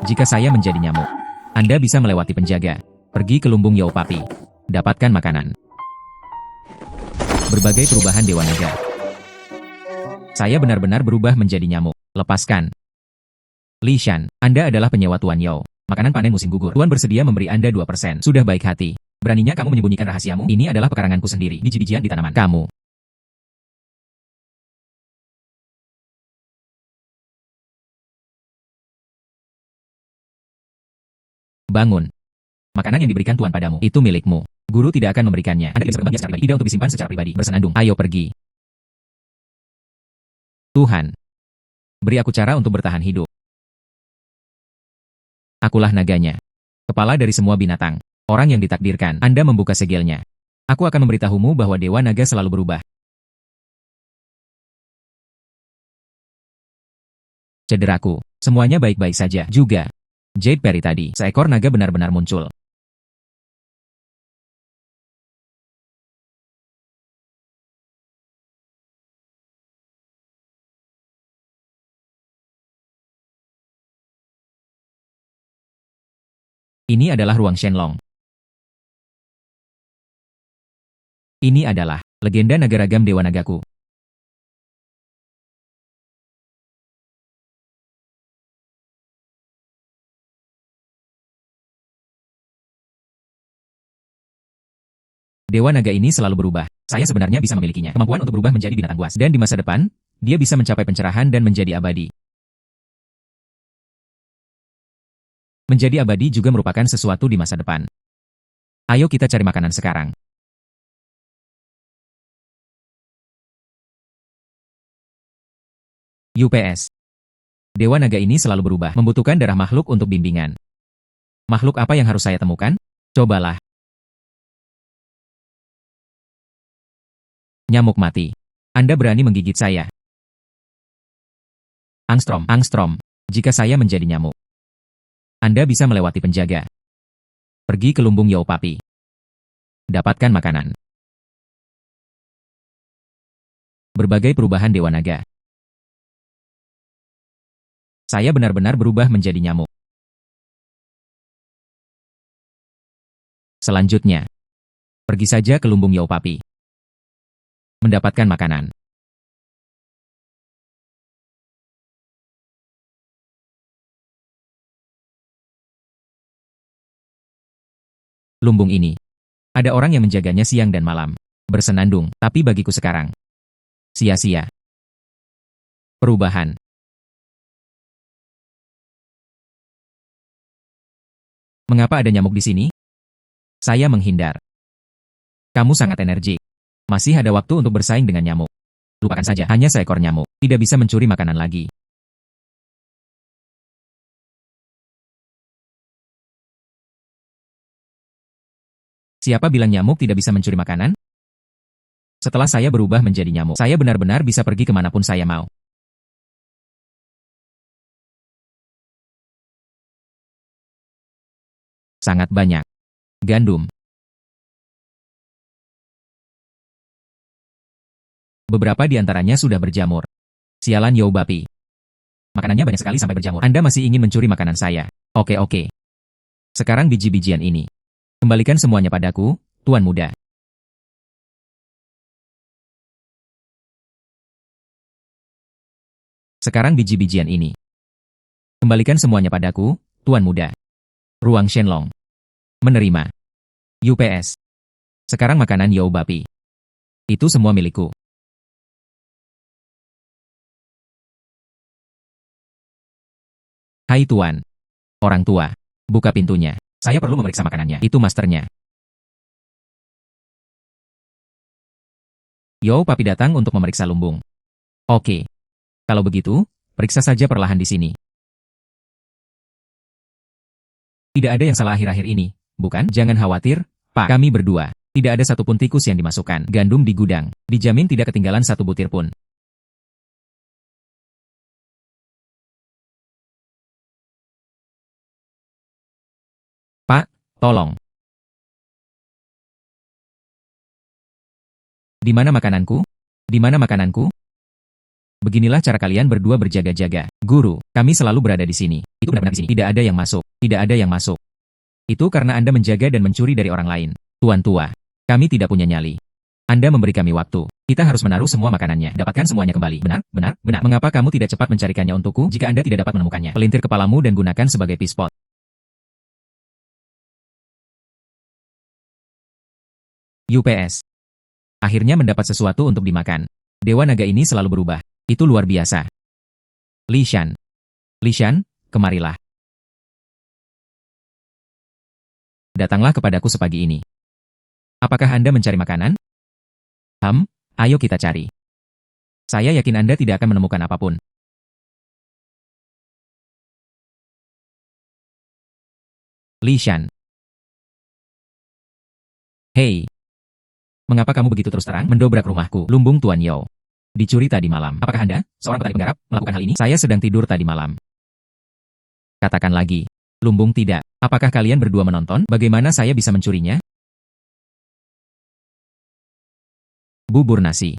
Jika saya menjadi nyamuk, Anda bisa melewati penjaga. Pergi ke lumbung Yao Papi. Dapatkan makanan. Berbagai perubahan Dewa Naga. Saya benar-benar berubah menjadi nyamuk. Lepaskan. Li Shan, Anda adalah penyewa Tuan Yao. Makanan panen musim gugur. Tuan bersedia memberi Anda 2%. Sudah baik hati. Beraninya kamu menyembunyikan rahasiamu? Ini adalah pekaranganku sendiri. Biji-bijian di tanaman. Kamu. Bangun. Makanan yang diberikan Tuan padamu, itu milikmu. Guru tidak akan memberikannya. Anda bisa berbagi secara pribadi. Tidak untuk disimpan secara pribadi. Bersenandung. Ayo pergi. Tuhan. Beri aku cara untuk bertahan hidup. Akulah naganya. Kepala dari semua binatang. Orang yang ditakdirkan. Anda membuka segelnya. Aku akan memberitahumu bahwa Dewa Naga selalu berubah. Cederaku. Semuanya baik-baik saja. Juga. Jade Perry tadi. Seekor naga benar-benar muncul. Ini adalah ruang Shenlong. Ini adalah legenda naga ragam Dewa Nagaku. Dewa naga ini selalu berubah. Saya sebenarnya bisa memilikinya. Kemampuan untuk berubah menjadi binatang buas. Dan di masa depan, dia bisa mencapai pencerahan dan menjadi abadi. Menjadi abadi juga merupakan sesuatu di masa depan. Ayo kita cari makanan sekarang. UPS. Dewa naga ini selalu berubah, membutuhkan darah makhluk untuk bimbingan. Makhluk apa yang harus saya temukan? Cobalah. Nyamuk mati. Anda berani menggigit saya. Angstrom. Jika saya menjadi nyamuk, Anda bisa melewati penjaga. Pergi ke lumbung Yao Papi. Dapatkan makanan. Berbagai perubahan Dewa Naga. Saya benar-benar berubah menjadi nyamuk. Selanjutnya, pergi saja ke lumbung Yao Papi. Mendapatkan makanan. Lumbung ini. Ada orang yang menjaganya siang dan malam. Bersenandung, tapi bagiku sekarang. Sia-sia. Perubahan. Mengapa ada nyamuk di sini? Saya menghindar. Kamu sangat energik. Masih ada waktu untuk bersaing dengan nyamuk. Lupakan saja, hanya seekor nyamuk. Tidak bisa mencuri makanan lagi. Siapa bilang nyamuk tidak bisa mencuri makanan? Setelah saya berubah menjadi nyamuk, saya benar-benar bisa pergi kemanapun saya mau. Sangat banyak. Gandum. Beberapa di antaranya sudah berjamur. Sialan Yao Papi. Makanannya banyak sekali sampai berjamur. Anda masih ingin mencuri makanan saya. Oke. Sekarang biji-bijian ini. Kembalikan semuanya padaku, Tuan Muda. Sekarang biji-bijian ini. Kembalikan semuanya padaku, Tuan Muda. Ruang Shenlong. Menerima. UPS. Sekarang makanan Yao Papi. Itu semua milikku. Hai Tuan. Orang tua. Buka pintunya. Saya perlu memeriksa makanannya. Itu masternya. Yao Papi datang untuk memeriksa lumbung. Oke. Kalau begitu, periksa saja perlahan di sini. Tidak ada yang salah akhir-akhir ini, bukan? Jangan khawatir, Pak. Kami berdua. Tidak ada satupun tikus yang dimasukkan. Gandum di gudang. Dijamin tidak ketinggalan satu butir pun. Pak, tolong. Di mana makananku? Di mana makananku? Beginilah cara kalian berdua berjaga-jaga. Guru, kami selalu berada di sini. Itu benar-benar di sini. Tidak ada yang masuk. Tidak ada yang masuk. Itu karena Anda menjaga dan mencuri dari orang lain. Tuan tua, kami tidak punya nyali. Anda memberi kami waktu. Kita harus menaruh semua makanannya. Dapatkan semuanya kembali. Benar, benar, benar. Mengapa kamu tidak cepat mencarikannya untukku jika Anda tidak dapat menemukannya? Pelintir kepalamu dan gunakan sebagai pispot. UPS. Akhirnya mendapat sesuatu untuk dimakan. Dewa naga ini selalu berubah. Itu luar biasa. Li Shan. Li Shan, kemarilah. Datanglah kepadaku sepagi ini. Apakah Anda mencari makanan? Ayo kita cari. Saya yakin Anda tidak akan menemukan apapun. Li Shan. Hei. Mengapa kamu begitu terus terang mendobrak rumahku, lumbung Tuan Yao? Dicuri tadi malam. Apakah Anda, seorang petani penggarap, melakukan hal ini? Saya sedang tidur tadi malam. Katakan lagi. Lumbung tidak. Apakah kalian berdua menonton bagaimana saya bisa mencurinya? Bubur nasi.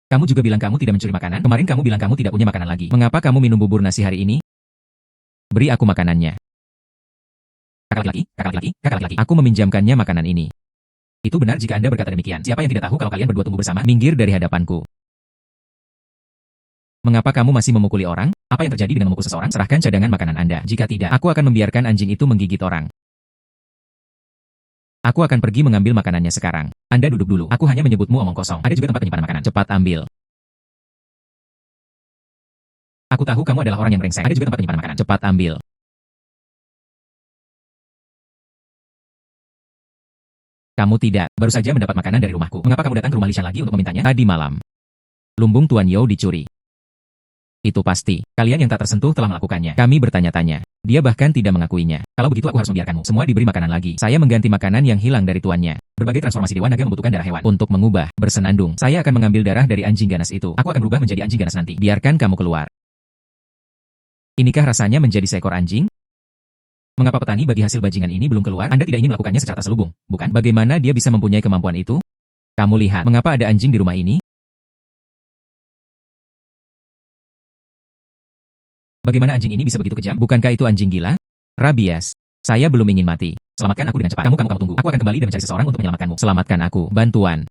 Kamu juga bilang kamu tidak mencuri makanan. Kemarin kamu bilang kamu tidak punya makanan lagi. Mengapa kamu minum bubur nasi hari ini? Beri aku makanannya. Kakak laki-laki, kakak laki-laki, kakak laki-laki. Aku meminjamkannya makanan ini. Itu benar jika Anda berkata demikian. Siapa yang tidak tahu kalau kalian berdua tumbuh bersama? Minggir dari hadapanku. Mengapa kamu masih memukuli orang? Apa yang terjadi dengan memukul seseorang? Serahkan cadangan makanan Anda. Jika tidak, aku akan membiarkan anjing itu menggigit orang. Aku akan pergi mengambil makanannya sekarang. Anda duduk dulu. Aku hanya menyebutmu omong kosong. Ada juga tempat penyimpanan makanan. Cepat ambil. Aku tahu kamu adalah orang yang brengsek. Ada juga tempat penyimpanan makanan. Cepat ambil. Kamu tidak. Baru saja mendapat makanan dari rumahku. Mengapa kamu datang ke rumah Li Shan lagi untuk memintanya? Tadi malam. Lumbung Tuan Yao dicuri. Itu pasti. Kalian yang tak tersentuh telah melakukannya. Kami bertanya-tanya. Dia bahkan tidak mengakuinya. Kalau begitu aku harus membiarkanmu. Semua diberi makanan lagi. Saya mengganti makanan yang hilang dari tuannya. Berbagai transformasi dewa naga membutuhkan darah hewan. Untuk mengubah, bersenandung. Saya akan mengambil darah dari anjing ganas itu. Aku akan berubah menjadi anjing ganas nanti. Biarkan kamu keluar. Inikah rasanya menjadi seekor anjing? Mengapa petani bagi hasil bajingan ini belum keluar? Anda tidak ingin melakukannya secara terselubung, bukan? Bagaimana dia bisa mempunyai kemampuan itu? Kamu lihat, mengapa ada anjing di rumah ini? Bagaimana anjing ini bisa begitu kejam? Bukankah itu anjing gila? Rabies. Saya belum ingin mati. Selamatkan aku dengan cepat. Kamu tunggu. Aku akan kembali dan mencari seseorang untuk menyelamatkanmu. Selamatkan aku. Bantuan.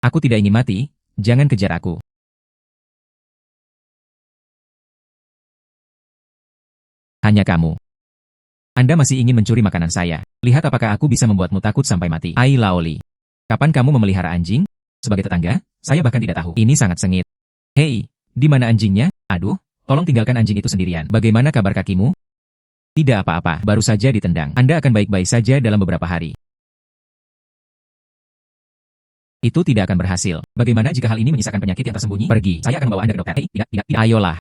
Aku tidak ingin mati. Jangan kejar aku. Hanya kamu. Anda masih ingin mencuri makanan saya. Lihat apakah aku bisa membuatmu takut sampai mati. Ai Laoli. Kapan kamu memelihara anjing? Sebagai tetangga, saya bahkan tidak tahu. Ini sangat sengit. Hei, di mana anjingnya? Aduh. Tolong tinggalkan anjing itu sendirian. Bagaimana kabar kakimu? Tidak apa-apa, baru saja ditendang. Anda akan baik-baik saja dalam beberapa hari. Itu tidak akan berhasil. Bagaimana jika hal ini menyisakan penyakit yang tersembunyi? Pergi. Saya akan membawa Anda ke dokter. Hei, tidak. Ayolah.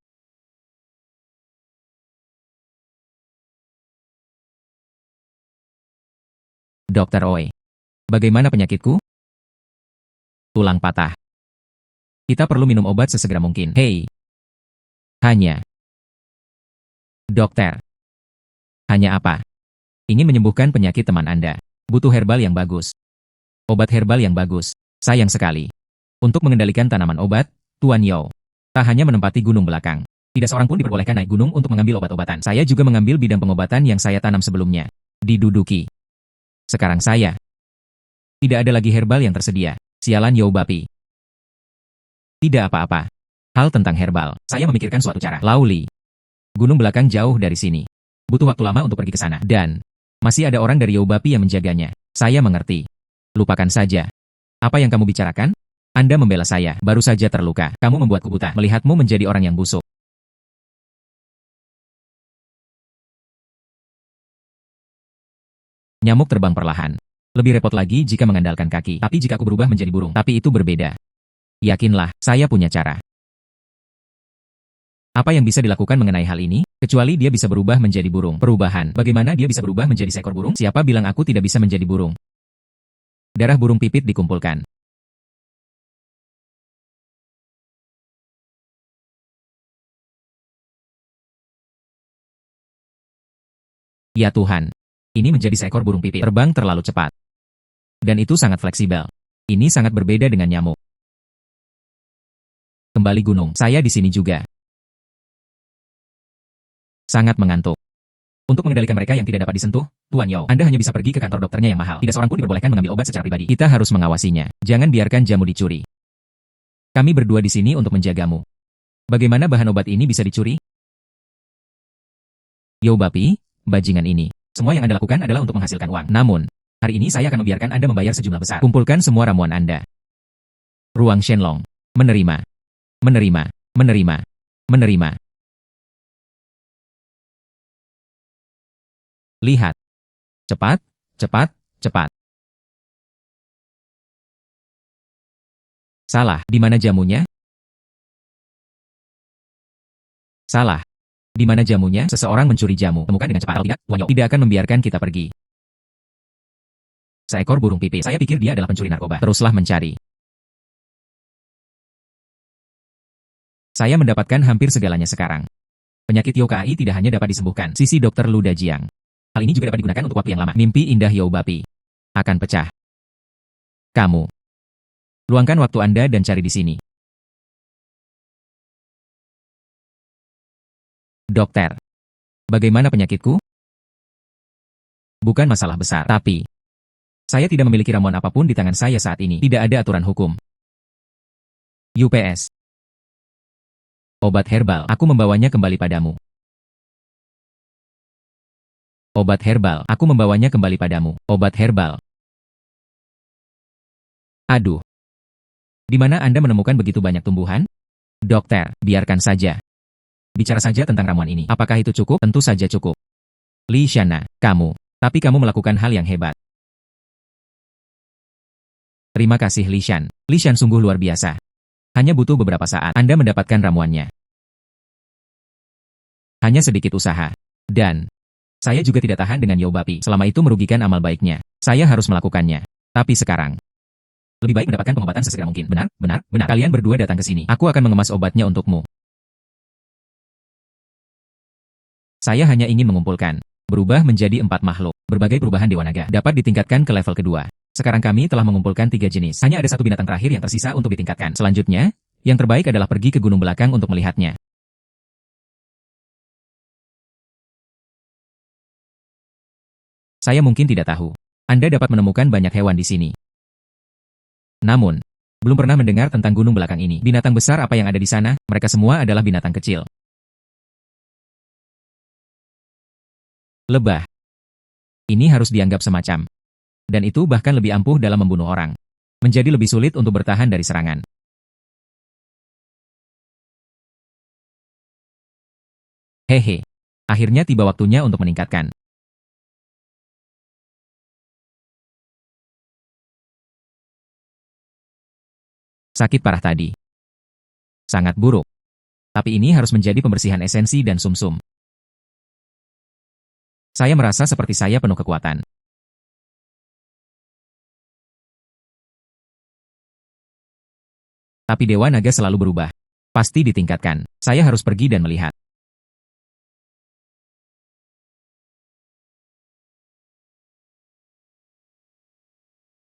Dokter Oi. Bagaimana penyakitku? Tulang patah. Kita perlu minum obat sesegera mungkin. Hei. Hanya. Dokter. Hanya apa? Ingin menyembuhkan penyakit teman Anda. Butuh herbal yang bagus. Obat herbal yang bagus. Sayang sekali. Untuk mengendalikan tanaman obat, Tuan Yao tak hanya menempati gunung belakang. Tidak seorang pun diperbolehkan naik gunung untuk mengambil obat-obatan. Saya juga mengambil bidang pengobatan yang saya tanam sebelumnya. Diduduki. Sekarang saya. Tidak ada lagi herbal yang tersedia. Sialan Yao Bapi. Tidak apa-apa. Hal tentang herbal. Saya memikirkan suatu cara. Lauli. Gunung belakang jauh dari sini. Butuh waktu lama untuk pergi ke sana. Dan masih ada orang dari Yao Bapi yang menjaganya. Saya mengerti. Lupakan saja. Apa yang kamu bicarakan? Anda membela saya. Baru saja terluka. Kamu membuatku buta. Melihatmu menjadi orang yang busuk. Nyamuk terbang perlahan. Lebih repot lagi jika mengandalkan kaki. Tapi jika aku berubah menjadi burung. Tapi itu berbeda. Yakinlah, saya punya cara. Apa yang bisa dilakukan mengenai hal ini? Kecuali dia bisa berubah menjadi burung. Perubahan. Bagaimana dia bisa berubah menjadi seekor burung? Siapa bilang aku tidak bisa menjadi burung? Darah burung pipit dikumpulkan. Ya Tuhan. Ini menjadi seekor burung pipit. Terbang terlalu cepat. Dan itu sangat fleksibel. Ini sangat berbeda dengan nyamuk. Kembali gunung. Saya di sini juga. Sangat mengantuk. Untuk mengendalikan mereka yang tidak dapat disentuh, Tuan Yao, Anda hanya bisa pergi ke kantor dokternya yang mahal. Tidak seorang pun diperbolehkan mengambil obat secara pribadi. Kita harus mengawasinya. Jangan biarkan jamu dicuri. Kami berdua di sini untuk menjagamu. Bagaimana bahan obat ini bisa dicuri? Yo Bapi, bajingan ini. Semua yang Anda lakukan adalah untuk menghasilkan uang. Namun, hari ini saya akan membiarkan Anda membayar sejumlah besar. Kumpulkan semua ramuan Anda. Ruang Shenlong. Menerima. Menerima. Menerima. Menerima. Lihat. Cepat, cepat, cepat. Salah, di mana jamunya? Salah. Di mana jamunya? Seseorang mencuri jamu. Temukan dengan cepat. Kalau tidak, Tuan Yao tidak akan membiarkan kita pergi. Seekor burung pipis. Saya pikir dia adalah pencuri narkoba. Teruslah mencari. Saya mendapatkan hampir segalanya sekarang. Penyakit Yokai tidak hanya dapat disembuhkan. Sisi Dr. Lu Dajiang. Hal ini juga dapat digunakan untuk waktu yang lama. Mimpi indah Yo Bapi akan pecah. Kamu. Luangkan waktu Anda dan cari di sini. Dokter. Bagaimana penyakitku? Bukan masalah besar, tapi saya tidak memiliki ramuan apapun di tangan saya saat ini. Tidak ada aturan hukum. UPS. Obat herbal. Aku membawanya kembali padamu. Obat herbal. Aku membawanya kembali padamu. Obat herbal. Aduh. Di mana Anda menemukan begitu banyak tumbuhan? Dokter, biarkan saja. Bicara saja tentang ramuan ini. Apakah itu cukup? Tentu saja cukup. Li Shana, kamu. Tapi kamu melakukan hal yang hebat. Terima kasih Li Shan. Li Shan sungguh luar biasa. Hanya butuh beberapa saat Anda mendapatkan ramuannya. Hanya sedikit usaha. Dan saya juga tidak tahan dengan Yo Bapi. Selama itu merugikan amal baiknya. Saya harus melakukannya. Tapi sekarang, lebih baik mendapatkan pengobatan sesegera mungkin. Benar, benar, benar. Kalian berdua datang ke sini. Aku akan mengemas obatnya untukmu. Saya hanya ingin mengumpulkan. Berubah menjadi 4 makhluk. Berbagai perubahan Dewa Naga dapat ditingkatkan ke level kedua. Sekarang kami telah mengumpulkan 3 jenis. Hanya ada 1 binatang terakhir yang tersisa untuk ditingkatkan. Selanjutnya, yang terbaik adalah pergi ke gunung belakang untuk melihatnya. Saya mungkin tidak tahu. Anda dapat menemukan banyak hewan di sini. Namun, belum pernah mendengar tentang gunung belakang ini. Binatang besar apa yang ada di sana? Mereka semua adalah binatang kecil. Lebah. Ini harus dianggap semacam. Dan itu bahkan lebih ampuh dalam membunuh orang. Menjadi lebih sulit untuk bertahan dari serangan. Hehe. Akhirnya tiba waktunya untuk meningkatkan. Sakit parah tadi. Sangat buruk. Tapi ini harus menjadi pembersihan esensi dan sumsum. Saya merasa seperti saya penuh kekuatan. Tapi Dewa Naga selalu berubah. Pasti ditingkatkan. Saya harus pergi dan melihat.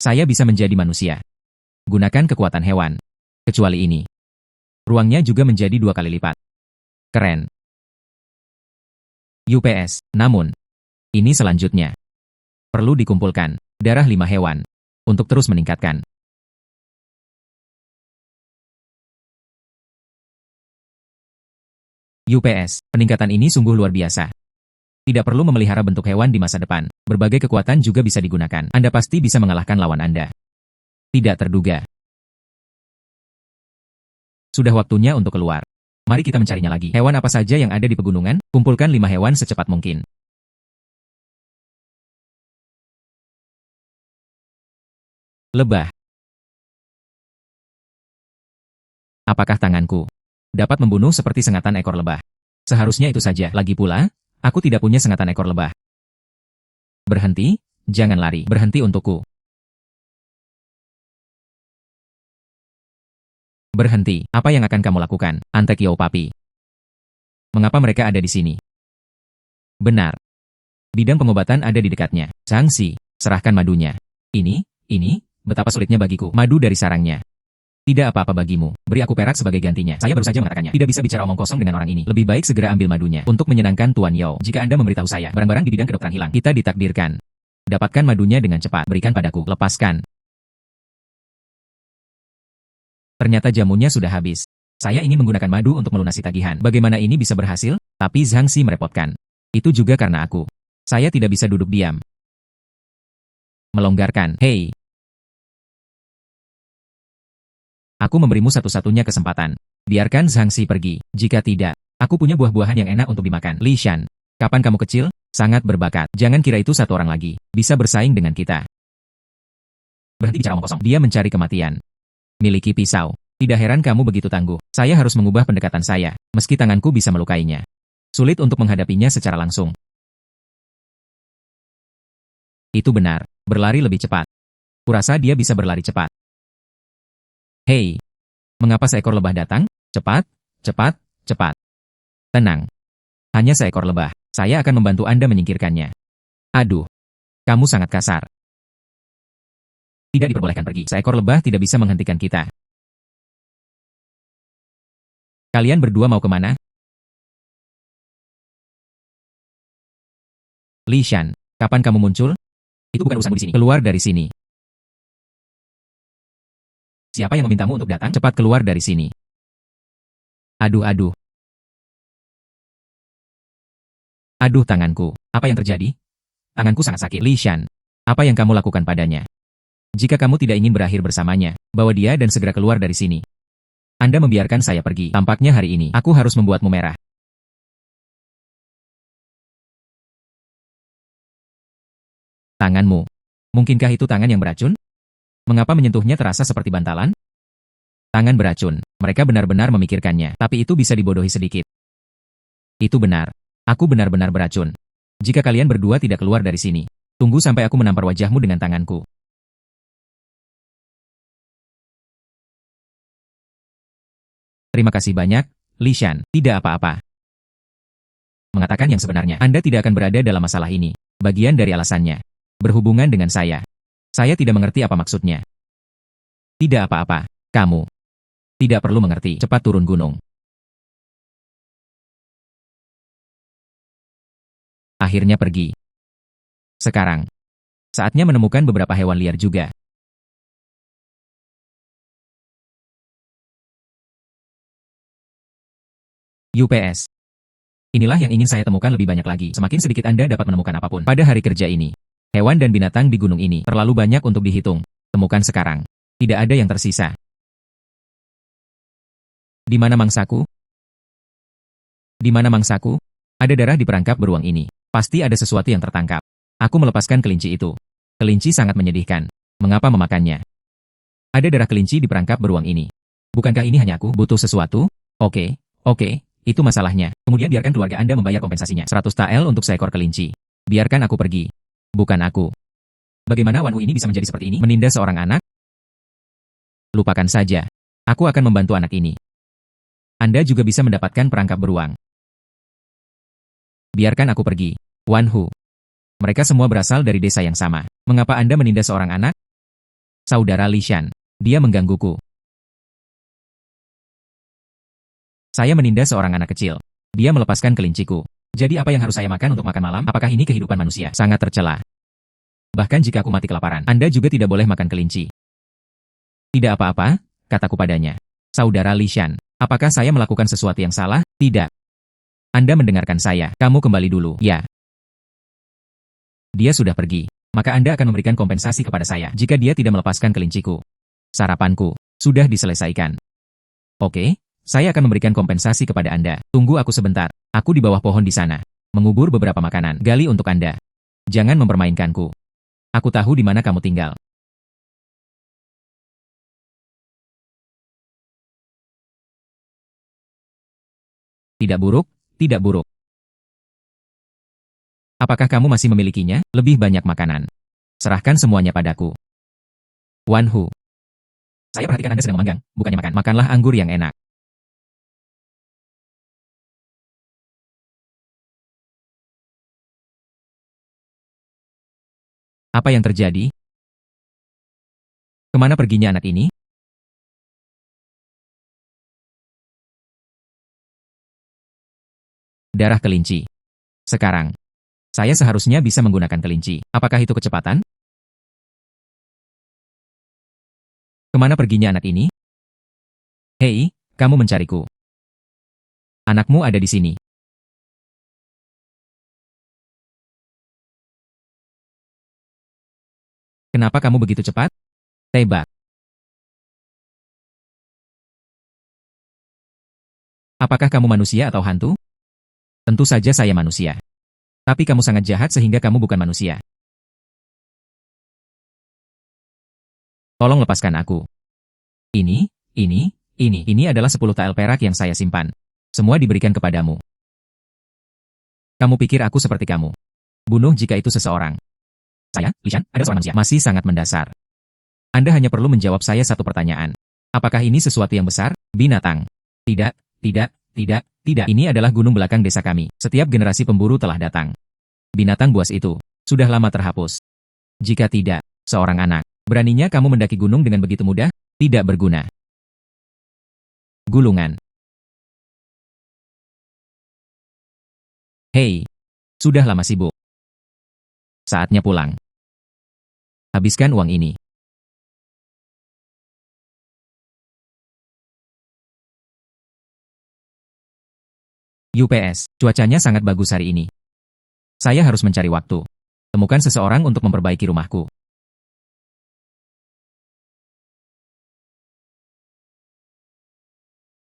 Saya bisa menjadi manusia. Gunakan kekuatan hewan. Kecuali ini. Ruangnya juga menjadi 2 kali lipat. Keren. UPS. Namun, ini selanjutnya. Perlu dikumpulkan darah 5 hewan. Untuk terus meningkatkan. UPS. Peningkatan ini sungguh luar biasa. Tidak perlu memelihara bentuk hewan di masa depan. Berbagai kekuatan juga bisa digunakan. Anda pasti bisa mengalahkan lawan Anda. Tidak terduga. Sudah waktunya untuk keluar. Mari kita mencarinya lagi. Hewan apa saja yang ada di pegunungan? Kumpulkan 5 hewan secepat mungkin. Lebah. Apakah tanganku dapat membunuh seperti sengatan ekor lebah? Seharusnya itu saja. Lagi pula, aku tidak punya sengatan ekor lebah. Berhenti, jangan lari. Berhenti untukku. Berhenti. Apa yang akan kamu lakukan, Antek Yo Papi? Mengapa mereka ada di sini? Benar. Bidang pengobatan ada di dekatnya. Changxi, serahkan madunya. Ini, betapa sulitnya bagiku. Madu dari sarangnya. Tidak apa-apa bagimu. Beri aku perak sebagai gantinya. Saya baru saja mengatakannya. Tidak bisa bicara omong kosong dengan orang ini. Lebih baik segera ambil madunya. Untuk menyenangkan Tuan Yao, jika Anda memberitahu saya, barang-barang di bidang kedokteran hilang. Kita ditakdirkan. Dapatkan madunya dengan cepat. Berikan padaku. Lepaskan. Ternyata jamunya sudah habis. Saya ingin menggunakan madu untuk melunasi tagihan. Bagaimana ini bisa berhasil? Tapi Zhang Xi merepotkan. Itu juga karena aku. Saya tidak bisa duduk diam. Melonggarkan. Hei. Aku memberimu satu-satunya kesempatan. Biarkan Zhang Xi pergi. Jika tidak, aku punya buah-buahan yang enak untuk dimakan. Li Shan. Kapan kamu kecil? Sangat berbakat. Jangan kira itu satu orang lagi. Bisa bersaing dengan kita. Berhenti bicara omong kosong. Dia mencari kematian. Miliki pisau. Tidak heran kamu begitu tangguh. Saya harus mengubah pendekatan saya, meski tanganku bisa melukainya. Sulit untuk menghadapinya secara langsung. Itu benar. Berlari lebih cepat. Kurasa dia bisa berlari cepat. Hei. Mengapa seekor lebah datang? Cepat, cepat, cepat. Tenang. Hanya seekor lebah. Saya akan membantu Anda menyingkirkannya. Aduh. Kamu sangat kasar. Tidak diperbolehkan pergi. Seekor lebah tidak bisa menghentikan kita. Kalian berdua mau kemana? Li Shan, kapan kamu muncul? Itu bukan urusanmu di sini. Keluar dari sini. Siapa yang memintamu untuk datang? Cepat keluar dari sini. Aduh, aduh. Aduh tanganku. Apa yang terjadi? Tanganku sangat sakit. Li Shan, apa yang kamu lakukan padanya? Jika kamu tidak ingin berakhir bersamanya, bawa dia dan segera keluar dari sini. Anda membiarkan saya pergi. Tampaknya hari ini, aku harus membuatmu merah. Tanganmu. Mungkinkah itu tangan yang beracun? Mengapa menyentuhnya terasa seperti bantalan? Tangan beracun. Mereka benar-benar memikirkannya, tapi itu bisa dibodohi sedikit. Itu benar. Aku benar-benar beracun. Jika kalian berdua tidak keluar dari sini, tunggu sampai aku menampar wajahmu dengan tanganku. Terima kasih banyak, Li Shan. Tidak apa-apa. Mengatakan yang sebenarnya, Anda tidak akan berada dalam masalah ini. Bagian dari alasannya. Berhubungan dengan saya. Saya tidak mengerti apa maksudnya. Tidak apa-apa. Kamu tidak perlu mengerti. Cepat turun gunung. Akhirnya pergi. Sekarang, saatnya menemukan beberapa hewan liar juga. UPS. Inilah yang ingin saya temukan lebih banyak lagi. Semakin sedikit Anda dapat menemukan apapun. Pada hari kerja ini, hewan dan binatang di gunung ini terlalu banyak untuk dihitung. Temukan sekarang. Tidak ada yang tersisa. Di mana mangsaku? Di mana mangsaku? Ada darah di perangkap beruang ini. Pasti ada sesuatu yang tertangkap. Aku melepaskan kelinci itu. Kelinci sangat menyedihkan. Mengapa memakannya? Ada darah kelinci di perangkap beruang ini. Bukankah ini hanya aku butuh sesuatu? Oke, oke. Itu masalahnya. Kemudian biarkan keluarga Anda membayar kompensasinya. 100 tael untuk seekor kelinci. Biarkan aku pergi. Bukan aku. Bagaimana Wanwu ini bisa menjadi seperti ini? Menindas seorang anak? Lupakan saja. Aku akan membantu anak ini. Anda juga bisa mendapatkan perangkap beruang. Biarkan aku pergi. Wanwu. Mereka semua berasal dari desa yang sama. Mengapa Anda menindas seorang anak? Saudara Li Shan. Dia menggangguku. Saya menindas seorang anak kecil. Dia melepaskan kelinciku. Jadi apa yang harus saya makan untuk makan malam? Apakah ini kehidupan manusia? Sangat tercela. Bahkan jika aku mati kelaparan, Anda juga tidak boleh makan kelinci. Tidak apa-apa, kataku padanya. Saudara Li Shan, apakah saya melakukan sesuatu yang salah? Tidak. Anda mendengarkan saya. Kamu kembali dulu. Ya. Dia sudah pergi. Maka Anda akan memberikan kompensasi kepada saya jika dia tidak melepaskan kelinciku. Sarapanku sudah diselesaikan. Oke. Saya akan memberikan kompensasi kepada Anda. Tunggu aku sebentar. Aku di bawah pohon di sana. Mengubur beberapa makanan. Gali untuk Anda. Jangan mempermainkanku. Aku tahu di mana kamu tinggal. Tidak buruk, tidak buruk. Apakah kamu masih memilikinya? Lebih banyak makanan. Serahkan semuanya padaku. Wanwu. Saya perhatikan Anda sedang memanggang, bukannya makan. Makanlah anggur yang enak. Apa yang terjadi? Kemana perginya anak ini? Darah kelinci. Sekarang, saya seharusnya bisa menggunakan kelinci. Apakah itu kecepatan? Kemana perginya anak ini? Hei, kamu mencariku. Anakmu ada di sini. Kenapa kamu begitu cepat? Tebak. Apakah kamu manusia atau hantu? Tentu saja saya manusia. Tapi kamu sangat jahat sehingga kamu bukan manusia. Tolong lepaskan aku. Ini adalah 10 tael perak yang saya simpan. Semua diberikan kepadamu. Kamu pikir aku seperti kamu? Bunuh jika itu seseorang. Saya, Lishan, adalah seorang manusia. Masih sangat mendasar. Anda hanya perlu menjawab saya satu pertanyaan. Apakah ini sesuatu yang besar? Binatang. Tidak, tidak, tidak, tidak. Ini adalah gunung belakang desa kami. Setiap generasi pemburu telah datang. Binatang buas itu sudah lama terhapus. Jika tidak, seorang anak, beraninya kamu mendaki gunung dengan begitu mudah? Tidak berguna. Gulungan. Hei, sudah lama sibuk. Saatnya pulang. Habiskan uang ini. UPS, cuacanya sangat bagus hari ini. Saya harus mencari waktu. Temukan seseorang untuk memperbaiki rumahku.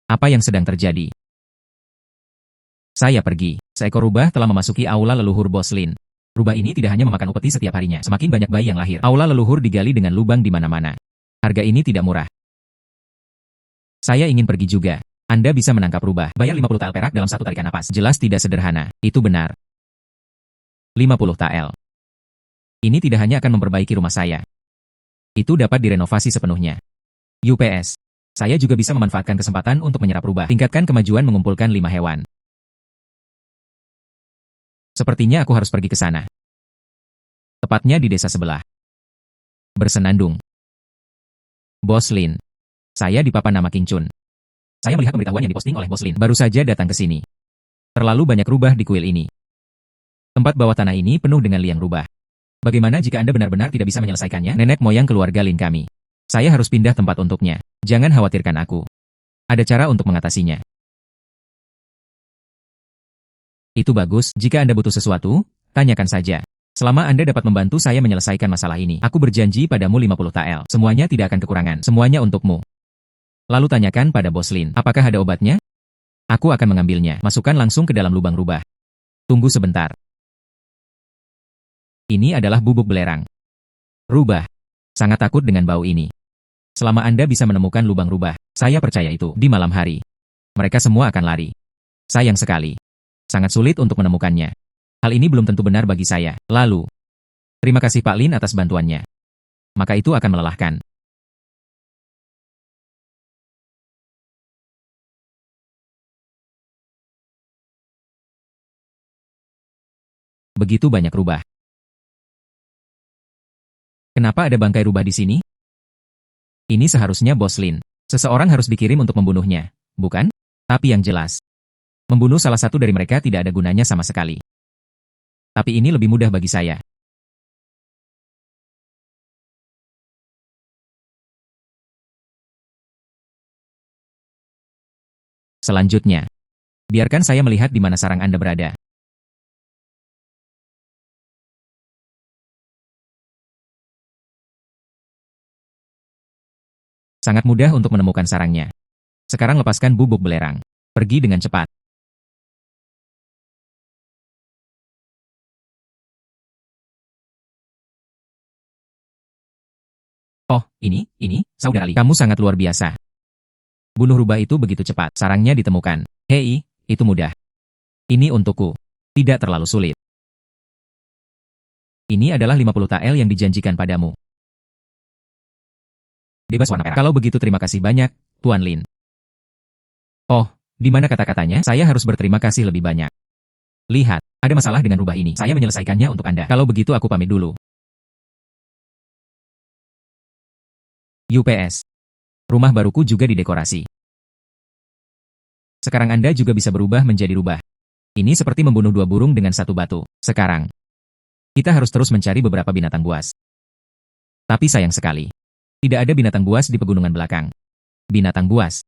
Apa yang sedang terjadi? Saya pergi. Seekor rubah telah memasuki aula leluhur Bos Lin. Rubah ini tidak hanya memakan upeti setiap harinya. Semakin banyak bayi yang lahir. Aula leluhur digali dengan lubang di mana-mana. Harga ini tidak murah. Saya ingin pergi juga. Anda bisa menangkap rubah. Bayar 50 tael perak dalam satu tarikan napas. Jelas tidak sederhana. Itu benar. 50 tael. Ini tidak hanya akan memperbaiki rumah saya. Itu dapat direnovasi sepenuhnya. UPS. Saya juga bisa memanfaatkan kesempatan untuk menyerap rubah. Tingkatkan kemajuan mengumpulkan 5 hewan. Sepertinya aku harus pergi ke sana. Tepatnya di desa sebelah. Bersenandung. Bos Lin. Saya di papan nama King Chun. Saya melihat pemberitahuan yang diposting oleh Bos Lin. Baru saja datang ke sini. Terlalu banyak rubah di kuil ini. Tempat bawah tanah ini penuh dengan liang rubah. Bagaimana jika Anda benar-benar tidak bisa menyelesaikannya? Nenek moyang keluarga Lin kami. Saya harus pindah tempat untuknya. Jangan khawatirkan aku. Ada cara untuk mengatasinya. Itu bagus. Jika Anda butuh sesuatu, tanyakan saja. Selama Anda dapat membantu saya menyelesaikan masalah ini, aku berjanji padamu 50 tael. Semuanya tidak akan kekurangan. Semuanya untukmu. Lalu tanyakan pada Bos Lin, apakah ada obatnya? Aku akan mengambilnya. Masukkan langsung ke dalam lubang rubah. Tunggu sebentar. Ini adalah bubuk belerang. Rubah. Sangat takut dengan bau ini. Selama Anda bisa menemukan lubang rubah, saya percaya itu, di malam hari. Mereka semua akan lari. Sayang sekali. Sangat sulit untuk menemukannya. Hal ini belum tentu benar bagi saya. Lalu, terima kasih Pak Lin atas bantuannya. Maka itu akan melelahkan. Begitu banyak rubah. Kenapa ada bangkai rubah di sini? Ini seharusnya Bos Lin. Seseorang harus dikirim untuk membunuhnya, bukan? Tapi yang jelas, membunuh salah satu dari mereka tidak ada gunanya sama sekali. Tapi ini lebih mudah bagi saya. Selanjutnya, biarkan saya melihat di mana sarang Anda berada. Sangat mudah untuk menemukan sarangnya. Sekarang lepaskan bubuk belerang. Pergi dengan cepat. Oh, ini, Saudara Li. Kamu sangat luar biasa. Bunuh rubah itu begitu cepat. Sarangnya ditemukan. Hei, itu mudah. Ini untukku. Tidak terlalu sulit. Ini adalah 50 tael yang dijanjikan padamu. Bebas warna perak. Kalau begitu terima kasih banyak, Tuan Lin. Oh, di mana kata-katanya? Saya harus berterima kasih lebih banyak. Lihat, ada masalah dengan rubah ini. Saya menyelesaikannya untuk Anda. Kalau begitu aku pamit dulu. UPS. Rumah baruku juga didekorasi. Sekarang Anda juga bisa berubah menjadi rubah. Ini seperti membunuh dua burung dengan satu batu. Sekarang, kita harus terus mencari beberapa binatang buas. Tapi sayang sekali, tidak ada binatang buas di pegunungan belakang. Binatang buas.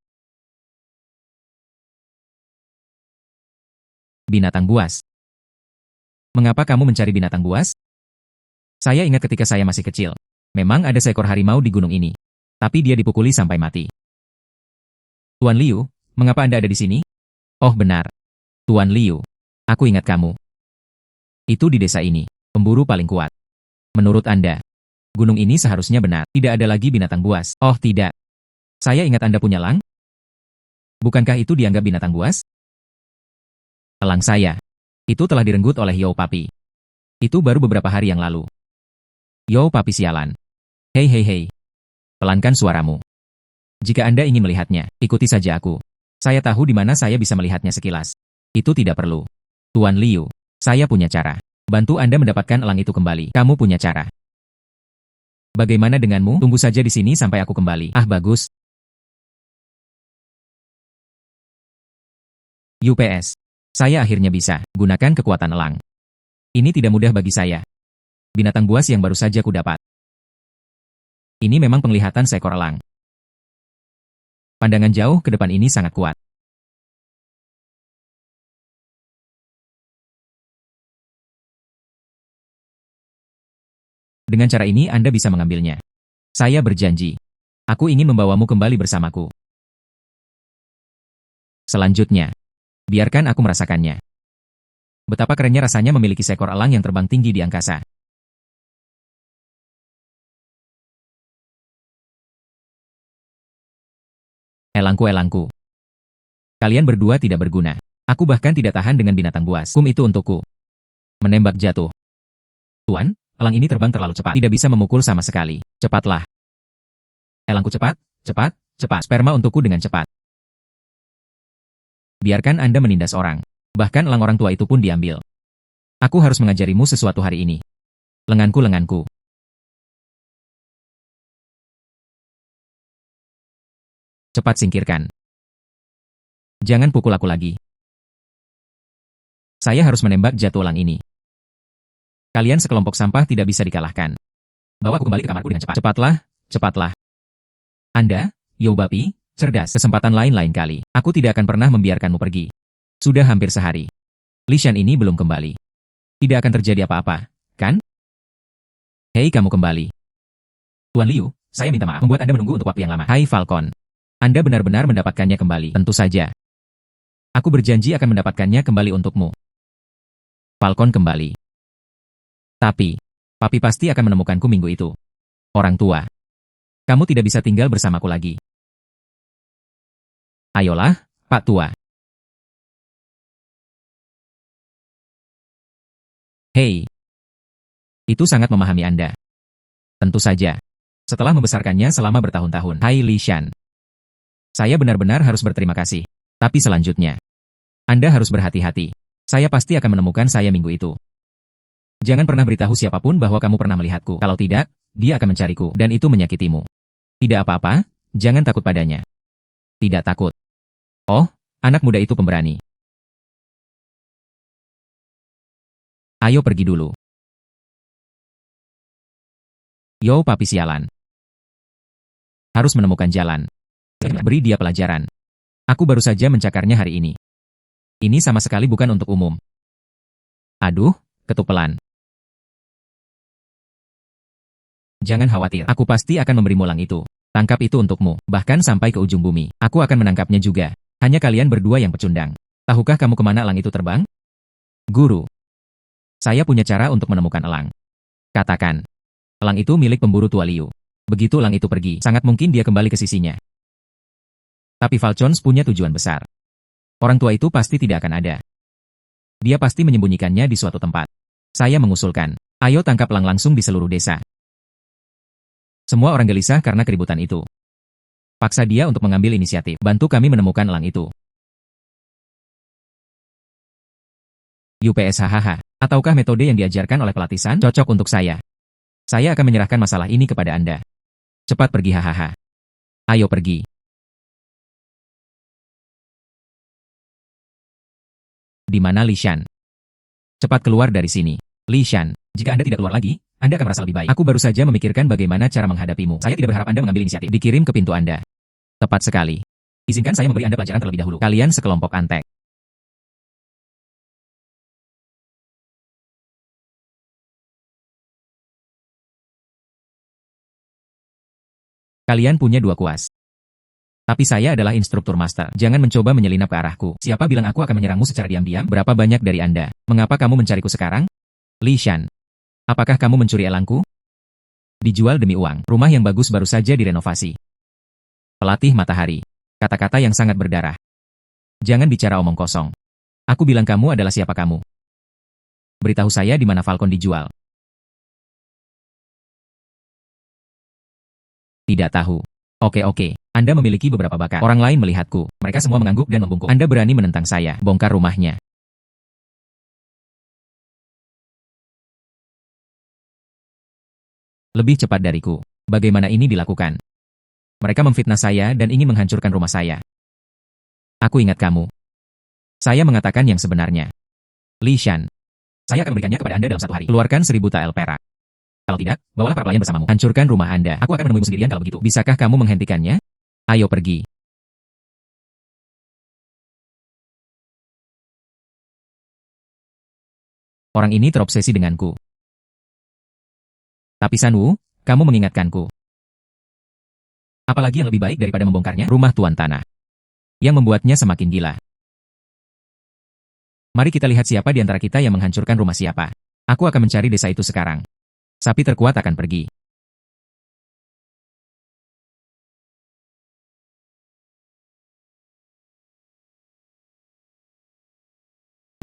Binatang buas. Mengapa kamu mencari binatang buas? Saya ingat ketika saya masih kecil. Memang ada seekor harimau di gunung ini. Tapi dia dipukuli sampai mati. Tuan Liu, mengapa Anda ada di sini? Oh benar. Tuan Liu, aku ingat kamu. Itu di desa ini, pemburu paling kuat. Menurut Anda, gunung ini seharusnya benar, tidak ada lagi binatang buas. Oh tidak. Saya ingat Anda punya elang? Bukankah itu dianggap binatang buas? Elang saya. Itu telah direnggut oleh Yo Papi. Itu baru beberapa hari yang lalu. Yo Papi sialan. Hei hei hei. Pelankan suaramu. Jika Anda ingin melihatnya, ikuti saja aku. Saya tahu di mana saya bisa melihatnya sekilas. Itu tidak perlu. Tuan Liu, saya punya cara. Bantu Anda mendapatkan elang itu kembali. Kamu punya cara. Bagaimana denganmu? Tunggu saja di sini sampai aku kembali. Ah bagus. UPS. Saya akhirnya bisa gunakan kekuatan elang. Ini tidak mudah bagi saya. Binatang buas yang baru saja ku dapat. Ini memang penglihatan seekor elang. Pandangan jauh ke depan ini sangat kuat. Dengan cara ini Anda bisa mengambilnya. Saya berjanji. Aku ingin membawamu kembali bersamaku. Selanjutnya, biarkan aku merasakannya. Betapa kerennya rasanya memiliki seekor elang yang terbang tinggi di angkasa. Elangku, elangku. Kalian berdua tidak berguna. Aku bahkan tidak tahan dengan binatang buas. Kum itu untukku. Menembak jatuh. Tuan, elang ini terbang terlalu cepat. Tidak bisa memukul sama sekali. Cepatlah. Elangku cepat, cepat, cepat. Sperma untukku dengan cepat. Biarkan Anda menindas orang. Bahkan elang orang tua itu pun diambil. Aku harus mengajarimu sesuatu hari ini. Lenganku, lenganku. Cepat singkirkan. Jangan pukul aku lagi. Saya harus menembak jatuh elang ini. Kalian sekelompok sampah tidak bisa dikalahkan. Bawa aku kembali ke kamarku dengan cepat. Cepatlah, cepatlah. Anda, Yo Bapi, cerdas. Kesempatan lain-lain kali. Aku tidak akan pernah membiarkanmu pergi. Sudah hampir sehari. Li Shan ini belum kembali. Tidak akan terjadi apa-apa, kan? Hei kamu kembali. Tuan Liu, saya minta maaf membuat Anda menunggu untuk waktu yang lama. Hai Falcon. Anda benar-benar mendapatkannya kembali. Tentu saja. Aku berjanji akan mendapatkannya kembali untukmu. Falcon kembali. Tapi, Papi pasti akan menemukanku minggu itu. Orang tua. Kamu tidak bisa tinggal bersamaku lagi. Ayolah, Pak Tua. Hei. Itu sangat memahami Anda. Tentu saja. Setelah membesarkannya selama bertahun-tahun. Hai Li Shan. Saya benar-benar harus berterima kasih. Tapi selanjutnya, Anda harus berhati-hati. Saya pasti akan menemukan saya minggu itu. Jangan pernah beritahu siapapun bahwa kamu pernah melihatku. Kalau tidak, dia akan mencariku, dan itu menyakitimu. Tidak apa-apa, jangan takut padanya. Tidak takut. Oh, anak muda itu pemberani. Ayo pergi dulu. Yo Papi sialan. Harus menemukan jalan. Beri dia pelajaran. Aku baru saja mencakarnya hari ini. Ini sama sekali bukan untuk umum. Aduh, ketupelan. Jangan khawatir, aku pasti akan memberimu elang itu. Tangkap itu untukmu, bahkan sampai ke ujung bumi. Aku akan menangkapnya juga. Hanya kalian berdua yang pecundang. Tahukah kamu kemana elang itu terbang? Guru. Saya punya cara untuk menemukan elang. Katakan. Elang itu milik pemburu tua Liu. Begitu elang itu pergi, sangat mungkin dia kembali ke sisinya. Tapi Falcons punya tujuan besar. Orang tua itu pasti tidak akan ada. Dia pasti menyembunyikannya di suatu tempat. Saya mengusulkan, ayo tangkap elang langsung di seluruh desa. Semua orang gelisah karena keributan itu. Paksa dia untuk mengambil inisiatif. Bantu kami menemukan elang itu. UPS hahaha. Ataukah metode yang diajarkan oleh pelatihan cocok untuk saya? Saya akan menyerahkan masalah ini kepada Anda. Cepat pergi hahaha. Ayo pergi. Di mana Li Shan? Cepat keluar dari sini. Li Shan, jika Anda tidak keluar lagi, Anda akan merasa lebih baik. Aku baru saja memikirkan bagaimana cara menghadapimu. Saya tidak berharap Anda mengambil inisiatif. Dikirim ke pintu Anda. Tepat sekali. Izinkan saya memberi Anda pelajaran terlebih dahulu. Kalian sekelompok antek. Kalian punya dua kuas. Tapi saya adalah instruktur master. Jangan mencoba menyelinap ke arahku. Siapa bilang aku akan menyerangmu secara diam-diam? Berapa banyak dari Anda? Mengapa kamu mencariku sekarang? Li Shan, apakah kamu mencuri elangku? Dijual demi uang. Rumah yang bagus baru saja direnovasi. Pelatih matahari. Kata-kata yang sangat berdarah. Jangan bicara omong kosong. Aku bilang kamu adalah siapa kamu. Beritahu saya di mana Falcon dijual. Tidak tahu. Oke. Anda memiliki beberapa bakat. Orang lain melihatku. Mereka semua mengangguk dan membungkuk. Anda berani menentang saya. Bongkar rumahnya. Lebih cepat dariku. Bagaimana ini dilakukan? Mereka memfitnah saya dan ingin menghancurkan rumah saya. Aku ingat kamu. Saya mengatakan yang sebenarnya. Li Shan, saya akan memberikannya kepada Anda dalam 1 hari. Keluarkan 1000 tael perak. Kalau tidak, bawalah para pelayan bersamamu. Hancurkan rumah Anda. Aku akan menemuimu sendirian kalau begitu. Bisakah kamu menghentikannya? Ayo pergi. Orang ini terobsesi denganku. Tapi Sanwu, kamu mengingatkanku. Apalagi yang lebih baik daripada membongkarnya? Rumah tuan tanah. Yang membuatnya semakin gila. Mari kita lihat siapa di antara kita yang menghancurkan rumah siapa. Aku akan mencari desa itu sekarang. Sapi terkuat akan pergi.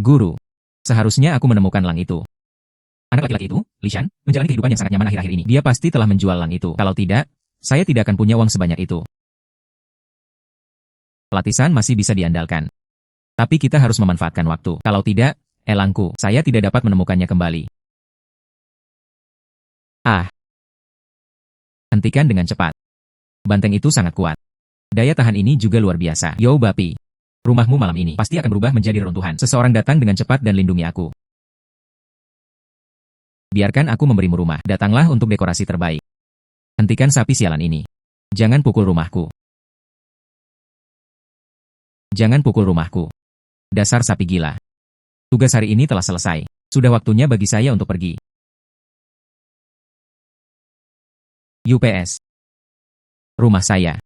Guru, seharusnya aku menemukan lang itu. Anak laki-laki itu, Li Shan, menjalani kehidupan yang sangat nyaman akhir-akhir ini. Dia pasti telah menjual lang itu. Kalau tidak, saya tidak akan punya uang sebanyak itu. Pelatihan masih bisa diandalkan. Tapi kita harus memanfaatkan waktu. Kalau tidak, elangku, saya tidak dapat menemukannya kembali. Ah. Hentikan dengan cepat. Banteng itu sangat kuat. Daya tahan ini juga luar biasa. Yo Bapi. Rumahmu malam ini pasti akan berubah menjadi reruntuhan. Seseorang datang dengan cepat dan lindungi aku. Biarkan aku memberimu rumah. Datanglah untuk dekorasi terbaik. Hentikan sapi sialan ini. Jangan pukul rumahku. Jangan pukul rumahku. Dasar sapi gila. Tugas hari ini telah selesai. Sudah waktunya bagi saya untuk pergi. UPS. Rumah saya.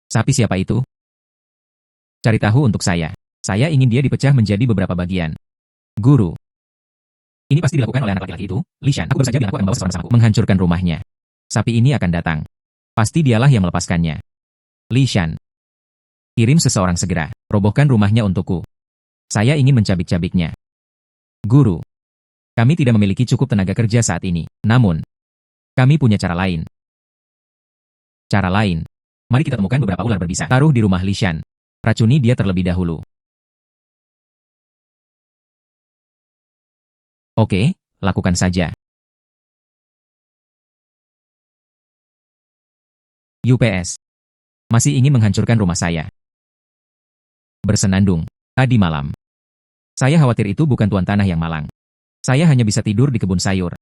Sapi siapa itu? Cari tahu untuk saya. Saya ingin dia dipecah menjadi beberapa bagian. Guru. Ini pasti dilakukan oleh anak laki-laki itu. Li Shan, aku baru saja bilang aku akan membawa seseorang bersamaku. Menghancurkan rumahnya. Sapi ini akan datang. Pasti dialah yang melepaskannya. Li Shan. Kirim seseorang segera. Robohkan rumahnya untukku. Saya ingin mencabik-cabiknya. Guru. Kami tidak memiliki cukup tenaga kerja saat ini. Namun, kami punya cara lain. Cara lain. Mari kita temukan beberapa ular berbisa. Taruh di rumah Li Shan. Racuni dia terlebih dahulu. Oke, lakukan saja. UPS. Masih ingin menghancurkan rumah saya. Bersenandung. Tadi malam. Saya khawatir itu bukan tuan tanah yang malang. Saya hanya bisa tidur di kebun sayur.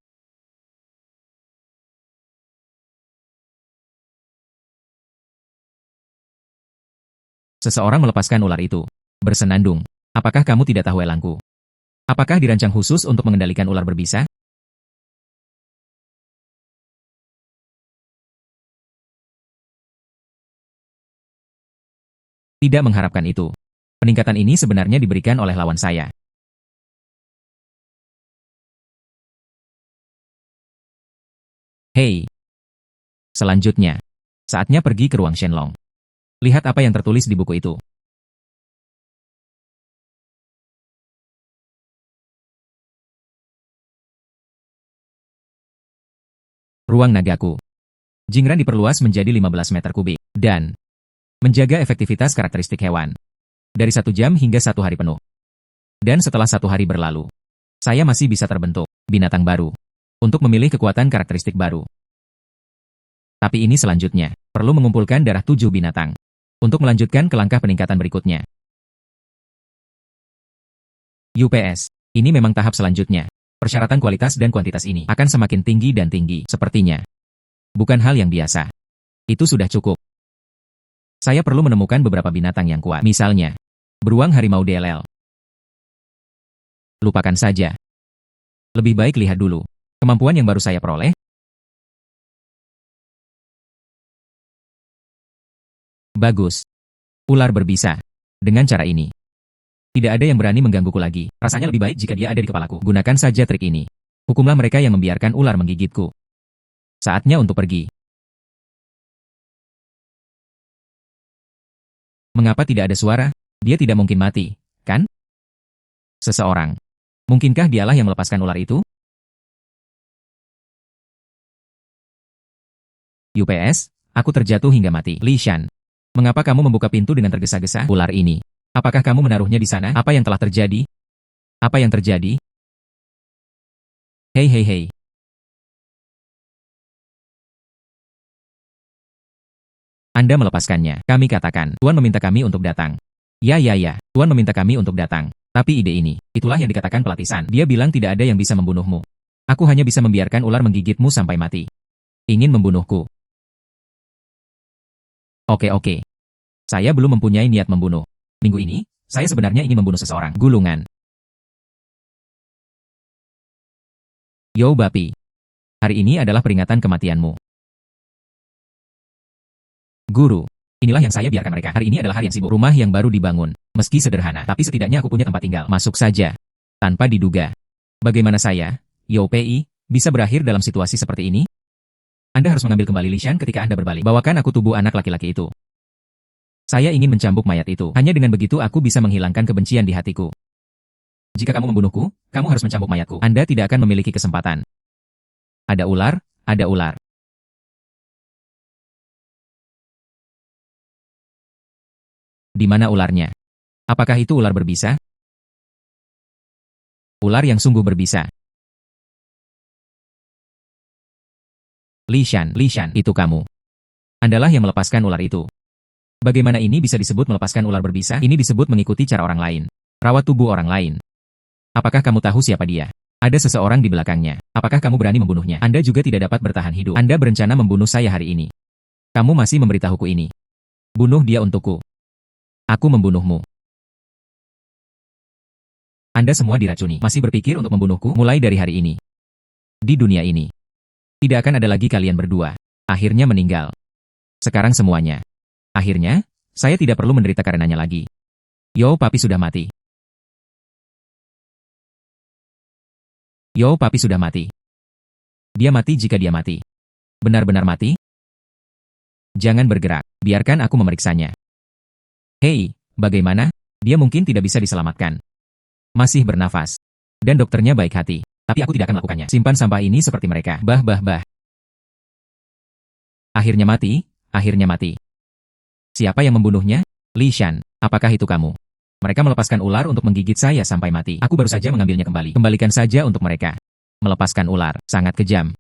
Seseorang melepaskan ular itu. Bersenandung. Apakah kamu tidak tahu elangku? Apakah dirancang khusus untuk mengendalikan ular berbisa? Tidak mengharapkan itu. Peningkatan ini sebenarnya diberikan oleh lawan saya. Hei. Selanjutnya. Saatnya pergi ke ruang Shenlong. Lihat apa yang tertulis di buku itu. Ruang nagaku. Jingran diperluas menjadi 15 meter kubik. Dan menjaga efektivitas karakteristik hewan. Dari 1 jam hingga 1 hari penuh. Dan setelah 1 hari berlalu, saya masih bisa terbentuk binatang baru. Untuk memilih kekuatan karakteristik baru. Tapi ini selanjutnya. Perlu mengumpulkan darah 7 binatang. Untuk melanjutkan ke langkah peningkatan berikutnya. UPS. Ini memang tahap selanjutnya. Persyaratan kualitas dan kuantitas ini akan semakin tinggi dan tinggi, sepertinya. Bukan hal yang biasa. Itu sudah cukup. Saya perlu menemukan beberapa binatang yang kuat. Misalnya, beruang harimau DLL. Lupakan saja. Lebih baik lihat dulu. Kemampuan yang baru saya peroleh. Bagus. Ular berbisa. Dengan cara ini. Tidak ada yang berani menggangguku lagi. Rasanya lebih baik jika dia ada di kepalaku. Gunakan saja trik ini. Hukumlah mereka yang membiarkan ular menggigitku. Saatnya untuk pergi. Mengapa tidak ada suara? Dia tidak mungkin mati, kan? Seseorang. Mungkinkah dialah yang melepaskan ular itu? UPS, aku terjatuh hingga mati. Li Shan. Mengapa kamu membuka pintu dengan tergesa-gesa? Ular ini. Apakah kamu menaruhnya di sana? Apa yang telah terjadi? Apa yang terjadi? Hei hei hei. Anda melepaskannya. Kami katakan, Tuan meminta kami untuk datang. Ya, Tuan meminta kami untuk datang. Tapi ide ini, itulah yang dikatakan pelatisan. Dia bilang tidak ada yang bisa membunuhmu. Aku hanya bisa membiarkan ular menggigitmu sampai mati. Ingin membunuhku. Oke. Saya belum mempunyai niat membunuh. Minggu ini, saya sebenarnya ingin membunuh seseorang. Gulungan. Yo Bapi. Hari ini adalah peringatan kematianmu. Guru. Inilah yang saya biarkan mereka. Hari ini adalah hari yang sibuk. Rumah yang baru dibangun. Meski sederhana, tapi setidaknya aku punya tempat tinggal. Masuk saja. Tanpa diduga. Bagaimana saya, Yo Pei, bisa berakhir dalam situasi seperti ini? Anda harus mengambil kembali Li Shan ketika Anda berbalik. Bawakan aku tubuh anak laki-laki itu. Saya ingin mencambuk mayat itu. Hanya dengan begitu aku bisa menghilangkan kebencian di hatiku. Jika kamu membunuhku, kamu harus mencambuk mayatku. Anda tidak akan memiliki kesempatan. Ada ular, ada ular. Di mana ularnya? Apakah itu ular berbisa? Ular yang sungguh berbisa. Li Shan, itu kamu. Andalah yang melepaskan ular itu. Bagaimana ini bisa disebut melepaskan ular berbisa? Ini disebut mengikuti cara orang lain. Rawat tubuh orang lain. Apakah kamu tahu siapa dia? Ada seseorang di belakangnya. Apakah kamu berani membunuhnya? Anda juga tidak dapat bertahan hidup. Anda berencana membunuh saya hari ini. Kamu masih memberitahuku ini. Bunuh dia untukku. Aku membunuhmu. Anda semua diracuni. Masih berpikir untuk membunuhku mulai dari hari ini. Di dunia ini. Tidak akan ada lagi kalian berdua. Akhirnya meninggal. Sekarang semuanya. Akhirnya, saya tidak perlu menderita karenanya lagi. Yo Papi sudah mati. Yo Papi sudah mati. Dia mati jika dia mati. Benar-benar mati? Jangan bergerak. Biarkan aku memeriksanya. Hei, bagaimana? Dia mungkin tidak bisa diselamatkan. Masih bernafas. Dan dokternya baik hati. Tapi aku tidak akan melakukannya. Simpan sampah ini seperti mereka. Bah. Akhirnya mati, akhirnya mati. Siapa yang membunuhnya? Li Shan, apakah itu kamu? Mereka melepaskan ular untuk menggigit saya sampai mati. Aku baru saja mengambilnya kembali. Kembalikan saja untuk mereka. Melepaskan ular, sangat kejam.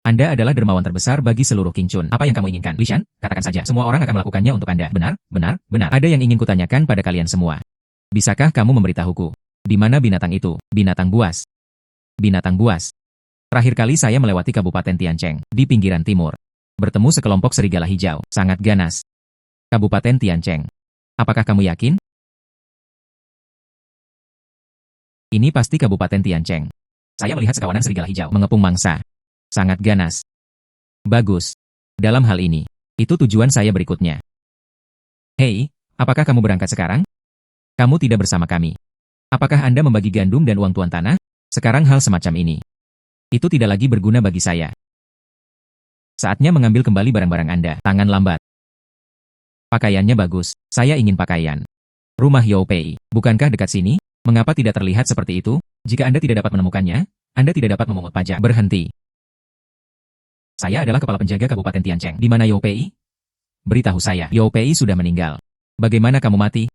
Anda adalah dermawan terbesar bagi seluruh King Chun. Apa yang kamu inginkan, Li Shan? Katakan saja. Semua orang akan melakukannya untuk Anda. Benar. Ada yang ingin kutanyakan pada kalian semua. Bisakah kamu memberitahuku? Di mana binatang itu? Binatang buas. Binatang buas. Terakhir kali saya melewati Kabupaten Tiancheng, di pinggiran timur. Bertemu sekelompok serigala hijau, sangat ganas. Kabupaten Tiancheng. Apakah kamu yakin? Ini pasti Kabupaten Tiancheng. Saya melihat sekawanan serigala hijau mengepung mangsa. Sangat ganas. Bagus. Dalam hal ini, itu tujuan saya berikutnya. Hei, apakah kamu berangkat sekarang? Kamu tidak bersama kami. Apakah Anda membagi gandum dan uang tuan tanah? Sekarang hal semacam ini. Itu tidak lagi berguna bagi saya. Saatnya mengambil kembali barang-barang Anda. Tangan lambat. Pakaiannya bagus. Saya ingin pakaian. Rumah Yo Pei. Bukankah dekat sini? Mengapa tidak terlihat seperti itu? Jika Anda tidak dapat menemukannya, Anda tidak dapat memungut pajak. Berhenti. Saya adalah kepala penjaga Kabupaten Tiancheng. Di mana Yo Pei? Beritahu saya. Yo Pei sudah meninggal. Bagaimana kamu mati?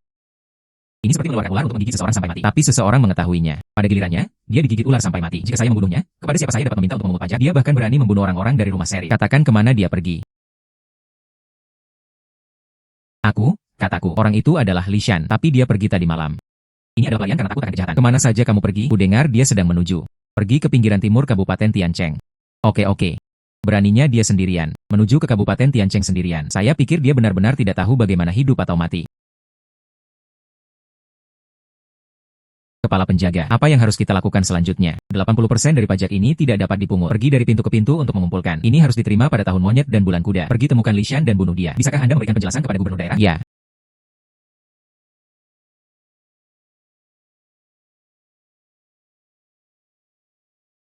Ini seperti mengeluarkan ular untuk menggigit seseorang sampai mati. Tapi seseorang mengetahuinya. Pada gilirannya, dia digigit ular sampai mati. Jika saya membunuhnya, kepada siapa saya dapat meminta untuk memungut pajak? Dia bahkan berani membunuh orang-orang dari rumah seri. Katakan kemana dia pergi. Kataku, orang itu adalah Li Shan, tapi dia pergi tadi malam. Ini adalah pelayan karena takut akan kejahatan. Kemana saja kamu pergi? Kudengar dia sedang menuju. Pergi ke pinggiran timur Kabupaten Tiancheng. Oke. Beraninya dia sendirian, menuju ke Kabupaten Tiancheng sendirian. Saya pikir dia benar-benar tidak tahu bagaimana hidup atau mati. Kepala penjaga, apa yang harus kita lakukan selanjutnya? 80% dari pajak ini tidak dapat dipungut. Pergi dari pintu ke pintu untuk mengumpulkan. Ini harus diterima pada tahun monyet dan bulan kuda. Pergi temukan Li Shan dan bunuh dia. Bisakah Anda memberikan penjelasan kepada gubernur daerah? Ya.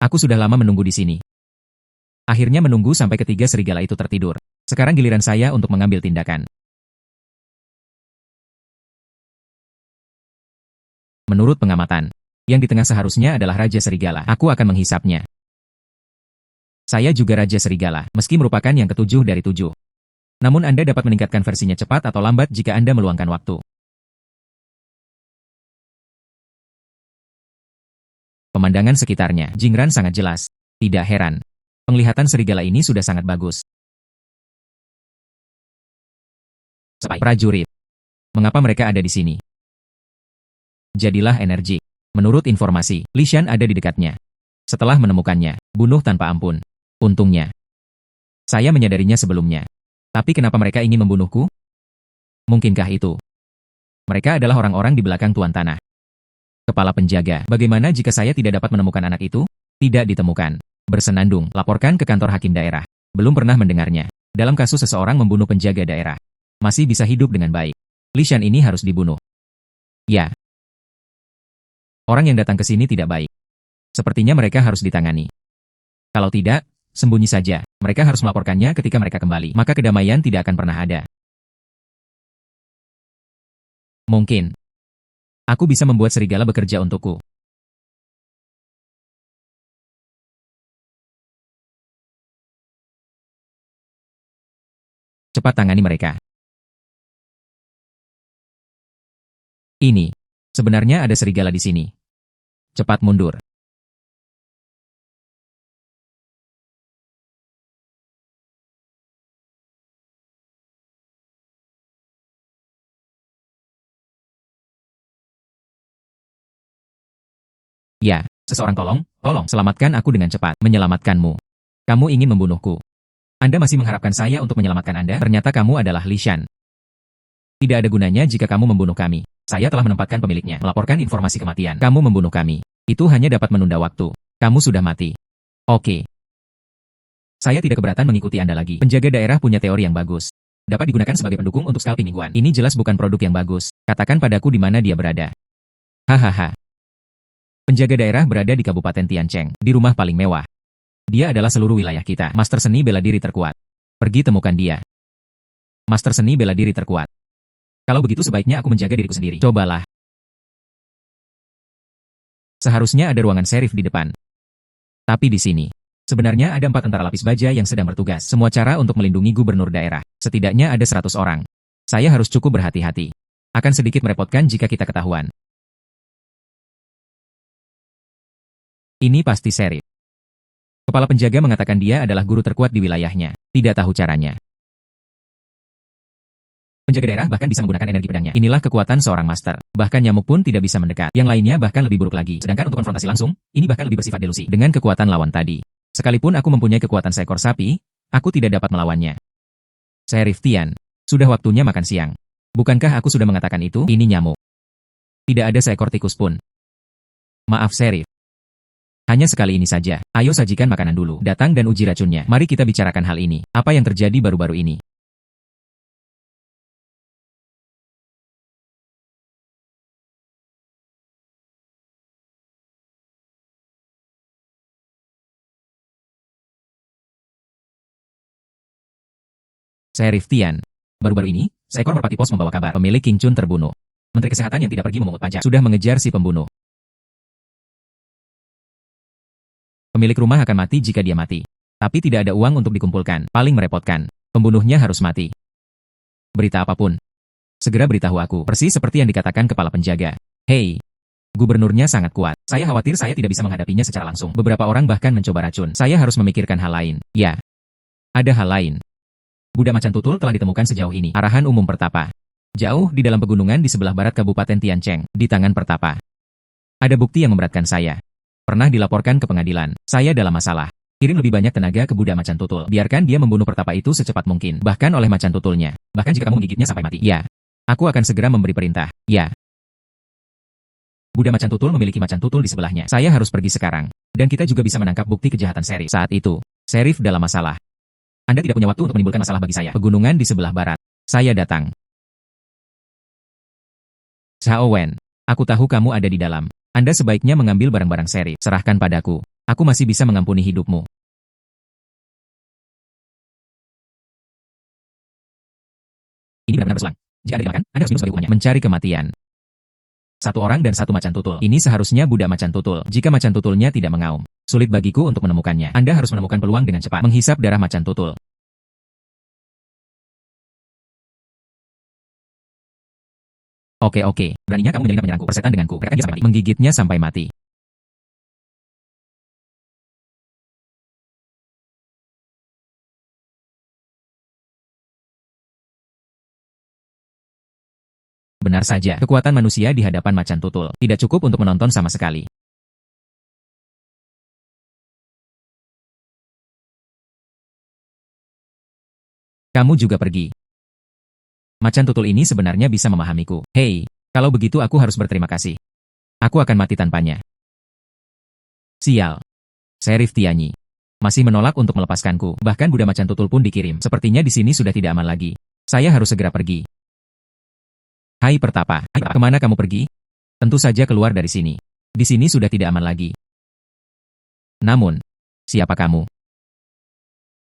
Aku sudah lama menunggu di sini. Akhirnya menunggu sampai ketiga serigala itu tertidur. Sekarang giliran saya untuk mengambil tindakan. Menurut pengamatan, yang di tengah seharusnya adalah Raja Serigala. Aku akan menghisapnya. Saya juga Raja Serigala, meski merupakan yang ketujuh dari 7. Namun Anda dapat meningkatkan versinya cepat atau lambat jika Anda meluangkan waktu. Pemandangan sekitarnya, Jingran sangat jelas. Tidak heran. Penglihatan serigala ini sudah sangat bagus. Prajurit. Mengapa mereka ada di sini? Jadilah energi. Menurut informasi, Li Shan ada di dekatnya. Setelah menemukannya, bunuh tanpa ampun. Untungnya, saya menyadarinya sebelumnya. Tapi kenapa mereka ingin membunuhku? Mungkinkah itu? Mereka adalah orang-orang di belakang Tuan Tanah. Kepala penjaga, bagaimana jika saya tidak dapat menemukan anak itu? Tidak ditemukan. Bersenandung, laporkan ke kantor hakim daerah. Belum pernah mendengarnya. Dalam kasus seseorang membunuh penjaga daerah, masih bisa hidup dengan baik. Li Shan ini harus dibunuh. Ya. Orang yang datang ke sini tidak baik. Sepertinya mereka harus ditangani. Kalau tidak, sembunyi saja. Mereka harus melaporkannya ketika mereka kembali. Maka kedamaian tidak akan pernah ada. Mungkin aku bisa membuat serigala bekerja untukku. Cepat tangani mereka. Ini. Sebenarnya ada serigala di sini. Cepat mundur. Ya, seseorang tolong, selamatkan aku dengan cepat. Menyelamatkanmu. Kamu ingin membunuhku. Anda masih mengharapkan saya untuk menyelamatkan Anda? Ternyata kamu adalah Li Shan. Tidak ada gunanya jika kamu membunuh kami. Saya telah menempatkan pemiliknya, melaporkan informasi kematian. Kamu membunuh kami. Itu hanya dapat menunda waktu. Kamu sudah mati. Oke. Saya tidak keberatan mengikuti Anda lagi. Penjaga daerah punya teori yang bagus. Dapat digunakan sebagai pendukung untuk scalping mingguan. Ini jelas bukan produk yang bagus. Katakan padaku di mana dia berada. Hahaha. Penjaga daerah berada di Kabupaten Tiancheng, di rumah paling mewah. Dia adalah seluruh wilayah kita. Master seni bela diri terkuat. Pergi temukan dia. Master seni bela diri terkuat. Kalau begitu sebaiknya aku menjaga diriku sendiri. Cobalah. Seharusnya ada ruangan serif di depan. Tapi di sini, sebenarnya ada 4 tentara lapis baja yang sedang bertugas. Semua cara untuk melindungi gubernur daerah. Setidaknya ada 100 orang. Saya harus cukup berhati-hati. Akan sedikit merepotkan jika kita ketahuan. Ini pasti serif. Kepala penjaga mengatakan dia adalah guru terkuat di wilayahnya. Tidak tahu caranya. Penjaga daerah bahkan bisa menggunakan energi pedangnya. Inilah kekuatan seorang master. Bahkan nyamuk pun tidak bisa mendekat. Yang lainnya bahkan lebih buruk lagi. Sedangkan untuk konfrontasi langsung, ini bahkan lebih bersifat delusi. Dengan kekuatan lawan tadi. Sekalipun aku mempunyai kekuatan seekor sapi, aku tidak dapat melawannya. Sheriff Tian, sudah waktunya makan siang. Bukankah aku sudah mengatakan itu? Ini nyamuk. Tidak ada seekor tikus pun. Maaf Sheriff. Hanya sekali ini saja. Ayo sajikan makanan dulu. Datang dan uji racunnya. Mari kita bicarakan hal ini. Apa yang terjadi baru-baru ini? Sheriff Tian. Baru-baru ini, seekor merpati pos membawa kabar pemilik King Chun terbunuh. Menteri Kesehatan yang tidak pergi memungut pajak sudah mengejar si pembunuh. Pemilik rumah akan mati jika dia mati. Tapi tidak ada uang untuk dikumpulkan. Paling merepotkan. Pembunuhnya harus mati. Berita apapun. Segera beritahu aku. Persis seperti yang dikatakan kepala penjaga. Hei. Gubernurnya sangat kuat. Saya khawatir saya tidak bisa menghadapinya secara langsung. Beberapa orang bahkan mencoba racun. Saya harus memikirkan hal lain. Ya. Ada hal lain. Budak macan tutul telah ditemukan sejauh ini. Arahan umum pertapa. Jauh di dalam pegunungan di sebelah barat Kabupaten Tiancheng, di tangan Pertapa. Ada bukti yang memberatkan saya. Pernah dilaporkan ke pengadilan, saya dalam masalah. Kirim lebih banyak tenaga ke Buddha Macan Tutul. Biarkan dia membunuh Pertapa itu secepat mungkin, bahkan oleh Macan Tutulnya. Bahkan jika kamu menggigitnya sampai mati. Ya. Aku akan segera memberi perintah. Ya. Buddha Macan Tutul memiliki Macan Tutul di sebelahnya. Saya harus pergi sekarang. Dan kita juga bisa menangkap bukti kejahatan Sheriff. Saat itu, Sheriff dalam masalah. Anda tidak punya waktu untuk menimbulkan masalah bagi saya. Pegunungan di sebelah barat. Saya datang. Xiao Wen, aku tahu kamu ada di dalam. Anda sebaiknya mengambil barang-barang Sheriff. Serahkan padaku. Aku masih bisa mengampuni hidupmu. Ini benar-benar berselang. Jika Anda dimakan, Anda harus minum sebagai hukumannya. Mencari kematian. Satu orang dan satu macan tutul. Ini seharusnya Buddha Macan Tutul. Jika macan tutulnya tidak mengaum, sulit bagiku untuk menemukannya. Anda harus menemukan peluang dengan cepat. Menghisap darah macan tutul. Oke. Beraninya kamu menjalinkan penyerangku. Persetan denganku. Gerakan dia sampai mati. Menggigitnya sampai mati. Benar saja, kekuatan manusia di hadapan macan tutul tidak cukup untuk menonton sama sekali. Kamu juga pergi. Macan tutul ini sebenarnya bisa memahamiku. Hei, kalau begitu aku harus berterima kasih. Aku akan mati tanpanya. Sial. Sheriff Tianyi masih menolak untuk melepaskanku. Bahkan Buddha Macan Tutul pun dikirim. Sepertinya di sini sudah tidak aman lagi. Saya harus segera pergi. Hai Pertapa, kemana kamu pergi? Tentu saja keluar dari sini. Di sini sudah tidak aman lagi. Namun, siapa kamu?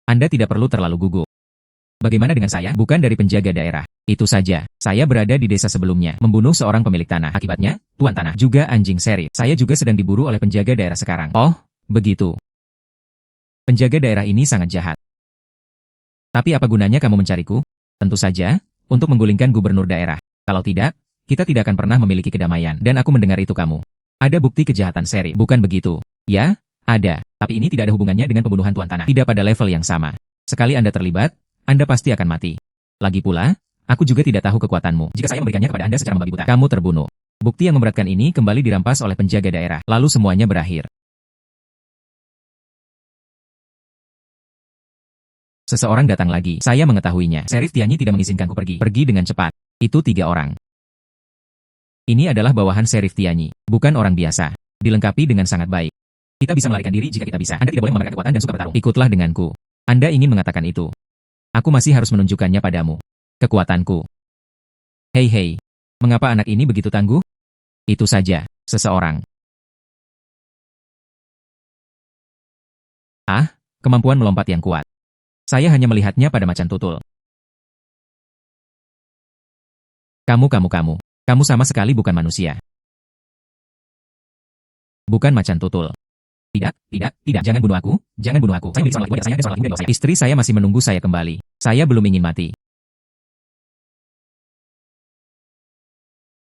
Anda tidak perlu terlalu gugup. Bagaimana dengan saya? Bukan dari penjaga daerah. Itu saja, saya berada di desa sebelumnya, membunuh seorang pemilik tanah. Akibatnya, tuan tanah, juga anjing Sheriff. Saya juga sedang diburu oleh penjaga daerah sekarang. Oh, begitu. Penjaga daerah ini sangat jahat. Tapi apa gunanya kamu mencariku? Tentu saja, untuk menggulingkan gubernur daerah. Kalau tidak, kita tidak akan pernah memiliki kedamaian. Dan aku mendengar itu kamu. Ada bukti kejahatan Sheriff, bukan begitu? Ya, ada. Tapi ini tidak ada hubungannya dengan pembunuhan tuan tanah. Tidak pada level yang sama. Sekali Anda terlibat, Anda pasti akan mati. Lagi pula, aku juga tidak tahu kekuatanmu. Jika saya memberikannya kepada Anda secara membabi buta, kamu terbunuh. Bukti yang memberatkan ini kembali dirampas oleh penjaga daerah. Lalu semuanya berakhir. Seseorang datang lagi. Saya mengetahuinya. Sheriff Tianyi tidak mengizinkanku pergi. Pergi dengan cepat. Itu 3 orang. Ini adalah bawahan Sheriff Tianyi. Bukan orang biasa. Dilengkapi dengan sangat baik. Kita bisa melarikan diri jika kita bisa. Anda tidak boleh memamerkan kekuatan dan suka bertarung. Ikutlah denganku. Anda ingin mengatakan itu. Aku masih harus menunjukkannya padamu. Kekuatanku. Hei. Mengapa anak ini begitu tangguh? Itu saja, seseorang. Ah, kemampuan melompat yang kuat. Saya hanya melihatnya pada macan tutul. Kamu sama sekali bukan manusia. Bukan macan tutul. Tidak, jangan bunuh aku. Saya milik seorang laki wanita saya dan seorang laki muda di bawah saya. Istri saya masih menunggu saya kembali. Saya belum ingin mati.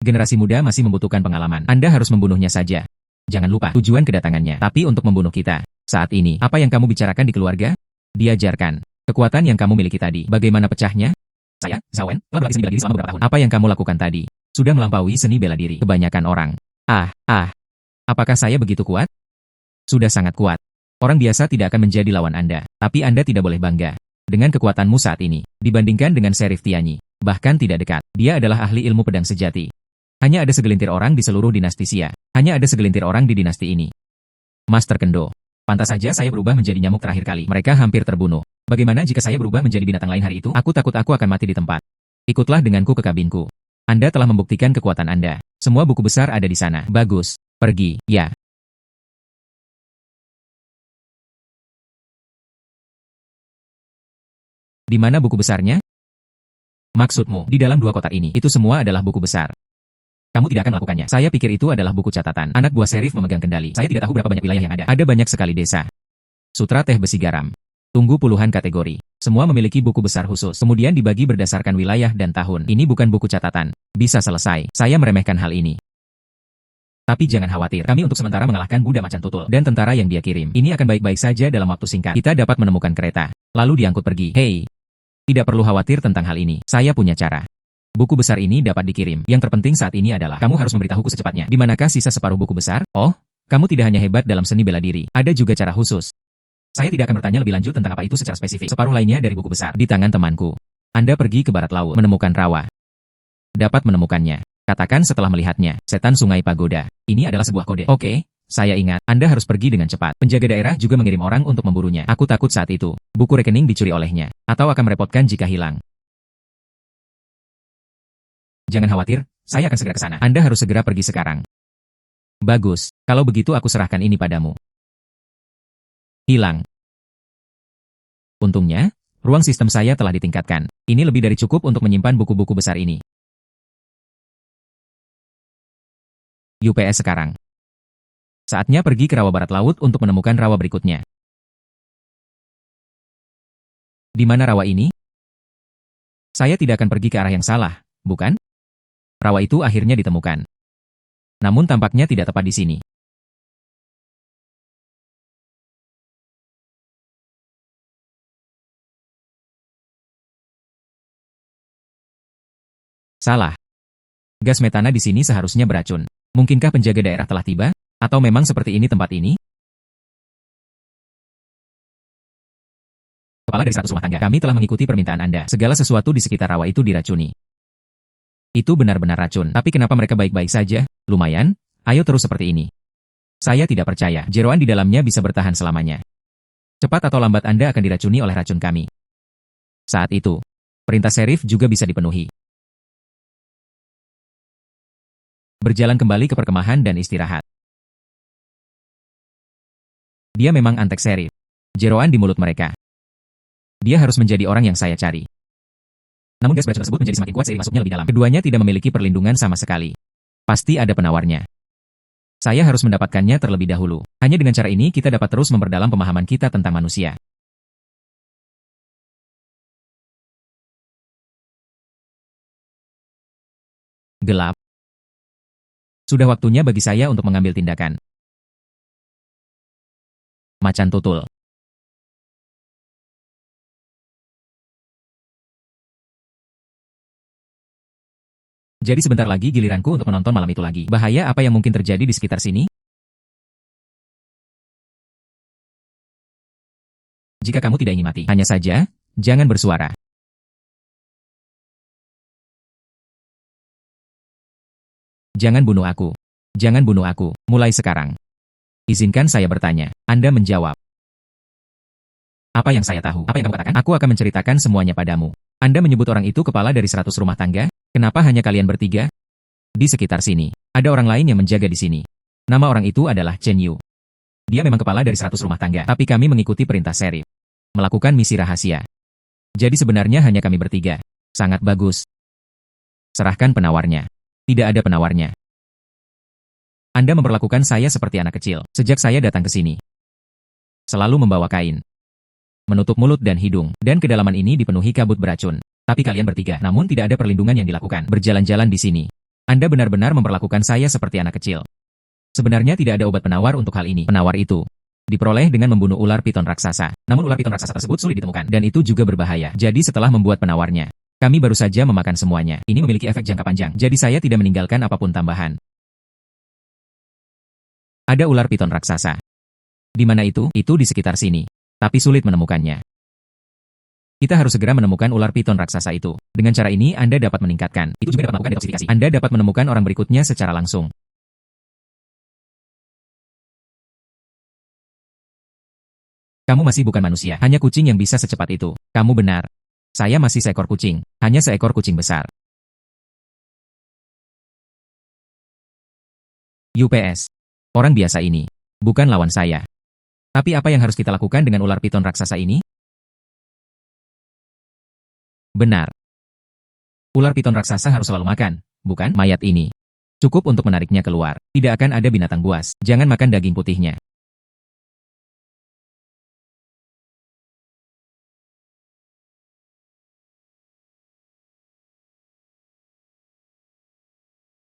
Generasi muda masih membutuhkan pengalaman. Anda harus membunuhnya saja. Jangan lupa tujuan kedatangannya. Tapi untuk membunuh kita. Saat ini, apa yang kamu bicarakan di keluarga? Diajarkan. Kekuatan yang kamu miliki tadi. Bagaimana pecahnya? Saya, Xiao Wen, telah berlatih seni bela diri selama beberapa tahun. Apa yang kamu lakukan tadi? Sudah melampaui seni bela diri. Kebanyakan orang. Apakah saya begitu kuat? Sudah sangat kuat. Orang biasa tidak akan menjadi lawan Anda. Tapi Anda tidak boleh bangga dengan kekuatanmu saat ini. Dibandingkan dengan Sheriff Tianyi. Bahkan tidak dekat. Dia adalah ahli ilmu pedang sejati. Hanya ada segelintir orang di seluruh dinasti Xia. Hanya ada segelintir orang di dinasti ini. Master Kendo. Pantas saja saya berubah menjadi nyamuk terakhir kali. Mereka hampir terbunuh. Bagaimana jika saya berubah menjadi binatang lain hari itu? Aku takut aku akan mati di tempat. Ikutlah denganku ke kabinku. Anda telah membuktikan kekuatan Anda. Semua buku besar ada di sana. Bagus. Pergi, ya. Di mana buku besarnya? Maksudmu, di dalam 2 kotak ini, itu semua adalah buku besar. Kamu tidak akan melakukannya. Saya pikir itu adalah buku catatan. Anak buah Sheriff memegang kendali. Saya tidak tahu berapa banyak wilayah yang ada. Ada banyak sekali desa. Sutra teh besi garam. Tunggu puluhan kategori. Semua memiliki buku besar khusus. Kemudian dibagi berdasarkan wilayah dan tahun. Ini bukan buku catatan. Bisa selesai. Saya meremehkan hal ini. Tapi jangan khawatir. Kami untuk sementara mengalahkan Buddha Macan Tutul dan tentara yang dia kirim. Ini akan baik-baik saja dalam waktu singkat. Kita dapat menemukan kereta. Lalu diangkut pergi. Hei. Tidak perlu khawatir tentang hal ini. Saya punya cara. Buku besar ini dapat dikirim. Yang terpenting saat ini adalah kamu harus memberitahuku secepatnya. Di manakah sisa separuh buku besar? Oh, kamu tidak hanya hebat dalam seni bela diri, ada juga cara khusus. Saya tidak akan bertanya lebih lanjut tentang apa itu secara spesifik. Separuh lainnya dari buku besar di tangan temanku. Anda pergi ke barat laut, menemukan rawa. Dapat menemukannya. Katakan setelah melihatnya, setan sungai pagoda. Ini adalah sebuah kode. Oke, saya ingat. Anda harus pergi dengan cepat. Penjaga daerah juga mengirim orang untuk memburunya. Aku takut saat itu. Buku rekening dicuri olehnya. Atau akan merepotkan jika hilang. Jangan khawatir, saya akan segera ke sana. Anda harus segera pergi sekarang. Bagus, kalau begitu aku serahkan ini padamu. Hilang. Untungnya, ruang sistem saya telah ditingkatkan. Ini lebih dari cukup untuk menyimpan buku-buku besar ini. UPS sekarang. Saatnya pergi ke rawa barat laut untuk menemukan rawa berikutnya. Di mana rawa ini? Saya tidak akan pergi ke arah yang salah, bukan? Rawa itu akhirnya ditemukan. Namun tampaknya tidak tepat di sini. Salah. Gas metana di sini seharusnya beracun. Mungkinkah penjaga daerah telah tiba? Atau memang seperti ini tempat ini? Kepala dari 100 rumah tangga. Kami telah mengikuti permintaan Anda. Segala sesuatu di sekitar rawa itu diracuni. Itu benar-benar racun. Tapi kenapa mereka baik-baik saja? Lumayan, ayo terus seperti ini. Saya tidak percaya, jeroan di dalamnya bisa bertahan selamanya. Cepat atau lambat Anda akan diracuni oleh racun kami. Saat itu, perintah serif juga bisa dipenuhi. Berjalan kembali ke perkemahan dan istirahat. Dia memang antek serif. Jeroan di mulut mereka. Dia harus menjadi orang yang saya cari. Namun gas beracun tersebut menjadi semakin kuat seiring masuknya lebih dalam. Keduanya tidak memiliki perlindungan sama sekali. Pasti ada penawarnya. Saya harus mendapatkannya terlebih dahulu. Hanya dengan cara ini kita dapat terus memperdalam pemahaman kita tentang manusia. Gelap. Sudah waktunya bagi saya untuk mengambil tindakan. Macan tutul. Jadi sebentar lagi giliranku untuk menonton malam itu lagi. Bahaya apa yang mungkin terjadi di sekitar sini? Jika kamu tidak ingin mati, hanya saja, jangan bersuara. Jangan bunuh aku. Jangan bunuh aku, mulai sekarang. Izinkan saya bertanya. Anda menjawab. Apa yang saya tahu? Apa yang kamu katakan? Aku akan menceritakan semuanya padamu. Anda menyebut orang itu kepala dari 100 rumah tangga? Kenapa hanya kalian bertiga? Di sekitar sini, ada orang lain yang menjaga di sini. Nama orang itu adalah Chen Yu. Dia memang kepala dari 100 rumah tangga, tapi kami mengikuti perintah serif. Melakukan misi rahasia. Jadi sebenarnya hanya kami bertiga. Sangat bagus. Serahkan penawarnya. Tidak ada penawarnya. Anda memperlakukan saya seperti anak kecil, sejak saya datang ke sini. Selalu membawa kain. Menutup mulut dan hidung, dan kedalaman ini dipenuhi kabut beracun. Tapi kalian bertiga, namun tidak ada perlindungan yang dilakukan. Berjalan-jalan di sini. Anda benar-benar memperlakukan saya seperti anak kecil. Sebenarnya tidak ada obat penawar untuk hal ini. Penawar itu diperoleh dengan membunuh ular piton raksasa. Namun ular piton raksasa tersebut sulit ditemukan, dan itu juga berbahaya. Jadi setelah membuat penawarnya, kami baru saja memakan semuanya. Ini memiliki efek jangka panjang, jadi saya tidak meninggalkan apapun tambahan. Ada ular piton raksasa. Di mana itu? Itu di sekitar sini. Tapi sulit menemukannya. Kita harus segera menemukan ular piton raksasa itu. Dengan cara ini Anda dapat meningkatkan. Itu juga dapat melakukan detoksifikasi. Anda dapat menemukan orang berikutnya secara langsung. Kamu masih bukan manusia. Hanya kucing yang bisa secepat itu. Kamu benar. Saya masih seekor kucing. Hanya seekor kucing besar. UPS. Orang biasa ini. Bukan lawan saya. Tapi apa yang harus kita lakukan dengan ular piton raksasa ini? Benar. Ular piton raksasa harus selalu makan, bukan mayat ini. Cukup untuk menariknya keluar. Tidak akan ada binatang buas. Jangan makan daging putihnya.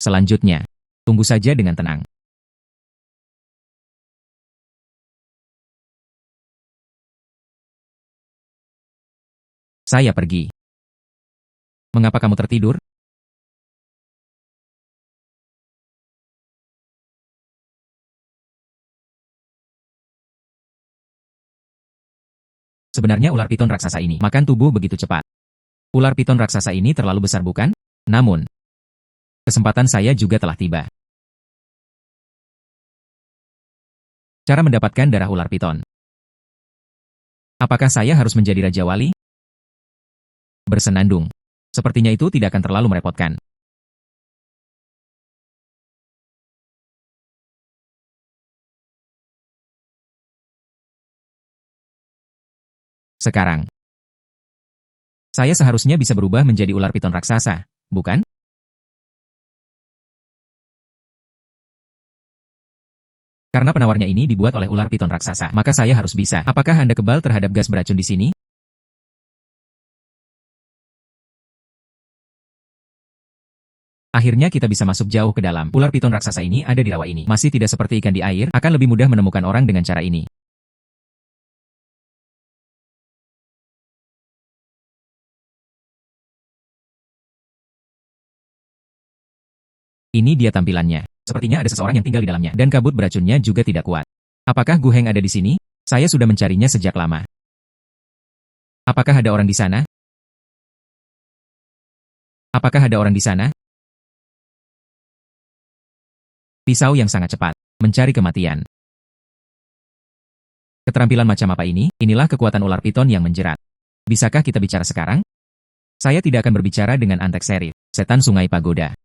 Selanjutnya, tunggu saja dengan tenang. Saya pergi. Mengapa kamu tertidur? Sebenarnya ular piton raksasa ini makan tubuh begitu cepat. Ular piton raksasa ini terlalu besar bukan? Namun, kesempatan saya juga telah tiba. Cara mendapatkan darah ular piton. Apakah saya harus menjadi Raja Wali? Bersenandung. Sepertinya itu tidak akan terlalu merepotkan. Sekarang, saya seharusnya bisa berubah menjadi ular piton raksasa, bukan? Karena penawarnya ini dibuat oleh ular piton raksasa, maka saya harus bisa. Apakah Anda kebal terhadap gas beracun di sini? Akhirnya kita bisa masuk jauh ke dalam. Ular piton raksasa ini ada di rawa ini. Masih tidak seperti ikan di air, akan lebih mudah menemukan orang dengan cara ini. Ini dia tampilannya. Sepertinya ada seseorang yang tinggal di dalamnya, dan kabut beracunnya juga tidak kuat. Apakah Gu Heng ada di sini? Saya sudah mencarinya sejak lama. Apakah ada orang di sana? Apakah ada orang di sana? Pisau yang sangat cepat. Mencari kematian. Keterampilan macam apa ini? Inilah kekuatan ular piton yang menjerat. Bisakah kita bicara sekarang? Saya tidak akan berbicara dengan Antek Serif, setan sungai pagoda.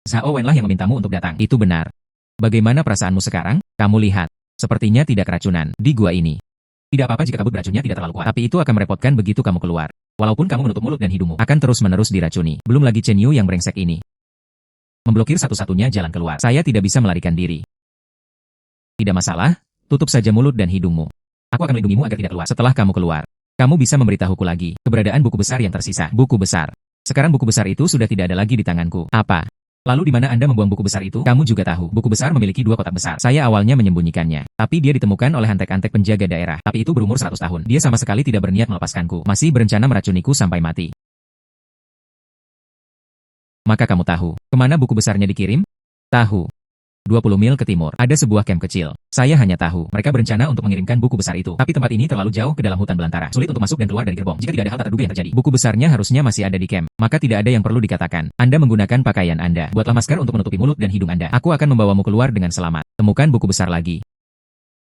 Zhao Wenlah yang memintamu untuk datang. Itu benar. Bagaimana perasaanmu sekarang? Kamu lihat. Sepertinya tidak keracunan di gua ini. Tidak apa-apa jika kabut beracunnya tidak terlalu kuat. Tapi itu akan merepotkan begitu kamu keluar. Walaupun kamu menutup mulut dan hidungmu, akan terus-menerus diracuni. Belum lagi Chen Yu yang brengsek ini. Memblokir satu-satunya jalan keluar. Saya tidak bisa melarikan diri. Tidak masalah, tutup saja mulut dan hidungmu. Aku akan melindungimu agar tidak keluar. Setelah kamu keluar, kamu bisa memberitahuku lagi keberadaan buku besar yang tersisa. Buku besar. Sekarang buku besar itu sudah tidak ada lagi di tanganku. Apa? Lalu di mana Anda membuang buku besar itu? Kamu juga tahu, buku besar memiliki 2 kotak besar. Saya awalnya menyembunyikannya, tapi dia ditemukan oleh antek-antek penjaga daerah. Tapi itu berumur 100 tahun. Dia sama sekali tidak berniat melepaskanku. Masih berencana meracuniku sampai mati. Maka kamu tahu, kemana buku besarnya dikirim? Tahu. 20 mil ke timur, ada sebuah camp kecil. Saya hanya tahu, mereka berencana untuk mengirimkan buku besar itu. Tapi tempat ini terlalu jauh ke dalam hutan belantara. Sulit untuk masuk dan keluar dari gerbong. Jika tidak ada hal tak terduga yang terjadi, buku besarnya harusnya masih ada di camp. Maka tidak ada yang perlu dikatakan. Anda menggunakan pakaian Anda. Buatlah masker untuk menutupi mulut dan hidung Anda. Aku akan membawamu keluar dengan selamat. Temukan buku besar lagi.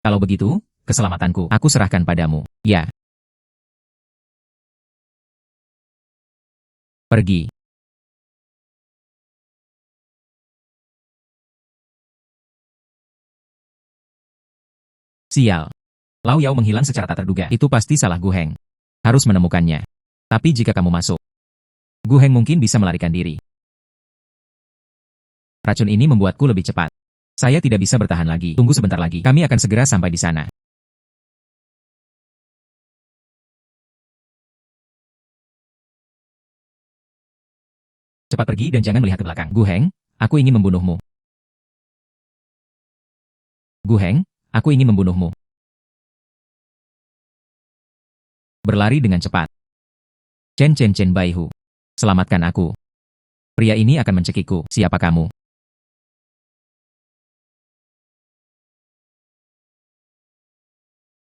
Kalau begitu, keselamatanku, aku serahkan padamu. Ya. Pergi. Sial. Lau Yao menghilang secara tak terduga. Itu pasti salah Gu Heng. Harus menemukannya. Tapi jika kamu masuk, Gu Heng mungkin bisa melarikan diri. Racun ini membuatku lebih cepat. Saya tidak bisa bertahan lagi. Tunggu sebentar lagi. Kami akan segera sampai di sana. Cepat pergi dan jangan melihat ke belakang. Gu Heng, aku ingin membunuhmu. Gu Heng, aku ingin membunuhmu. Berlari dengan cepat. Chen Chen Chen Baihu. Selamatkan aku. Pria ini akan mencekikku. Siapa kamu?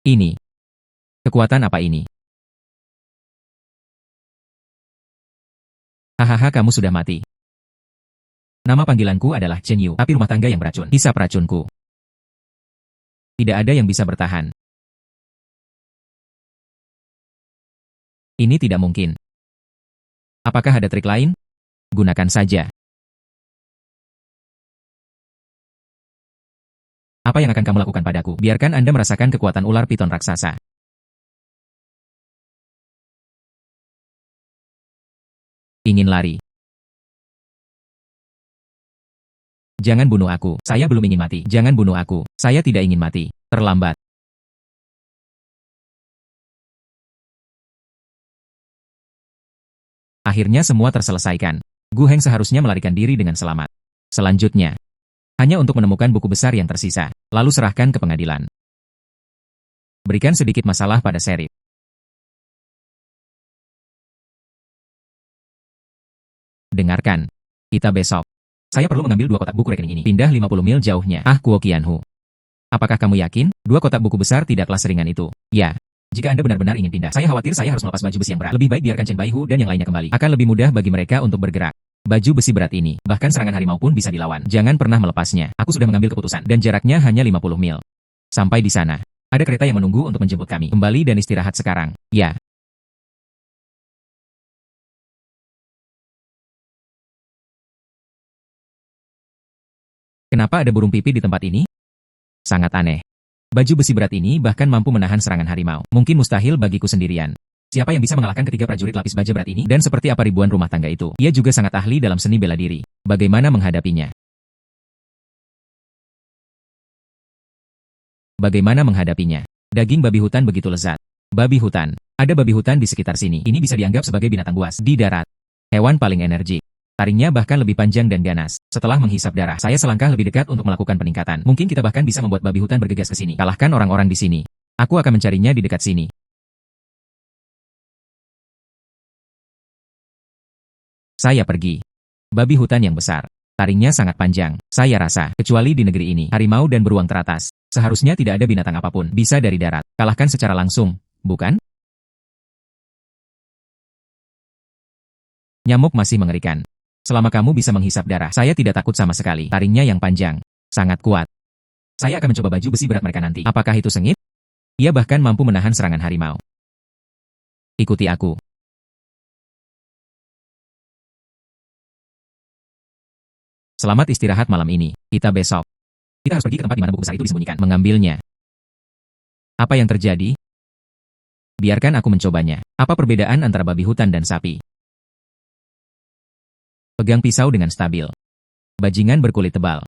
Ini. Kekuatan apa ini? Hahaha, kamu sudah mati. Nama panggilanku adalah Chen Yu, api rumah tangga yang beracun. Hisap racunku. Tidak ada yang bisa bertahan. Ini tidak mungkin. Apakah ada trik lain? Gunakan saja. Apa yang akan kamu lakukan padaku? Biarkan Anda merasakan kekuatan ular piton raksasa. Ingin lari. Jangan bunuh aku. Saya belum ingin mati. Jangan bunuh aku. Saya tidak ingin mati. Terlambat. Akhirnya semua terselesaikan. Gu Heng seharusnya melarikan diri dengan selamat. Selanjutnya, hanya untuk menemukan buku besar yang tersisa, lalu serahkan ke pengadilan. Berikan sedikit masalah pada Serif. Dengarkan. Kita besok. Saya perlu mengambil 2 kotak buku rekening ini. Pindah 50 mil jauhnya. Ah, Kuo Qianhu. Apakah kamu yakin? 2 kotak buku besar tidaklah seringan itu. Ya. Jika Anda benar-benar ingin pindah, saya khawatir saya harus melepas baju besi yang berat. Lebih baik biarkan Chen Baihu dan yang lainnya kembali. Akan lebih mudah bagi mereka untuk bergerak. Baju besi berat ini, bahkan serangan harimau pun bisa dilawan. Jangan pernah melepasnya. Aku sudah mengambil keputusan, dan jaraknya hanya 50 mil. Sampai di sana. Ada kereta yang menunggu untuk menjemput kami. Kembali dan istirahat sekarang. Ya. Kenapa ada burung pipi di tempat ini? Sangat aneh. Baju besi berat ini bahkan mampu menahan serangan harimau. Mungkin mustahil bagiku sendirian. Siapa yang bisa mengalahkan ketiga prajurit lapis baja berat ini? Dan seperti apa ribuan rumah tangga itu? Ia juga sangat ahli dalam seni bela diri. Bagaimana menghadapinya? Bagaimana menghadapinya? Daging babi hutan begitu lezat. Babi hutan. Ada babi hutan di sekitar sini. Ini bisa dianggap sebagai binatang buas di darat. Hewan paling energik. Taringnya bahkan lebih panjang dan ganas. Setelah menghisap darah, saya selangkah lebih dekat untuk melakukan peningkatan. Mungkin kita bahkan bisa membuat babi hutan bergegas ke sini. Kalahkan orang-orang di sini. Aku akan mencarinya di dekat sini. Saya pergi. Babi hutan yang besar. Taringnya sangat panjang. Saya rasa, kecuali di negeri ini, harimau dan beruang teratas. Seharusnya tidak ada binatang apapun bisa dari darat. Kalahkan secara langsung, bukan? Nyamuk masih mengerikan. Selama kamu bisa menghisap darah, saya tidak takut sama sekali. Taringnya yang panjang, sangat kuat. Saya akan mencoba baju besi berat mereka nanti. Apakah itu sengit? Ia bahkan mampu menahan serangan harimau. Ikuti aku. Selamat istirahat malam ini. Kita besok. Kita harus pergi ke tempat di mana buku besar itu disembunyikan. Mengambilnya. Apa yang terjadi? Biarkan aku mencobanya. Apa perbedaan antara babi hutan dan sapi? Pegang pisau dengan stabil. Bajingan berkulit tebal.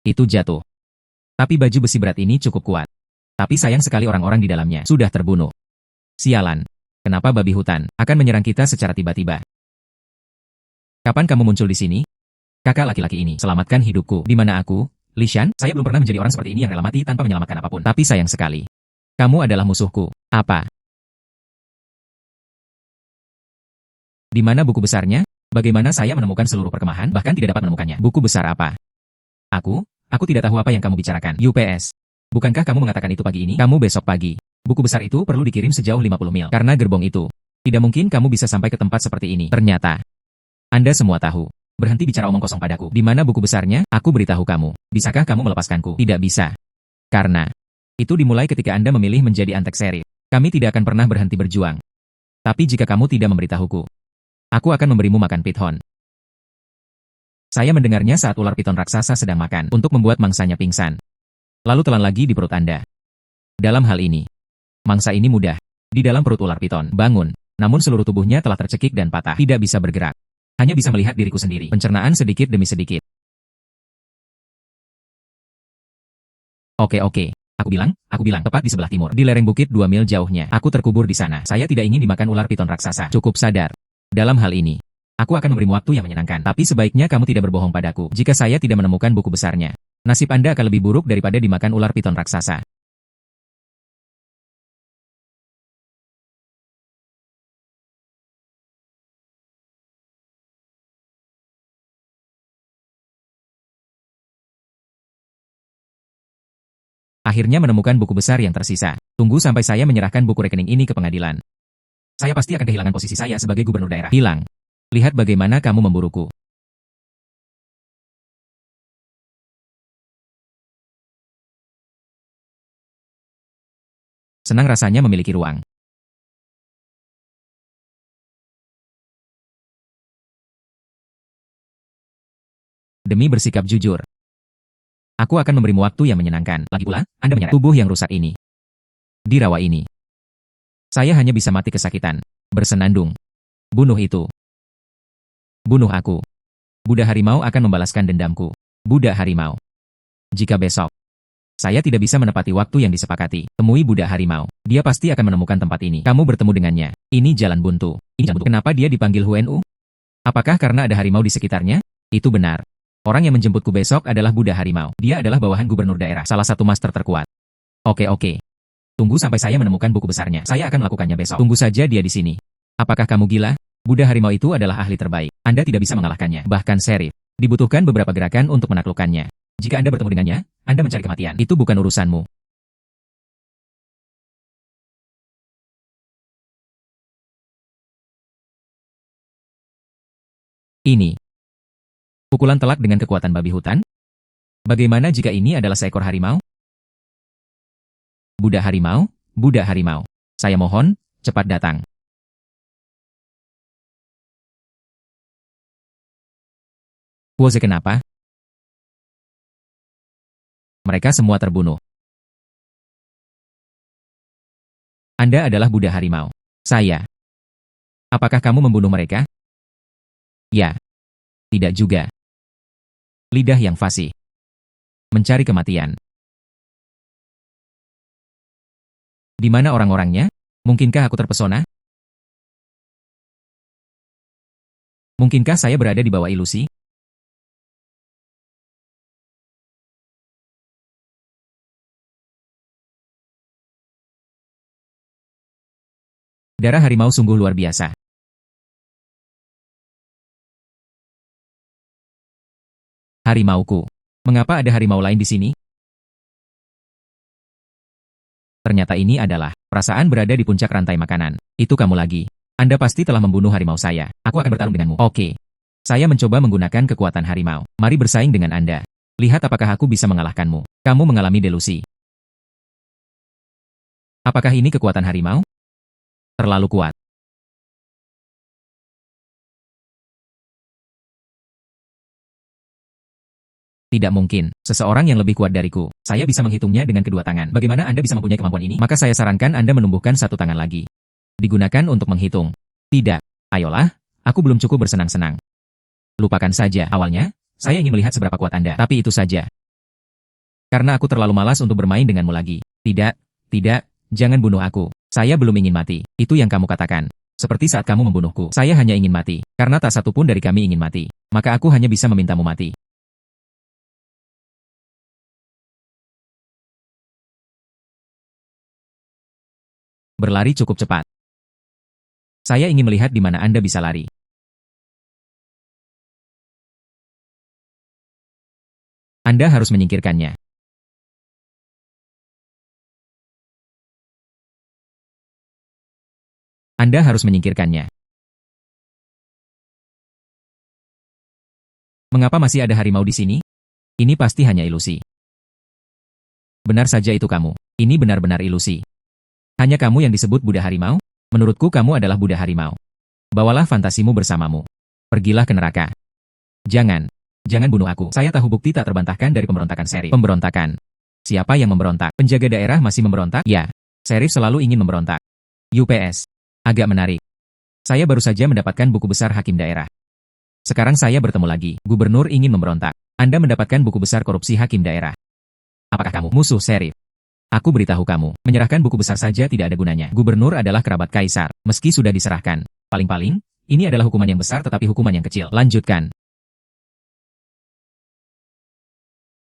Itu jatuh. Tapi baju besi berat ini cukup kuat. Tapi sayang sekali orang-orang di dalamnya sudah terbunuh. Sialan. Kenapa babi hutan akan menyerang kita secara tiba-tiba? Kapan kamu muncul di sini? Kakak laki-laki ini, selamatkan hidupku. Di mana aku? Li Shan, saya belum pernah menjadi orang seperti ini yang rela mati tanpa menyelamatkan apapun. Tapi sayang sekali. Kamu adalah musuhku. Apa? Di mana buku besarnya? Bagaimana saya menemukan seluruh perkemahan, bahkan tidak dapat menemukannya? Buku besar apa? Aku tidak tahu apa yang kamu bicarakan. UPS. Bukankah kamu mengatakan itu pagi ini? Kamu besok pagi. Buku besar itu perlu dikirim sejauh 50 mil. Karena gerbong itu. Tidak mungkin kamu bisa sampai ke tempat seperti ini. Ternyata. Anda semua tahu. Berhenti bicara omong kosong padaku. Di mana buku besarnya? Aku beritahu kamu. Bisakah kamu melepaskanku? Tidak bisa. Karena. Itu dimulai ketika Anda memilih menjadi antek serif. Kami tidak akan pernah berhenti berjuang. Tapi jika kamu tidak memberitahuku, aku akan memberimu makan piton. Saya mendengarnya saat ular piton raksasa sedang makan untuk membuat mangsanya pingsan. Lalu telan lagi di perut Anda. Dalam hal ini, mangsa ini mudah. Di dalam perut ular piton, bangun. Namun seluruh tubuhnya telah tercekik dan patah. Tidak bisa bergerak. Hanya bisa melihat diriku sendiri. Pencernaan sedikit demi sedikit. Oke. Aku bilang tepat di sebelah timur. Di lereng bukit 2 mil jauhnya. Aku terkubur di sana. Saya tidak ingin dimakan ular piton raksasa. Cukup sadar. Dalam hal ini, aku akan memberimu waktu yang menyenangkan. Tapi sebaiknya kamu tidak berbohong padaku. Jika saya tidak menemukan buku besarnya, nasib Anda akan lebih buruk daripada dimakan ular piton raksasa. Akhirnya menemukan buku besar yang tersisa. Tunggu sampai saya menyerahkan buku rekening ini ke pengadilan. Saya pasti akan kehilangan posisi saya sebagai gubernur daerah. Hilang. Lihat bagaimana kamu memburuku. Senang rasanya memiliki ruang. Demi bersikap jujur. Aku akan memberimu waktu yang menyenangkan. Lagi pula, Anda menyeret tubuh yang rusak ini. Di rawa ini. Saya hanya bisa mati kesakitan. Bersenandung. Bunuh itu. Bunuh aku. Buddha harimau akan membalaskan dendamku. Buddha harimau. Jika besok, saya tidak bisa menepati waktu yang disepakati, temui Buddha harimau. Dia pasti akan menemukan tempat ini. Kamu bertemu dengannya. Ini jalan buntu. Kenapa dia dipanggil Huenu? Apakah karena ada harimau di sekitarnya? Itu benar. Orang yang menjemputku besok adalah Buddha harimau. Dia adalah bawahan gubernur daerah, salah satu master terkuat. Oke. Tunggu sampai saya menemukan buku besarnya. Saya akan melakukannya besok. Tunggu saja dia di sini. Apakah kamu gila? Buddha harimau itu adalah ahli terbaik. Anda tidak bisa mengalahkannya. Bahkan serif. Dibutuhkan beberapa gerakan untuk menaklukkannya. Jika Anda bertemu dengannya, Anda mencari kematian. Itu bukan urusanmu. Ini pukulan telak dengan kekuatan babi hutan? Bagaimana jika ini adalah seekor harimau? Budak harimau, budak harimau. Saya mohon, cepat datang. Pose kenapa? Mereka semua terbunuh. Anda adalah budak harimau. Saya. Apakah kamu membunuh mereka? Ya. Tidak juga. Lidah yang fasih. Mencari kematian. Di mana orang-orangnya? Mungkinkah aku terpesona? Mungkinkah saya berada di bawah ilusi? Darah harimau sungguh luar biasa. Harimauku. Mengapa ada harimau lain di sini? Ternyata ini adalah perasaan berada di puncak rantai makanan. Itu kamu lagi. Anda pasti telah membunuh harimau saya. Aku akan bertarung denganmu. Oke. Saya mencoba menggunakan kekuatan harimau. Mari bersaing dengan Anda. Lihat apakah aku bisa mengalahkanmu. Kamu mengalami delusi. Apakah ini kekuatan harimau? Terlalu kuat. Tidak mungkin. Seseorang yang lebih kuat dariku. Saya bisa menghitungnya dengan kedua tangan. Bagaimana Anda bisa mempunyai kemampuan ini? Maka saya sarankan Anda menumbuhkan satu tangan lagi. Digunakan untuk menghitung. Tidak. Ayolah, aku belum cukup bersenang-senang. Lupakan saja. Awalnya, saya ingin melihat seberapa kuat Anda. Tapi itu saja. Karena aku terlalu malas untuk bermain denganmu lagi. Tidak, tidak, jangan bunuh aku. Saya belum ingin mati. Itu yang kamu katakan. Seperti saat kamu membunuhku. Saya hanya ingin mati. Karena tak satu pun dari kami ingin mati. Maka aku hanya bisa memintamu mati. Berlari cukup cepat. Saya ingin melihat di mana Anda bisa lari. Anda harus menyingkirkannya. Anda harus menyingkirkannya. Mengapa masih ada harimau di sini? Ini pasti hanya ilusi. Benar saja itu kamu. Ini benar-benar ilusi. Hanya kamu yang disebut budak harimau? Menurutku kamu adalah budak harimau. Bawalah fantasimu bersamamu. Pergilah ke neraka. Jangan. Jangan bunuh aku. Saya tahu bukti tak terbantahkan dari pemberontakan Serif. Pemberontakan. Siapa yang memberontak? Penjaga daerah masih memberontak? Ya. Serif selalu ingin memberontak. UPS. Agak menarik. Saya baru saja mendapatkan buku besar hakim daerah. Sekarang saya bertemu lagi. Gubernur ingin memberontak. Anda mendapatkan buku besar korupsi hakim daerah. Apakah kamu musuh Serif? Aku beritahu kamu, menyerahkan buku besar saja tidak ada gunanya. Gubernur adalah kerabat kaisar, meski sudah diserahkan. Paling-paling, ini adalah hukuman yang besar tetapi hukuman yang kecil. Lanjutkan.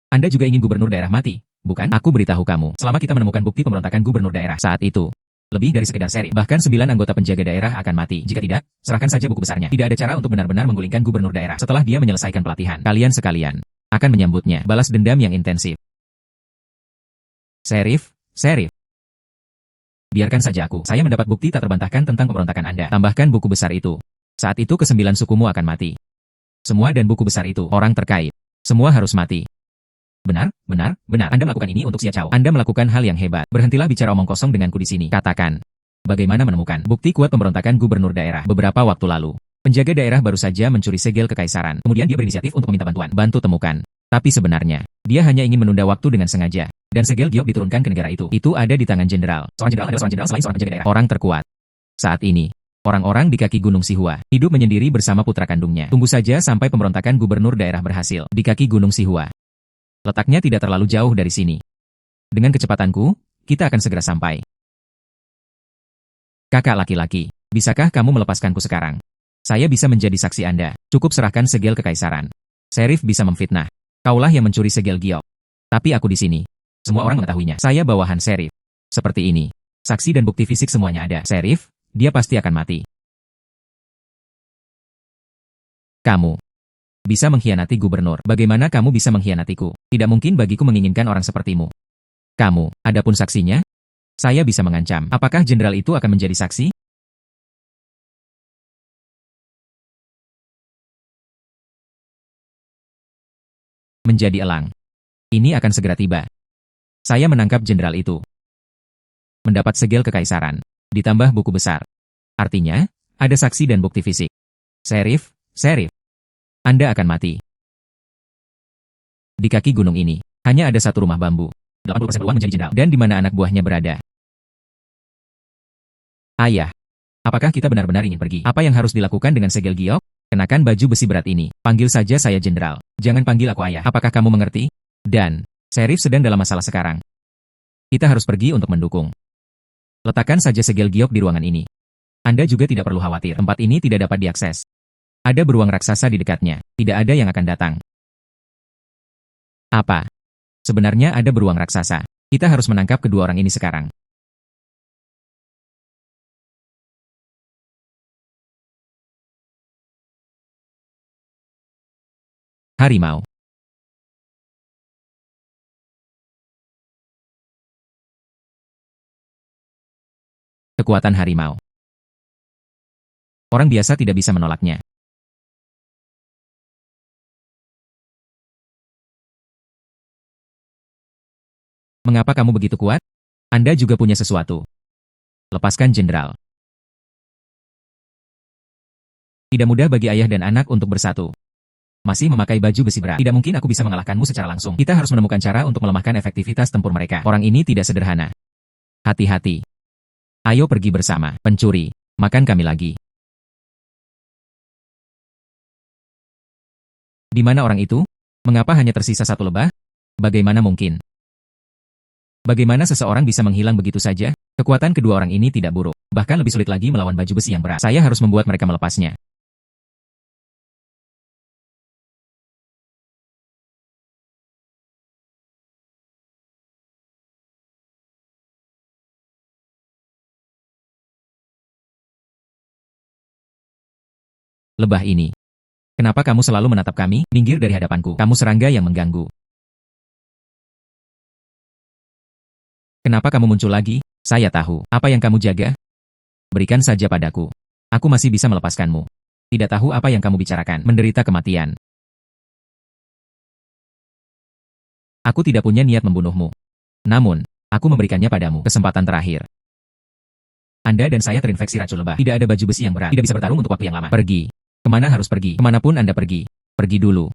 Anda juga ingin gubernur daerah mati, bukan? Aku beritahu kamu, selama kita menemukan bukti pemberontakan gubernur daerah saat itu, lebih dari sekedar seri, bahkan 9 anggota penjaga daerah akan mati. Jika tidak, serahkan saja buku besarnya. Tidak ada cara untuk benar-benar menggulingkan gubernur daerah. Setelah dia menyelesaikan pelatihan, kalian sekalian akan menyambutnya. Balas dendam yang intensif. Serif, Serif. Biarkan saja aku. Saya mendapat bukti tak terbantahkan tentang pemberontakan Anda. Tambahkan buku besar itu. Saat itu ke-9 sukumu akan mati. Semua dan buku besar itu, orang terkait. Semua harus mati. Benar, benar, benar. Anda melakukan ini untuk Xia Chao. Anda melakukan hal yang hebat. Berhentilah bicara omong kosong denganku di sini. Katakan. Bagaimana menemukan bukti kuat pemberontakan gubernur daerah beberapa waktu lalu? Penjaga daerah baru saja mencuri segel kekaisaran. Kemudian dia berinisiatif untuk meminta bantuan. Bantu temukan. Tapi sebenarnya, dia hanya ingin menunda waktu dengan sengaja. Dan segel giok diturunkan ke negara itu. Itu ada di tangan jenderal. Seorang jenderal adalah seorang jenderal selain seorang penjaga daerah. Orang terkuat. Saat ini, orang-orang di kaki Gunung Sihua hidup menyendiri bersama putra kandungnya. Tunggu saja sampai pemberontakan gubernur daerah berhasil. Di kaki Gunung Sihua. Letaknya tidak terlalu jauh dari sini. Dengan kecepatanku, kita akan segera sampai. Kakak laki-laki, bisakah kamu melepaskanku sekarang? Saya bisa menjadi saksi Anda. Cukup serahkan segel kekaisaran. Serif bisa memfitnah. Kaulah yang mencuri segel giok. Tapi aku di sini. Semua orang mengetahuinya. Saya bawahan Serif. Seperti ini. Saksi dan bukti fisik semuanya ada. Serif, dia pasti akan mati. Kamu. Bisa mengkhianati gubernur. Bagaimana kamu bisa mengkhianatiku? Tidak mungkin bagiku menginginkan orang sepertimu. Kamu, adapun saksinya? Saya bisa mengancam. Apakah jenderal itu akan menjadi saksi? Menjadi elang. Ini akan segera tiba. Saya menangkap jenderal itu. Mendapat segel kekaisaran. Ditambah buku besar. Artinya, ada saksi dan bukti fisik. Sheriff, Anda akan mati. Di kaki gunung ini, hanya ada satu rumah bambu. 80% peluang menjadi jenderal. Dan di mana anak buahnya berada? Ayah, apakah kita benar-benar ingin pergi? Apa yang harus dilakukan dengan segel giok? Kenakan baju besi berat ini. Panggil saja saya jenderal. Jangan panggil aku ayah. Apakah kamu mengerti? Dan, Sheriff sedang dalam masalah sekarang. Kita harus pergi untuk mendukung. Letakkan saja segel giok di ruangan ini. Anda juga tidak perlu khawatir. Tempat ini tidak dapat diakses. Ada beruang raksasa di dekatnya. Tidak ada yang akan datang. Apa? Sebenarnya ada beruang raksasa. Kita harus menangkap kedua orang ini sekarang. Harimau. Kekuatan harimau. Orang biasa tidak bisa menolaknya. Mengapa kamu begitu kuat? Anda juga punya sesuatu. Lepaskan jenderal. Tidak mudah bagi ayah dan anak untuk bersatu. Masih memakai baju besi berat. Tidak mungkin aku bisa mengalahkanmu secara langsung. Kita harus menemukan cara untuk melemahkan efektivitas tempur mereka. Orang ini tidak sederhana. Hati-hati. Ayo pergi bersama. Pencuri, makan kami lagi. Di mana orang itu? Mengapa hanya tersisa satu lebah? Bagaimana mungkin? Bagaimana seseorang bisa menghilang begitu saja? Kekuatan kedua orang ini tidak buruk. Bahkan lebih sulit lagi melawan baju besi yang berat. Saya harus membuat mereka melepasnya. Lebah ini. Kenapa kamu selalu menatap kami? Minggir dari hadapanku. Kamu serangga yang mengganggu. Kenapa kamu muncul lagi? Saya tahu. Apa yang kamu jaga? Berikan saja padaku. Aku masih bisa melepaskanmu. Tidak tahu apa yang kamu bicarakan. Menderita kematian. Aku tidak punya niat membunuhmu. Namun, aku memberikannya padamu. Kesempatan terakhir. Anda dan saya terinfeksi racun lebah. Tidak ada baju besi yang berat. Tidak bisa bertarung untuk waktu yang lama. Pergi. Kemana harus pergi? Kemanapun Anda pergi. Pergi dulu.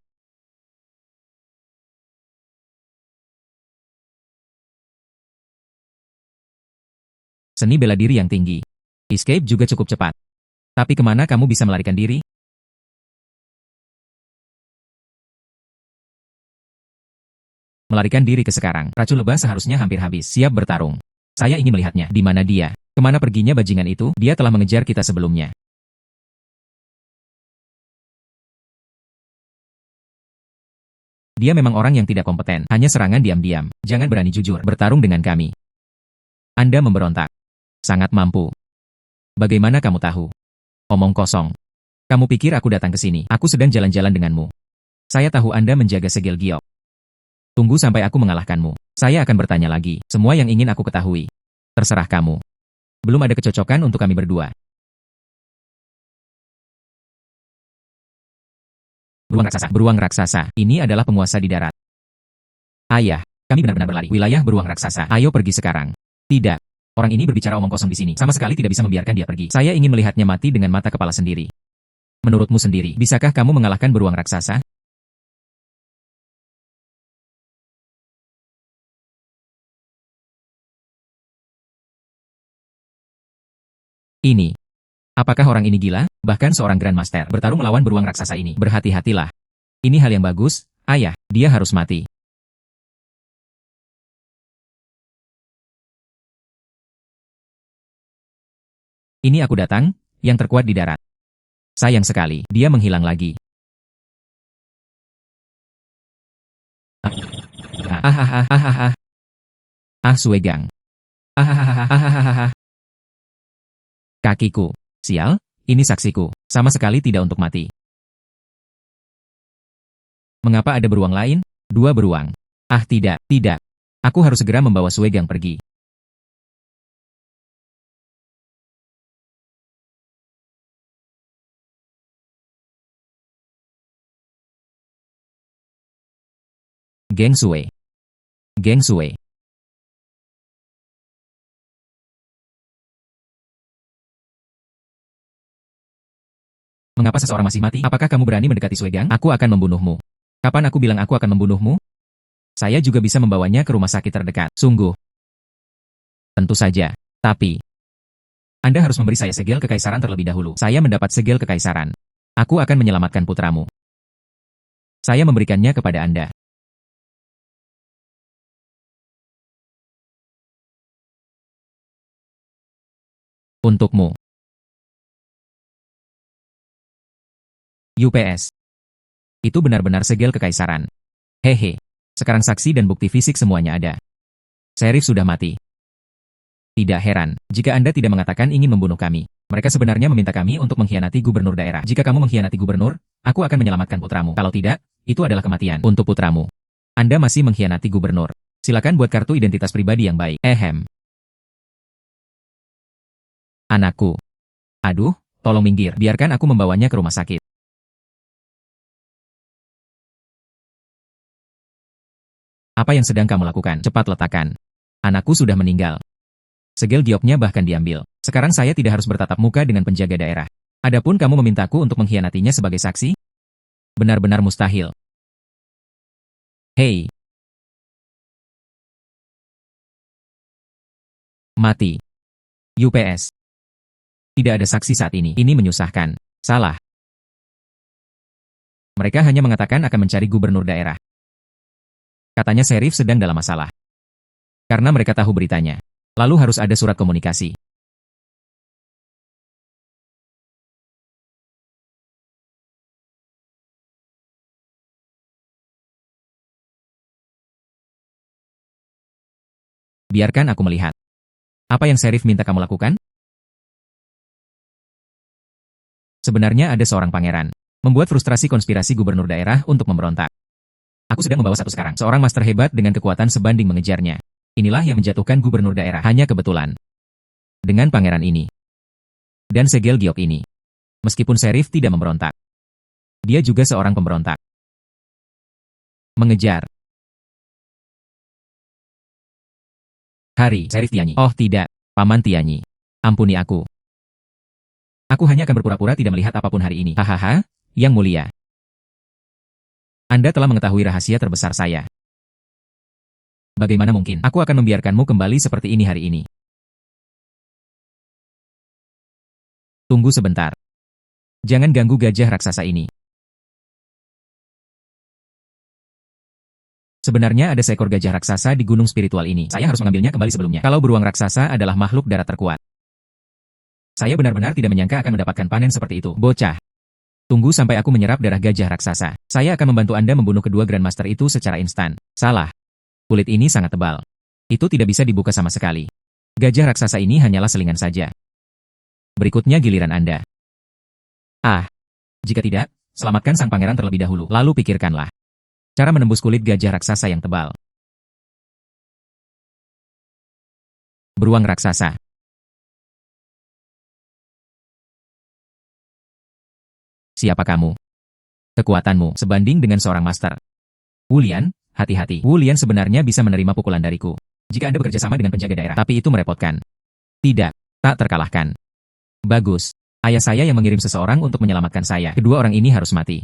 Seni bela diri yang tinggi. Escape juga cukup cepat. Tapi kemana kamu bisa melarikan diri? Melarikan diri ke sekarang. Racun lebah seharusnya hampir habis. Siap bertarung. Saya ingin melihatnya. Di mana dia? Kemana perginya bajingan itu? Dia telah mengejar kita sebelumnya. Dia memang orang yang tidak kompeten. Hanya serangan diam-diam. Jangan berani jujur. Bertarung dengan kami. Anda memberontak. Sangat mampu. Bagaimana kamu tahu? Omong kosong. Kamu pikir aku datang ke sini? Aku sedang jalan-jalan denganmu. Saya tahu Anda menjaga segel giok. Tunggu sampai aku mengalahkanmu. Saya akan bertanya lagi. Semua yang ingin aku ketahui. Terserah kamu. Belum ada kecocokan untuk kami berdua. Beruang raksasa. Beruang raksasa. Ini adalah penguasa di darat. Ayah, kami benar-benar berlari. Wilayah beruang raksasa. Ayo pergi sekarang. Tidak. Orang ini berbicara omong kosong di sini. Sama sekali tidak bisa membiarkan dia pergi. Saya ingin melihatnya mati dengan mata kepala sendiri. Menurutmu sendiri, bisakah kamu mengalahkan beruang raksasa? Ini. Apakah orang ini gila? Bahkan seorang Grandmaster bertarung melawan beruang raksasa ini. Berhati-hatilah. Ini hal yang bagus, ayah. Dia harus mati. Ini aku datang, yang terkuat di darat. Sayang sekali, dia menghilang lagi. Ahahaha. Ah Suegang. Ahahaha. Kakiku. Sial, ini saksiku. Sama sekali tidak untuk mati. Mengapa ada beruang lain? 2 beruang. Ah tidak, tidak. Aku harus segera membawa Suegang pergi. Geng Sue. Geng Sue. Mengapa seseorang masih mati? Apakah kamu berani mendekati Suegang? Aku akan membunuhmu. Kapan aku bilang aku akan membunuhmu? Saya juga bisa membawanya ke rumah sakit terdekat. Sungguh. Tentu saja. Tapi, Anda harus memberi saya segel kekaisaran terlebih dahulu. Saya mendapat segel kekaisaran. Aku akan menyelamatkan putramu. Saya memberikannya kepada Anda. Untukmu. UPS. Itu benar-benar segel kekaisaran. Hehe. Sekarang saksi dan bukti fisik semuanya ada. Sheriff sudah mati. Tidak heran, jika Anda tidak mengatakan ingin membunuh kami. Mereka sebenarnya meminta kami untuk mengkhianati gubernur daerah. Jika kamu mengkhianati gubernur, aku akan menyelamatkan putramu. Kalau tidak, itu adalah kematian untuk putramu. Anda masih mengkhianati gubernur. Silakan buat kartu identitas pribadi yang baik. Anakku. Aduh, tolong minggir. Biarkan aku membawanya ke rumah sakit. Apa yang sedang kamu lakukan? Cepat letakkan. Anakku sudah meninggal. Segel gioknya bahkan diambil. Sekarang saya tidak harus bertatap muka dengan penjaga daerah. Adapun kamu memintaku untuk mengkhianatinya sebagai saksi? Benar-benar mustahil. Hei. Mati. UPS. Tidak ada saksi saat ini. Ini menyusahkan. Salah. Mereka hanya mengatakan akan mencari gubernur daerah. Katanya sheriff sedang dalam masalah. Karena mereka tahu beritanya. Lalu harus ada surat komunikasi. Biarkan aku melihat. Apa yang sheriff minta kamu lakukan? Sebenarnya ada seorang pangeran. Membuat frustrasi konspirasi gubernur daerah untuk memberontak. Aku sedang membawa satu sekarang. Seorang master hebat dengan kekuatan sebanding mengejarnya. Inilah yang menjatuhkan gubernur daerah. Hanya kebetulan. Dengan pangeran ini. Dan segel giok ini. Meskipun sheriff tidak memberontak. Dia juga seorang pemberontak. Mengejar. Hari, Sheriff Tianyi. Oh tidak, Paman Tianyi. Ampuni aku. Aku hanya akan berpura-pura tidak melihat apapun hari ini. Hahaha, Yang Mulia. Anda telah mengetahui rahasia terbesar saya. Bagaimana mungkin? Aku akan membiarkanmu kembali seperti ini hari ini. Tunggu sebentar. Jangan ganggu gajah raksasa ini. Sebenarnya ada seekor gajah raksasa di gunung spiritual ini. Saya harus mengambilnya kembali sebelumnya. Kalau beruang raksasa adalah makhluk darat terkuat. Saya benar-benar tidak menyangka akan mendapatkan panen seperti itu. Bocah. Tunggu sampai aku menyerap darah gajah raksasa. Saya akan membantu Anda membunuh kedua Grandmaster itu secara instan. Salah. Kulit ini sangat tebal. Itu tidak bisa dibuka sama sekali. Gajah raksasa ini hanyalah selingan saja. Berikutnya giliran Anda. Ah. Jika tidak, selamatkan sang pangeran terlebih dahulu. Lalu pikirkanlah. Cara menembus kulit gajah raksasa yang tebal. Beruang raksasa. Siapa kamu? Kekuatanmu sebanding dengan seorang master. Wulian, hati-hati. Wulian sebenarnya bisa menerima pukulan dariku. Jika Anda bekerja sama dengan penjaga daerah, tapi itu merepotkan. Tidak, tak terkalahkan. Bagus. Ayah saya yang mengirim seseorang untuk menyelamatkan saya. Kedua orang ini harus mati.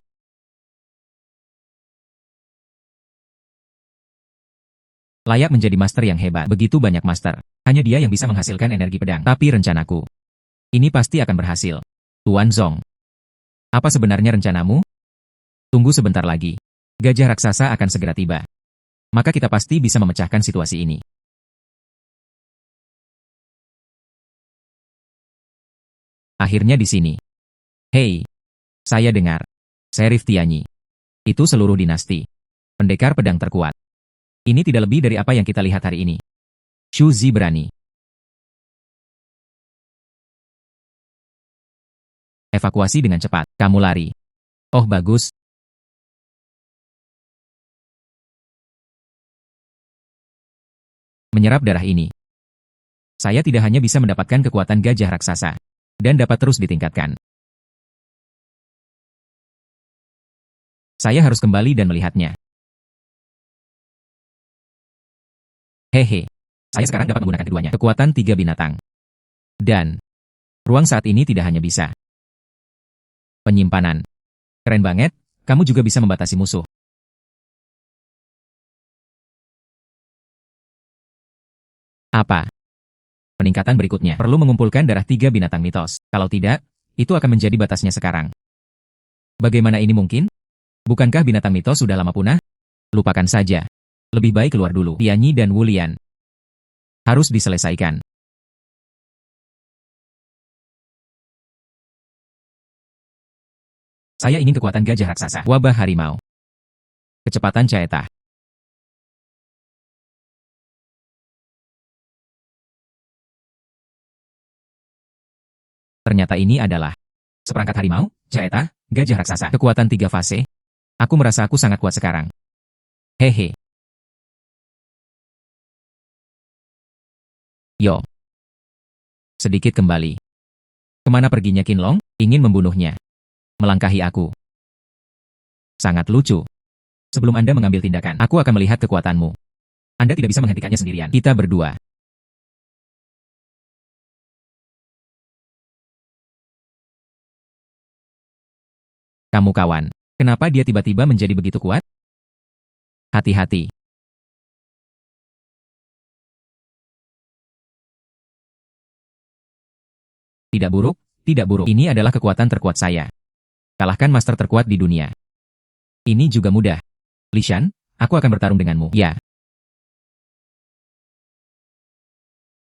Layak menjadi master yang hebat. Begitu banyak master. Hanya dia yang bisa menghasilkan energi pedang. Tapi rencanaku. Ini pasti akan berhasil. Tuan Zong. Apa sebenarnya rencanamu? Tunggu sebentar lagi. Gajah raksasa akan segera tiba. Maka kita pasti bisa memecahkan situasi ini. Akhirnya di sini. Hei. Saya dengar. Sheriff Tianyi. Itu seluruh dinasti. Pendekar pedang terkuat. Ini tidak lebih dari apa yang kita lihat hari ini. Xu Zi berani. Evakuasi dengan cepat. Kamu lari. Oh bagus. Menyerap darah ini, saya tidak hanya bisa mendapatkan kekuatan gajah raksasa, dan dapat terus ditingkatkan. Saya harus kembali dan melihatnya. Hehe. Saya sekarang dapat menggunakan keduanya. Kekuatan 3 binatang. Dan ruang saat ini tidak hanya bisa penyimpanan. Keren banget, kamu juga bisa membatasi musuh. Apa? Peningkatan berikutnya perlu mengumpulkan darah 3 binatang mitos. Kalau tidak, itu akan menjadi batasnya sekarang. Bagaimana ini mungkin? Bukankah binatang mitos sudah lama punah? Lupakan saja. Lebih baik keluar dulu. Tianyi dan Wulian harus diselesaikan. Saya ingin kekuatan gajah raksasa. Wabah harimau. Kecepatan Caeta. Ternyata ini adalah seperangkat harimau, Caeta, gajah raksasa. Kekuatan 3 fase. Aku merasa aku sangat kuat sekarang. Hehe. Yo. Sedikit kembali. Kemana perginya Qinlong? Ingin membunuhnya. Melangkahi aku. Sangat lucu. Sebelum Anda mengambil tindakan, aku akan melihat kekuatanmu. Anda tidak bisa menghentikannya sendirian. Kita berdua. Kamu kawan. Kenapa dia tiba-tiba menjadi begitu kuat? Hati-hati. Tidak buruk, tidak buruk. Ini adalah kekuatan terkuat saya. Kalahkan master terkuat di dunia. Ini juga mudah. Li Shan, aku akan bertarung denganmu. Ya.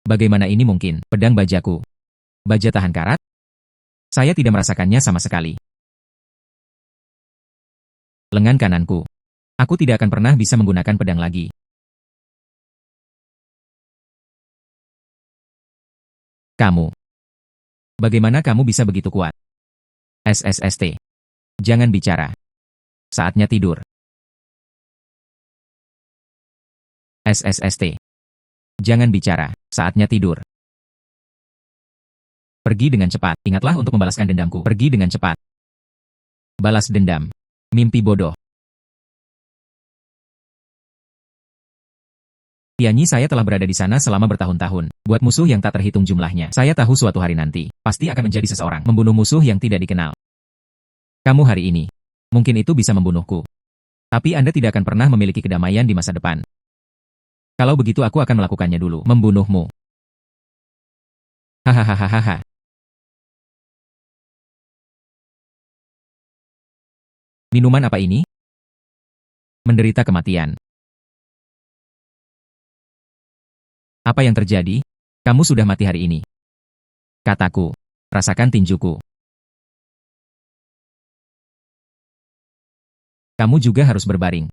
Bagaimana ini mungkin? Pedang bajaku. Baja tahan karat? Saya tidak merasakannya sama sekali. Lengan kananku. Aku tidak akan pernah bisa menggunakan pedang lagi. Kamu. Bagaimana kamu bisa begitu kuat? SSST. Jangan bicara. Saatnya tidur. SSST. Jangan bicara. Saatnya tidur. Pergi dengan cepat. Ingatlah untuk membalaskan dendamku. Pergi dengan cepat. Balas dendam. Mimpi bodoh. Tianyi, saya telah berada di sana selama bertahun-tahun. Buat musuh yang tak terhitung jumlahnya. Saya tahu suatu hari nanti, pasti akan menjadi seseorang. Membunuh musuh yang tidak dikenal. Kamu hari ini. Mungkin itu bisa membunuhku. Tapi Anda tidak akan pernah memiliki kedamaian di masa depan. Kalau begitu aku akan melakukannya dulu. Membunuhmu. Hahaha. Minuman apa ini? Menderita kematian. Apa yang terjadi? Kamu sudah mati hari ini. Kataku. Rasakan tinjuku. Kamu juga harus berbaring.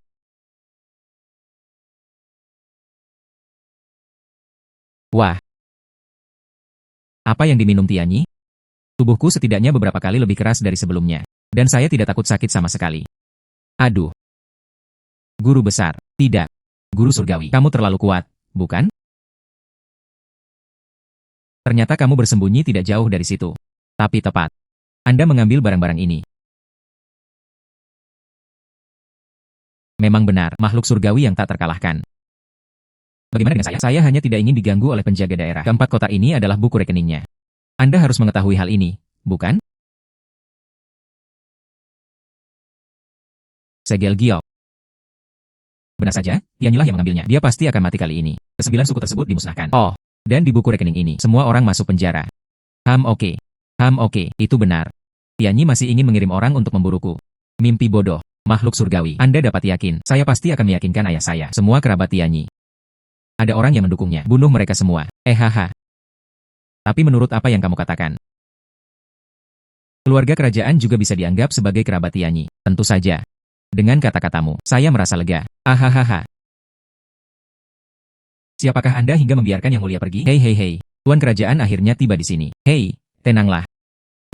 Wah. Apa yang diminum Tianyi? Tubuhku setidaknya beberapa kali lebih keras dari sebelumnya. Dan saya tidak takut sakit sama sekali. Aduh. Guru besar. Tidak. Guru surgawi. Kamu terlalu kuat, bukan? Ternyata kamu bersembunyi tidak jauh dari situ. Tapi tepat. Anda mengambil barang-barang ini. Memang benar, makhluk surgawi yang tak terkalahkan. Bagaimana dengan saya? Saya hanya tidak ingin diganggu oleh penjaga daerah. Keempat kotak ini adalah buku rekeningnya. Anda harus mengetahui hal ini, bukan? Segel giok. Benar saja, Tianyilah yang mengambilnya. Dia pasti akan mati kali ini. Kesembilan suku tersebut dimusnahkan. Oh. Dan di buku rekening ini, semua orang masuk penjara. Oke. Itu benar. Tianyi masih ingin mengirim orang untuk memburuku. Mimpi bodoh. Makhluk surgawi. Anda dapat yakin, saya pasti akan meyakinkan ayah saya. Semua kerabat Tianyi. Ada orang yang mendukungnya. Bunuh mereka semua. Haha. Tapi menurut apa yang kamu katakan? Keluarga kerajaan juga bisa dianggap sebagai kerabat Tianyi. Tentu saja. Dengan kata-katamu, saya merasa lega. Ahahaha. Siapakah Anda hingga membiarkan Yang Mulia pergi? Hei. Tuan kerajaan akhirnya tiba di sini. Hei, tenanglah.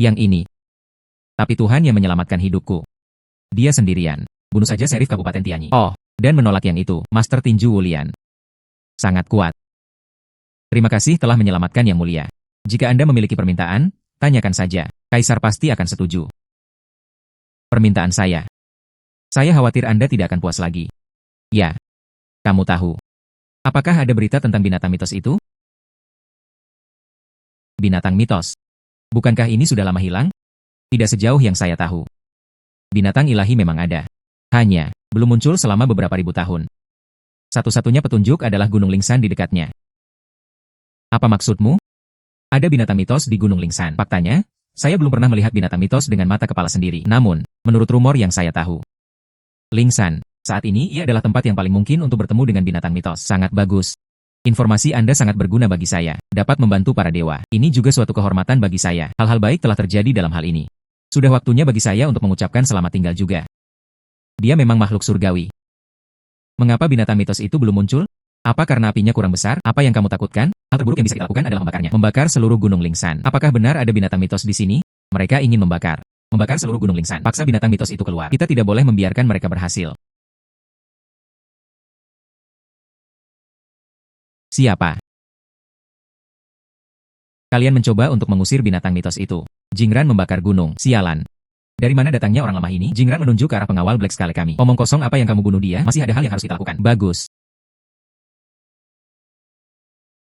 Yang ini. Tapi Tuhan yang menyelamatkan hidupku. Dia sendirian. Bunuh saja Serif Kabupaten Tianyi. Oh, dan menolak yang itu, Master Tinju Wulian. Sangat kuat. Terima kasih telah menyelamatkan Yang Mulia. Jika Anda memiliki permintaan, tanyakan saja. Kaisar pasti akan setuju. Permintaan saya. Saya khawatir Anda tidak akan puas lagi. Ya, kamu tahu. Apakah ada berita tentang binatang mitos itu? Binatang mitos. Bukankah ini sudah lama hilang? Tidak sejauh yang saya tahu. Binatang ilahi memang ada. Hanya, belum muncul selama beberapa ribu tahun. Satu-satunya petunjuk adalah Gunung Lingsan di dekatnya. Apa maksudmu? Ada binatang mitos di Gunung Lingsan. Faktanya, saya belum pernah melihat binatang mitos dengan mata kepala sendiri. Namun, menurut rumor yang saya tahu, Lingsan, saat ini ia adalah tempat yang paling mungkin untuk bertemu dengan binatang mitos. Sangat bagus. Informasi Anda sangat berguna bagi saya, dapat membantu para dewa. Ini juga suatu kehormatan bagi saya. Hal-hal baik telah terjadi dalam hal ini. Sudah waktunya bagi saya untuk mengucapkan selamat tinggal juga. Dia memang makhluk surgawi. Mengapa binatang mitos itu belum muncul? Apa karena apinya kurang besar? Apa yang kamu takutkan? Hal terburuk yang bisa dilakukan adalah membakarnya. Membakar seluruh Gunung Lingsan. Apakah benar ada binatang mitos di sini? Mereka ingin membakar. Membakar seluruh Gunung Lingsan. Paksa binatang mitos itu keluar. Kita tidak boleh membiarkan mereka berhasil. Siapa? Kalian mencoba untuk mengusir binatang mitos itu. Jingran membakar gunung. Sialan. Dari mana datangnya orang lemah ini? Jingran menunjuk ke arah pengawal Black Skull kami. Omong kosong, apa yang kamu bunuh dia? Masih ada hal yang harus kita lakukan. Bagus.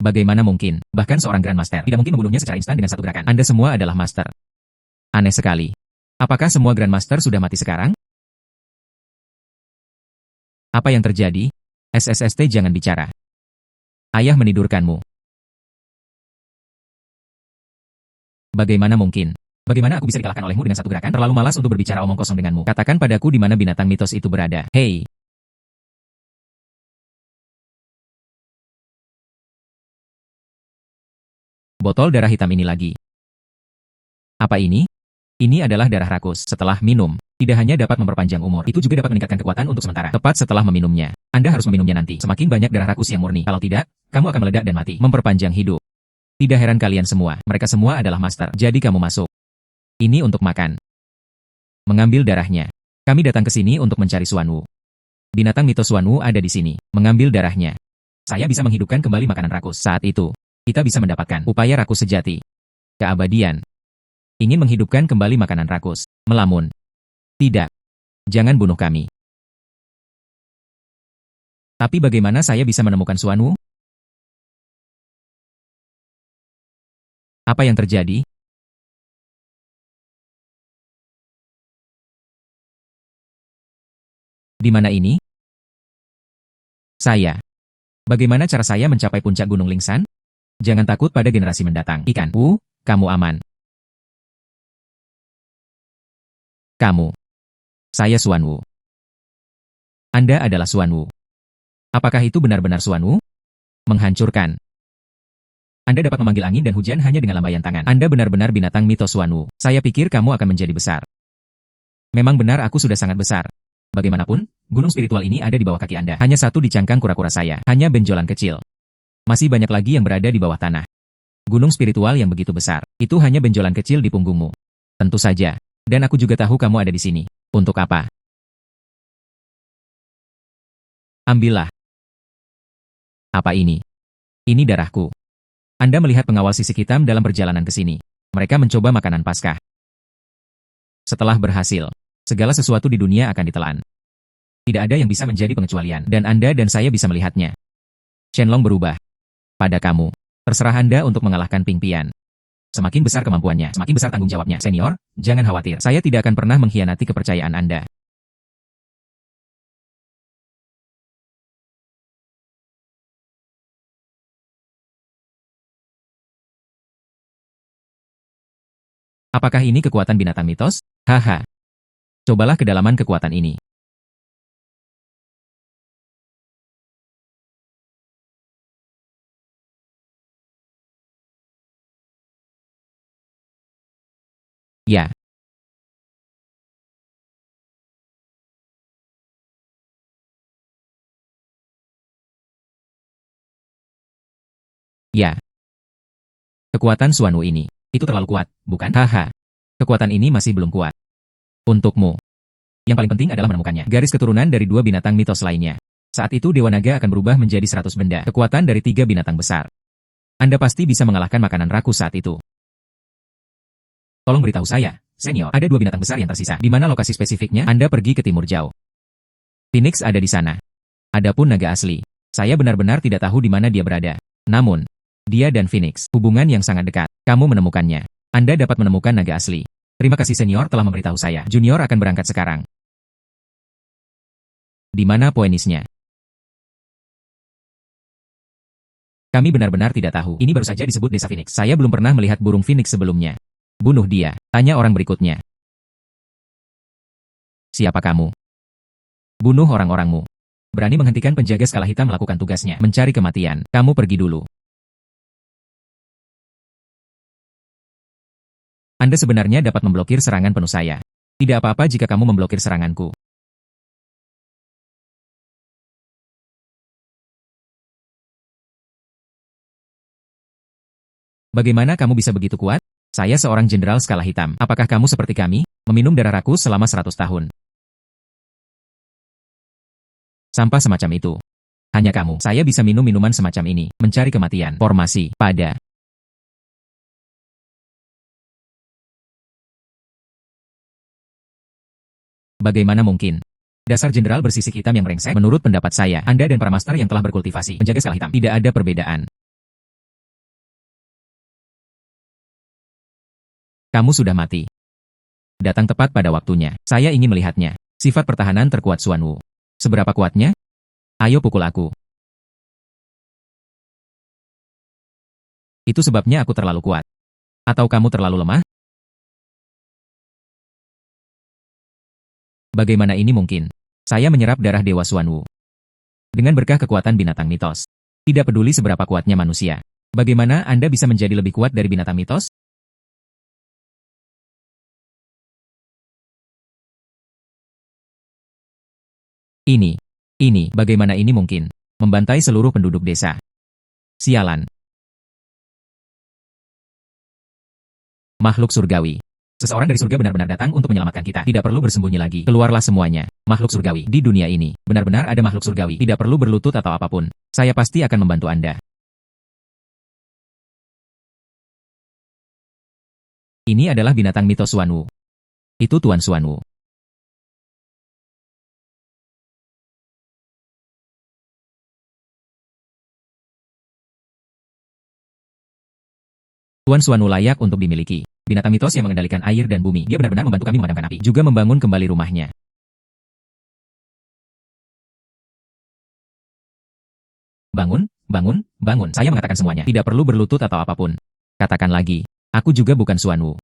Bagaimana mungkin? Bahkan seorang Grandmaster tidak mungkin membunuhnya secara instan dengan satu gerakan. Anda semua adalah master. Aneh sekali. Apakah semua Grandmaster sudah mati sekarang? Apa yang terjadi? SSST, jangan bicara. Ayah menidurkanmu. Bagaimana mungkin? Bagaimana aku bisa dikalahkan olehmu dengan satu gerakan? Terlalu malas untuk berbicara omong kosong denganmu. Katakan padaku di mana binatang mitos itu berada. Hei! Botol darah hitam ini lagi. Apa ini? Ini adalah darah rakus. Setelah minum, tidak hanya dapat memperpanjang umur, itu juga dapat meningkatkan kekuatan untuk sementara. Tepat setelah meminumnya. Anda harus meminumnya nanti. Semakin banyak darah rakus yang murni. Kalau tidak, kamu akan meledak dan mati. Memperpanjang hidup. Tidak heran kalian semua. Mereka semua adalah master. Jadi kamu masuk. Ini untuk makan. Mengambil darahnya. Kami datang ke sini untuk mencari Xuanwu. Binatang mitos Xuanwu ada di sini. Mengambil darahnya. Saya bisa menghidupkan kembali makanan rakus. Saat itu, kita bisa mendapatkan upaya rakus sejati. Keabadian. Ingin menghidupkan kembali makanan rakus. Melamun. Tidak. Jangan bunuh kami. Tapi bagaimana saya bisa menemukan Xuanwu? Apa yang terjadi? Di mana ini? Saya. Bagaimana cara saya mencapai puncak Gunung Lingsan? Jangan takut pada generasi mendatang. Ikan. Kamu aman. Kamu. Saya Xuanwu. Anda adalah Xuanwu. Apakah itu benar-benar Xuanwu? Menghancurkan. Anda dapat memanggil angin dan hujan hanya dengan lambaian tangan. Anda benar-benar binatang mitos Xuanwu. Saya pikir kamu akan menjadi besar. Memang benar, aku sudah sangat besar. Bagaimanapun, gunung spiritual ini ada di bawah kaki Anda. Hanya satu di cangkang kura-kura saya. Hanya benjolan kecil. Masih banyak lagi yang berada di bawah tanah. Gunung spiritual yang begitu besar. Itu hanya benjolan kecil di punggungmu. Tentu saja. Dan aku juga tahu kamu ada di sini. Untuk apa? Ambillah. Apa ini? Ini darahku. Anda melihat pengawal sisik hitam dalam perjalanan ke sini. Mereka mencoba makanan Paskah. Setelah berhasil, segala sesuatu di dunia akan ditelan. Tidak ada yang bisa menjadi pengecualian, dan Anda dan saya bisa melihatnya. Shenlong berubah. Pada kamu, terserah Anda untuk mengalahkan Ping Pian. Semakin besar kemampuannya, semakin besar tanggung jawabnya. Senior, jangan khawatir. Saya tidak akan pernah mengkhianati kepercayaan Anda. Apakah ini kekuatan binatang mitos? Haha. Cobalah kedalaman kekuatan ini. Ya. Ya. Kekuatan Xuanwu ini, itu terlalu kuat, bukan? Haha. Kekuatan ini masih belum kuat. Untukmu. Yang paling penting adalah menemukannya. Garis keturunan dari dua binatang mitos lainnya. Saat itu Dewa Naga akan berubah menjadi 100 benda. Kekuatan dari 3 binatang besar. Anda pasti bisa mengalahkan makanan rakus saat itu. Tolong beritahu saya, senior, ada 2 binatang besar yang tersisa. Di mana lokasi spesifiknya? Anda pergi ke timur jauh. Phoenix ada di sana. Adapun naga asli, saya benar-benar tidak tahu di mana dia berada. Namun, dia dan Phoenix, hubungan yang sangat dekat. Kamu menemukannya. Anda dapat menemukan naga asli. Terima kasih senior telah memberitahu saya. Junior akan berangkat sekarang. Di mana Poenisnya? Kami benar-benar tidak tahu. Ini baru saja disebut desa Phoenix. Saya belum pernah melihat burung Phoenix sebelumnya. Bunuh dia. Tanya orang berikutnya. Siapa kamu? Bunuh orang-orangmu. Berani menghentikan penjaga skala hitam melakukan tugasnya. Mencari kematian. Kamu pergi dulu. Anda sebenarnya dapat memblokir serangan penuh saya. Tidak apa-apa jika kamu memblokir seranganku. Bagaimana kamu bisa begitu kuat? Saya seorang jenderal skala hitam. Apakah kamu seperti kami? Meminum darah rakus selama 100 tahun. Sampah semacam itu. Hanya kamu. Saya bisa minum minuman semacam ini. Mencari kematian. Formasi. Pada. Bagaimana mungkin? Dasar jenderal bersisik hitam yang brengsek. Menurut pendapat saya, Anda dan para master yang telah berkultivasi penjaga skala hitam. Tidak ada perbedaan. Kamu sudah mati. Datang tepat pada waktunya. Saya ingin melihatnya. Sifat pertahanan terkuat Xuan Wu. Seberapa kuatnya? Ayo pukul aku. Itu sebabnya aku terlalu kuat. Atau kamu terlalu lemah? Bagaimana ini mungkin? Saya menyerap darah Dewa Xuan Wu. Dengan berkah kekuatan binatang mitos. Tidak peduli seberapa kuatnya manusia. Bagaimana Anda bisa menjadi lebih kuat dari binatang mitos? Ini, bagaimana ini mungkin? Membantai seluruh penduduk desa. Sialan. Makhluk surgawi. Seseorang dari surga benar-benar datang untuk menyelamatkan kita. Tidak perlu bersembunyi lagi. Keluarlah semuanya. Makhluk surgawi. Di dunia ini, benar-benar ada makhluk surgawi. Tidak perlu berlutut atau apapun. Saya pasti akan membantu Anda. Ini adalah binatang mitos Xuan Wu. Itu Tuan Xuan Wu. Tuan Xuan Wu layak untuk dimiliki. Binatang mitos yang mengendalikan air dan bumi. Dia benar-benar membantu kami memadamkan api. Juga membangun kembali rumahnya. Bangun, bangun, bangun. Saya mengatakan semuanya. Tidak perlu berlutut atau apapun. Katakan lagi. Aku juga bukan Xuan Wu.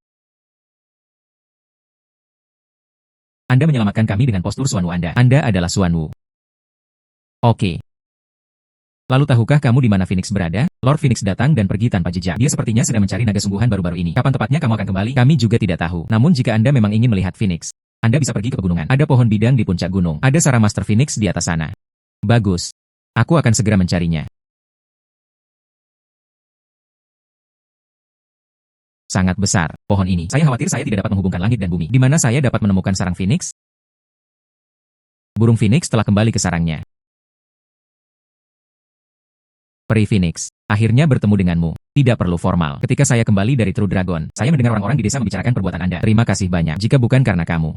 Anda menyelamatkan kami dengan postur Xuan Wu Anda. Anda adalah Xuan Wu. Oke. Lalu tahukah kamu di mana Phoenix berada? Lord Phoenix datang dan pergi tanpa jejak. Dia sepertinya sedang mencari naga sungguhan baru-baru ini. Kapan tepatnya kamu akan kembali? Kami juga tidak tahu. Namun jika Anda memang ingin melihat Phoenix, Anda bisa pergi ke pegunungan. Ada pohon bidang di puncak gunung. Ada sarang Master Phoenix di atas sana. Bagus. Aku akan segera mencarinya. Sangat besar, pohon ini. Saya khawatir saya tidak dapat menghubungkan langit dan bumi. Di mana saya dapat menemukan sarang Phoenix? Burung Phoenix telah kembali ke sarangnya. Peri Phoenix, akhirnya bertemu denganmu. Tidak perlu formal. Ketika saya kembali dari True Dragon, saya mendengar orang-orang di desa membicarakan perbuatan Anda. Terima kasih banyak. Jika bukan karena kamu,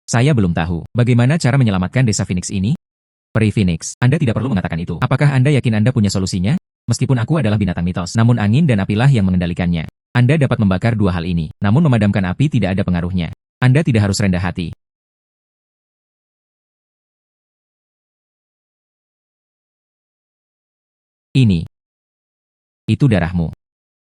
saya belum tahu bagaimana cara menyelamatkan desa Phoenix ini. Peri Phoenix, Anda tidak perlu mengatakan itu. Apakah Anda yakin Anda punya solusinya? Meskipun aku adalah binatang mitos, namun angin dan apilah yang mengendalikannya. Anda dapat membakar dua hal ini, namun memadamkan api tidak ada pengaruhnya. Anda tidak harus rendah hati. Ini. Itu darahmu.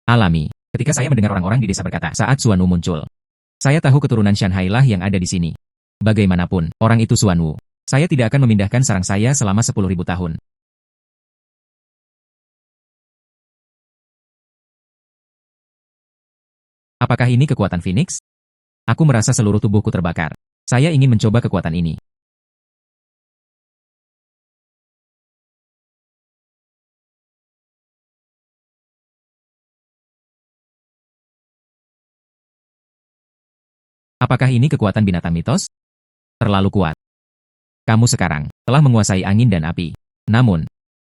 Alami. Ketika saya mendengar orang-orang di desa berkata saat Xuan Wu muncul. Saya tahu keturunan Shanghai lah yang ada di sini. Bagaimanapun, orang itu Xuan Wu. Saya tidak akan memindahkan sarang saya selama 10.000 tahun. Apakah ini kekuatan Phoenix? Aku merasa seluruh tubuhku terbakar. Saya ingin mencoba kekuatan ini. Apakah ini kekuatan binatang mitos? Terlalu kuat. Kamu sekarang telah menguasai angin dan api. Namun,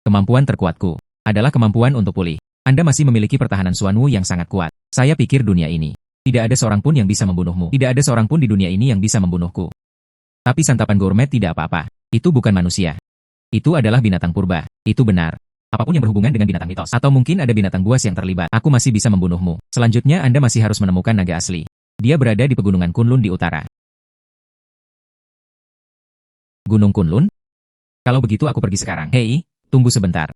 kemampuan terkuatku adalah kemampuan untuk pulih. Anda masih memiliki pertahanan Xuanwu yang sangat kuat. Saya pikir dunia ini. Tidak ada seorang pun yang bisa membunuhmu. Tidak ada seorang pun di dunia ini yang bisa membunuhku. Tapi santapan gourmet tidak apa-apa. Itu bukan manusia. Itu adalah binatang purba. Itu benar. Apapun yang berhubungan dengan binatang mitos. Atau mungkin ada binatang buas yang terlibat. Aku masih bisa membunuhmu. Selanjutnya Anda masih harus menemukan naga asli. Dia berada di pegunungan Kunlun di utara. Gunung Kunlun? Kalau begitu aku pergi sekarang. Hei, tunggu sebentar.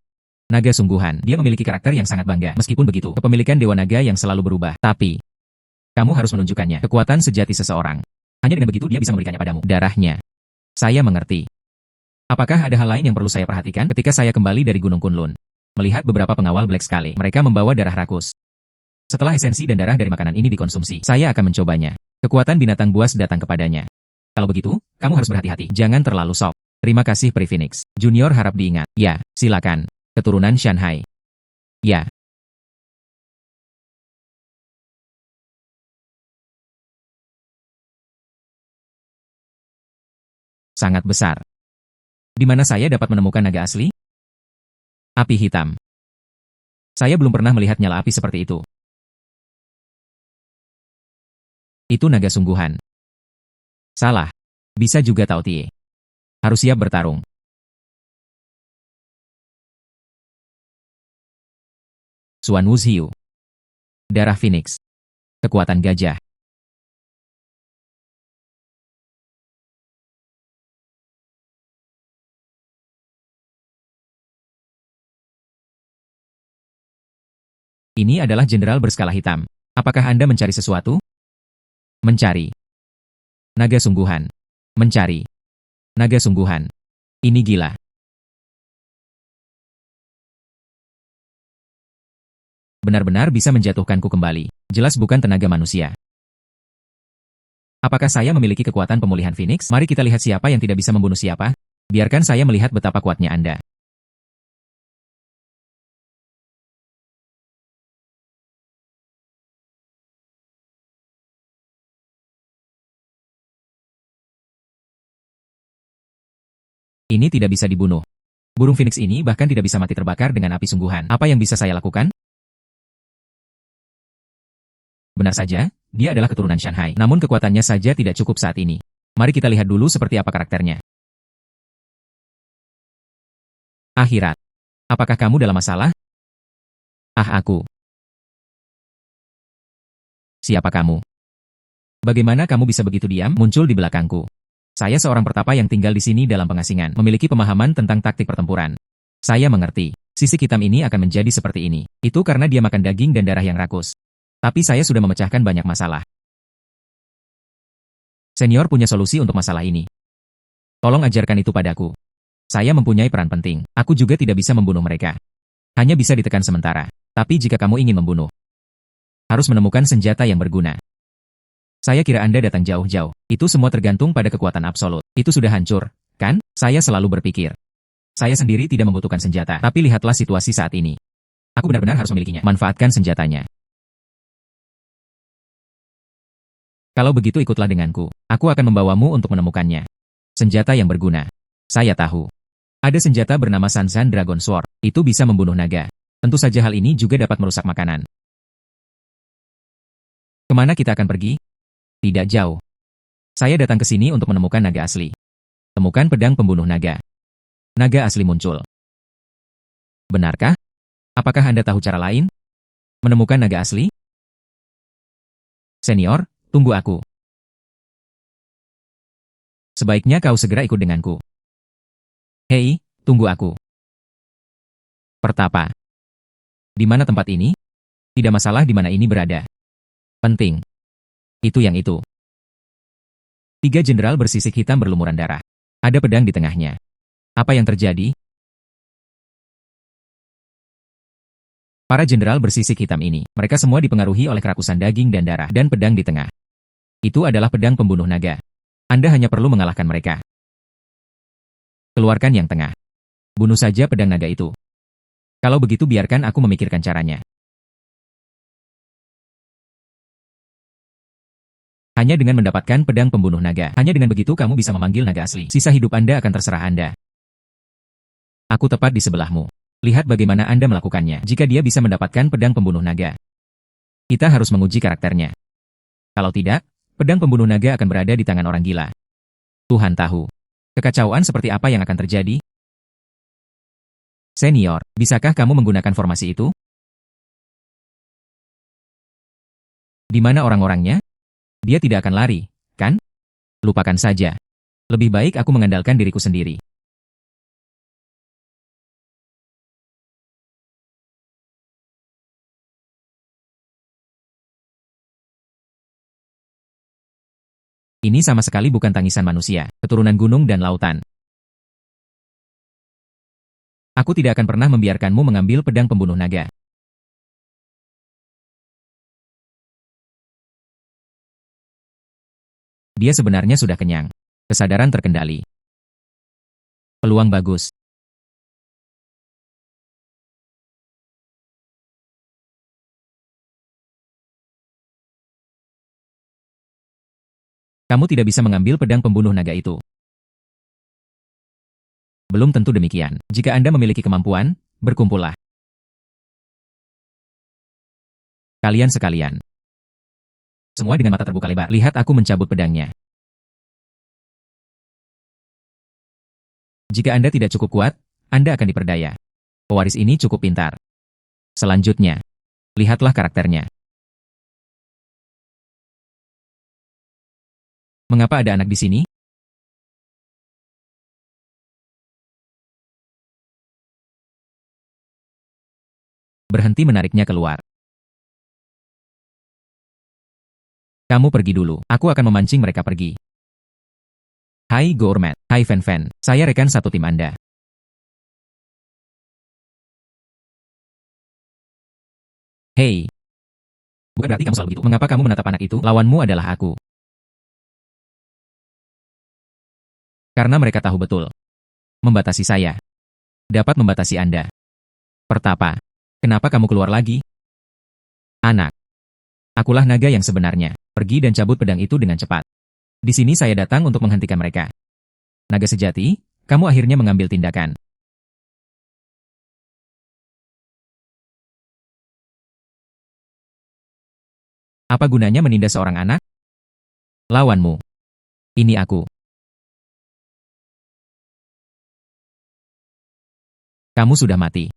Naga sungguhan. Dia memiliki karakter yang sangat bangga. Meskipun begitu, kepemilikan Dewa Naga yang selalu berubah. Tapi, kamu harus menunjukkannya. Kekuatan sejati seseorang. Hanya dengan begitu dia bisa memberikannya padamu. Darahnya. Saya mengerti. Apakah ada hal lain yang perlu saya perhatikan ketika saya kembali dari Gunung Kunlun? Melihat beberapa pengawal Black Skull, mereka membawa darah rakus. Setelah esensi dan darah dari makanan ini dikonsumsi, saya akan mencobanya. Kekuatan binatang buas datang kepadanya. Kalau begitu, kamu harus berhati-hati. Jangan terlalu sok. Terima kasih Pri Phoenix. Junior harap diingat. Ya, silakan. Keturunan Shanghai. Ya. Sangat besar. Di mana saya dapat menemukan naga asli? Api hitam. Saya belum pernah melihat nyala api seperti itu. Itu naga sungguhan. Salah. Bisa juga Tao Tie. Harus siap bertarung. Xuanwu Xiu. Darah Phoenix. Kekuatan gajah. Ini adalah jenderal berskala hitam. Apakah Anda mencari sesuatu? Mencari. Naga sungguhan. Mencari. Naga sungguhan. Ini gila. Benar-benar bisa menjatuhkanku kembali. Jelas bukan tenaga manusia. Apakah saya memiliki kekuatan pemulihan Phoenix? Mari kita lihat siapa yang tidak bisa membunuh siapa. Biarkan saya melihat betapa kuatnya Anda. Ini tidak bisa dibunuh. Burung Phoenix ini bahkan tidak bisa mati terbakar dengan api sungguhan. Apa yang bisa saya lakukan? Benar saja, dia adalah keturunan Shanghai. Namun kekuatannya saja tidak cukup saat ini. Mari kita lihat dulu seperti apa karakternya. Akhirat. Apakah kamu dalam masalah? Ah, aku. Siapa kamu? Bagaimana kamu bisa begitu diam? Muncul di belakangku. Saya seorang pertapa yang tinggal di sini dalam pengasingan, memiliki pemahaman tentang taktik pertempuran. Saya mengerti, sisik hitam ini akan menjadi seperti ini. Itu karena dia makan daging dan darah yang rakus. Tapi saya sudah memecahkan banyak masalah. Senior punya solusi untuk masalah ini. Tolong ajarkan itu padaku. Saya mempunyai peran penting. Aku juga tidak bisa membunuh mereka. Hanya bisa ditekan sementara. Tapi jika kamu ingin membunuh, harus menemukan senjata yang berguna. Saya kira Anda datang jauh-jauh. Itu semua tergantung pada kekuatan absolut. Itu sudah hancur, kan? Saya selalu berpikir. Saya sendiri tidak membutuhkan senjata. Tapi lihatlah situasi saat ini. Aku benar-benar harus memilikinya. Manfaatkan senjatanya. Kalau begitu ikutlah denganku. Aku akan membawamu untuk menemukannya. Senjata yang berguna. Saya tahu. Ada senjata bernama Sansan Dragon Sword. Itu bisa membunuh naga. Tentu saja hal ini juga dapat merusak makanan. Kemana kita akan pergi? Tidak jauh. Saya datang ke sini untuk menemukan naga asli. Temukan pedang pembunuh naga. Naga asli muncul. Benarkah? Apakah Anda tahu cara lain? Menemukan naga asli? Senior, tunggu aku. Sebaiknya kau segera ikut denganku. Hei, tunggu aku. Pertapa. Di mana tempat ini? Tidak masalah di mana ini berada. Penting. Itu yang itu. 3 jenderal bersisik hitam berlumuran darah. Ada pedang di tengahnya. Apa yang terjadi? Para jenderal bersisik hitam ini, mereka semua dipengaruhi oleh kerakusan daging dan darah, dan pedang di tengah. Itu adalah pedang pembunuh naga. Anda hanya perlu mengalahkan mereka. Keluarkan yang tengah. Bunuh saja pedang naga itu. Kalau begitu biarkan aku memikirkan caranya. Hanya dengan mendapatkan pedang pembunuh naga. Hanya dengan begitu kamu bisa memanggil naga asli. Sisa hidup Anda akan terserah Anda. Aku tepat di sebelahmu. Lihat bagaimana Anda melakukannya. Jika dia bisa mendapatkan pedang pembunuh naga, kita harus menguji karakternya. Kalau tidak, pedang pembunuh naga akan berada di tangan orang gila. Tuhan tahu. Kekacauan seperti apa yang akan terjadi? Senior, bisakah kamu menggunakan formasi itu? Di mana orang-orangnya? Dia tidak akan lari, kan? Lupakan saja. Lebih baik aku mengandalkan diriku sendiri. Ini sama sekali bukan tangisan manusia, keturunan gunung dan lautan. Aku tidak akan pernah membiarkanmu mengambil pedang pembunuh naga. Dia sebenarnya sudah kenyang. Kesadaran terkendali. Peluang bagus. Kamu tidak bisa mengambil pedang pembunuh naga itu. Belum tentu demikian. Jika Anda memiliki kemampuan, berkumpullah. Kalian sekalian. Semua dengan mata terbuka lebar. Lihat aku mencabut pedangnya. Jika Anda tidak cukup kuat, Anda akan diperdaya. Pewaris ini cukup pintar. Selanjutnya, lihatlah karakternya. Mengapa ada anak di sini? Berhenti menariknya keluar. Kamu pergi dulu. Aku akan memancing mereka pergi. Hai Gourmet. Hai Fen Fen. Saya rekan satu tim Anda. Hei. Bukan berarti kamu selalu begitu. Mengapa kamu menatap anak itu? Lawanmu adalah aku. Karena mereka tahu betul. Membatasi saya. Dapat membatasi Anda. Pertapa. Kenapa kamu keluar lagi? Anak. Akulah naga yang sebenarnya. Pergi dan cabut pedang itu dengan cepat. Di sini saya datang untuk menghentikan mereka. Naga sejati, kamu akhirnya mengambil tindakan. Apa gunanya menindas seorang anak? Lawanmu. Ini aku. Kamu sudah mati.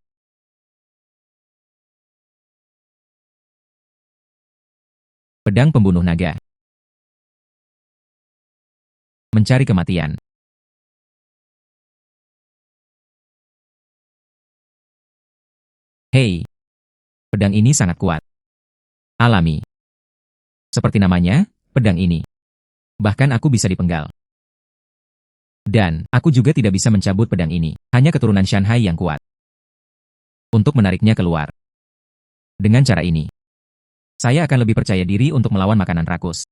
Pedang pembunuh naga. Mencari kematian. Hei. Pedang ini sangat kuat. Alami. Seperti namanya, pedang ini. Bahkan aku bisa dipenggal. Dan, aku juga tidak bisa mencabut pedang ini. Hanya keturunan Shanghai yang kuat. Untuk menariknya keluar. Dengan cara ini, saya akan lebih percaya diri untuk melawan makanan rakus.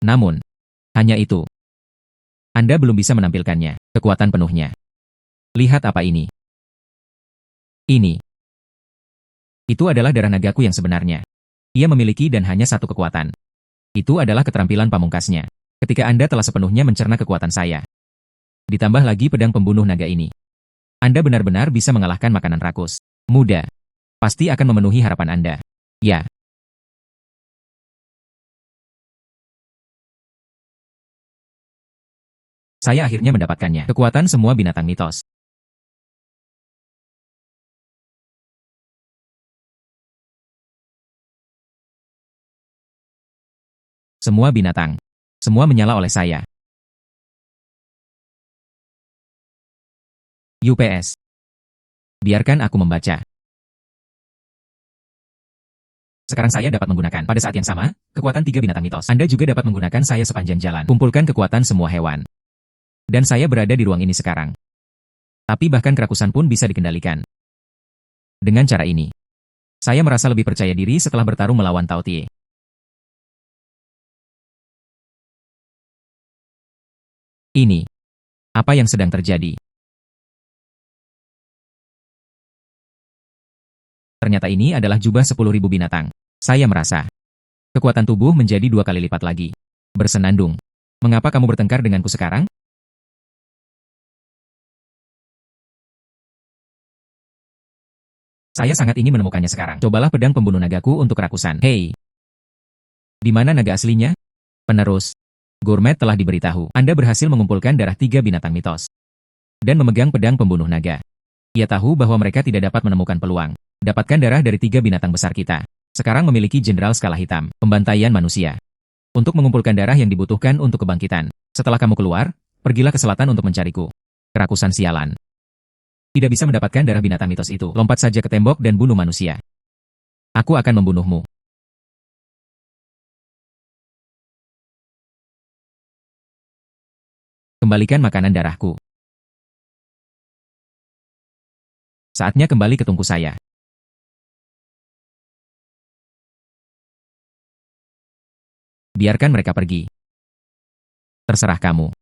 Namun, hanya itu. Anda belum bisa menampilkannya, kekuatan penuhnya. Lihat apa ini. Ini. Itu adalah darah nagaku yang sebenarnya. Ia memiliki dan hanya satu kekuatan. Itu adalah keterampilan pamungkasnya. Ketika Anda telah sepenuhnya mencerna kekuatan saya. Ditambah lagi pedang pembunuh naga ini. Anda benar-benar bisa mengalahkan makanan rakus. Mudah. Pasti akan memenuhi harapan Anda. Ya. Saya akhirnya mendapatkannya. Kekuatan semua binatang mitos. Semua binatang. Semua menyala oleh saya. UPS. Biarkan aku membaca. Sekarang saya dapat menggunakan. Pada saat yang sama, kekuatan tiga binatang mitos. Anda juga dapat menggunakan saya sepanjang jalan. Kumpulkan kekuatan semua hewan. Dan saya berada di ruang ini sekarang. Tapi bahkan kerakusan pun bisa dikendalikan. Dengan cara ini, saya merasa lebih percaya diri setelah bertarung melawan Tao Tie. Ini. Apa yang sedang terjadi? Ternyata ini adalah jubah 10.000 binatang. Saya merasa. Kekuatan tubuh menjadi 2 kali lipat lagi. Bersenandung. Mengapa kamu bertengkar denganku sekarang? Saya sangat ingin menemukannya sekarang. Cobalah pedang pembunuh nagaku untuk Rakusan. Hei! Di mana naga aslinya? Penerus. Gourmet telah diberitahu. Anda berhasil mengumpulkan darah 3 binatang mitos. Dan memegang pedang pembunuh naga. Ia tahu bahwa mereka tidak dapat menemukan peluang. Dapatkan darah dari 3 binatang besar kita. Sekarang memiliki jenderal skala hitam. Pembantaian manusia. Untuk mengumpulkan darah yang dibutuhkan untuk kebangkitan. Setelah kamu keluar, pergilah ke selatan untuk mencariku. Kerakusan sialan. Tidak bisa mendapatkan darah binatang mitos itu. Lompat saja ke tembok dan bunuh manusia. Aku akan membunuhmu. Kembalikan makanan darahku. Saatnya kembali ke tungku saya. Biarkan mereka pergi. Terserah kamu.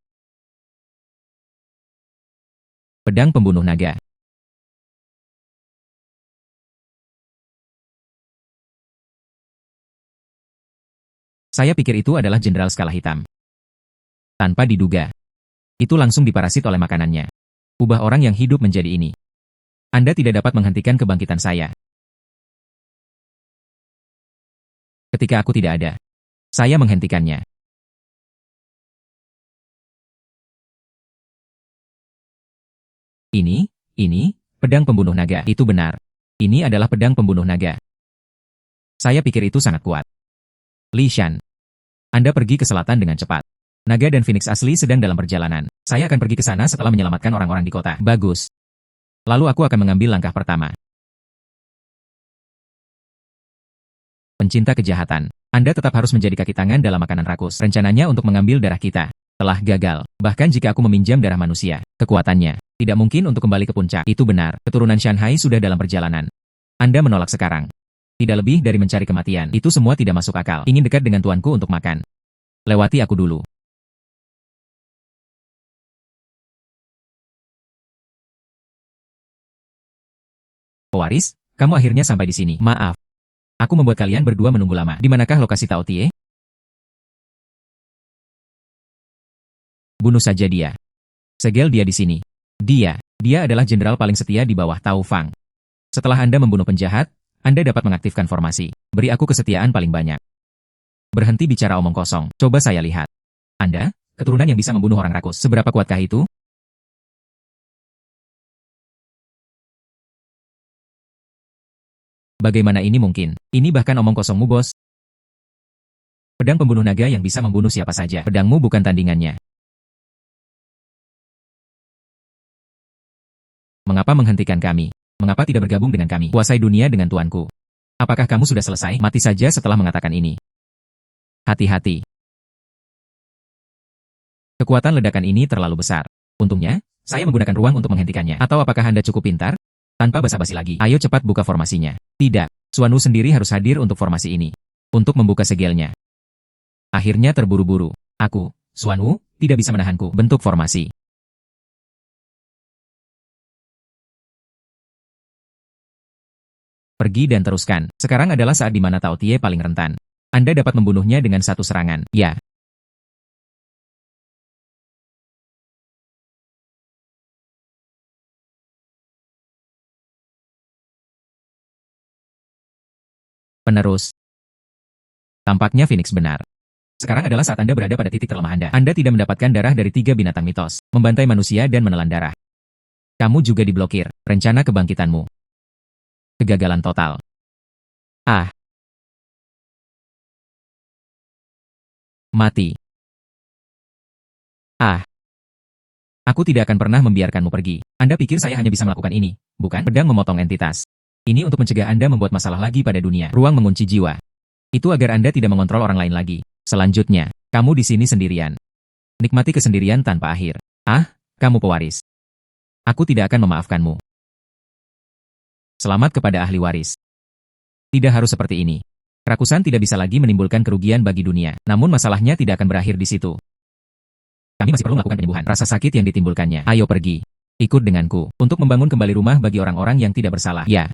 Pedang pembunuh naga. Saya pikir itu adalah jenderal skala hitam. Tanpa diduga. Itu langsung diparasit oleh makanannya. Ubah orang yang hidup menjadi ini. Anda tidak dapat menghentikan kebangkitan saya. Ketika aku tidak ada, saya menghentikannya. Ini, pedang pembunuh naga. Itu benar. Ini adalah pedang pembunuh naga. Saya pikir itu sangat kuat. Li Shan, Anda pergi ke selatan dengan cepat. Naga dan Phoenix asli sedang dalam perjalanan. Saya akan pergi ke sana setelah menyelamatkan orang-orang di kota. Bagus. Lalu aku akan mengambil langkah pertama. Pencinta kejahatan. Anda tetap harus menjadi kaki tangan dalam makanan rakus. Rencananya untuk mengambil darah kita. Telah gagal. Bahkan jika aku meminjam darah manusia, kekuatannya tidak mungkin untuk kembali ke puncak. Itu benar. Keturunan Shanghai sudah dalam perjalanan. Anda menolak sekarang. Tidak lebih dari mencari kematian. Itu semua tidak masuk akal. Ingin dekat dengan tuanku untuk makan. Lewati aku dulu. Pewaris, kamu akhirnya sampai di sini. Maaf. Aku membuat kalian berdua menunggu lama. Di manakah lokasi Tao Tie? Bunuh saja dia. Segel dia di sini. Dia adalah jenderal paling setia di bawah Tao Fang. Setelah Anda membunuh penjahat, Anda dapat mengaktifkan formasi. Beri aku kesetiaan paling banyak. Berhenti bicara omong kosong. Coba saya lihat. Anda, keturunan yang bisa membunuh orang rakus. Seberapa kuatkah itu? Bagaimana ini mungkin? Ini bahkan omong kosongmu, bos. Pedang pembunuh naga yang bisa membunuh siapa saja. Pedangmu bukan tandingannya. Mengapa menghentikan kami? Mengapa tidak bergabung dengan kami? Kuasai dunia dengan tuanku. Apakah kamu sudah selesai? Mati saja setelah mengatakan ini. Hati-hati. Kekuatan ledakan ini terlalu besar. Untungnya, saya menggunakan ruang untuk menghentikannya. Atau apakah Anda cukup pintar? Tanpa basa-basi lagi, ayo cepat buka formasinya. Tidak, Xuanwu sendiri harus hadir untuk formasi ini. Untuk membuka segelnya. Akhirnya terburu-buru. Aku, Xuanwu, tidak bisa menahanku. Bentuk formasi. Pergi dan teruskan. Sekarang adalah saat di mana Tao Tie paling rentan. Anda dapat membunuhnya dengan satu serangan. Ya. Penerus. Tampaknya Phoenix benar. Sekarang adalah saat Anda berada pada titik terlemah Anda. Anda tidak mendapatkan darah dari 3 binatang mitos, membantai manusia dan menelan darah. Kamu juga diblokir. Rencana kebangkitanmu. Kegagalan total. Ah. Mati. Ah. Aku tidak akan pernah membiarkanmu pergi. Anda pikir saya hanya bisa melakukan ini, bukan? Pedang memotong entitas. Ini untuk mencegah Anda membuat masalah lagi pada dunia. Ruang mengunci jiwa. Itu agar Anda tidak mengontrol orang lain lagi. Selanjutnya, kamu di sini sendirian. Nikmati kesendirian tanpa akhir. Ah, kamu pewaris. Aku tidak akan memaafkanmu. Selamat kepada ahli waris. Tidak harus seperti ini. Rakusan tidak bisa lagi menimbulkan kerugian bagi dunia. Namun masalahnya tidak akan berakhir di situ. Kami masih perlu melakukan penyembuhan rasa sakit yang ditimbulkannya. Ayo pergi. Ikut denganku untuk membangun kembali rumah bagi orang-orang yang tidak bersalah. Ya.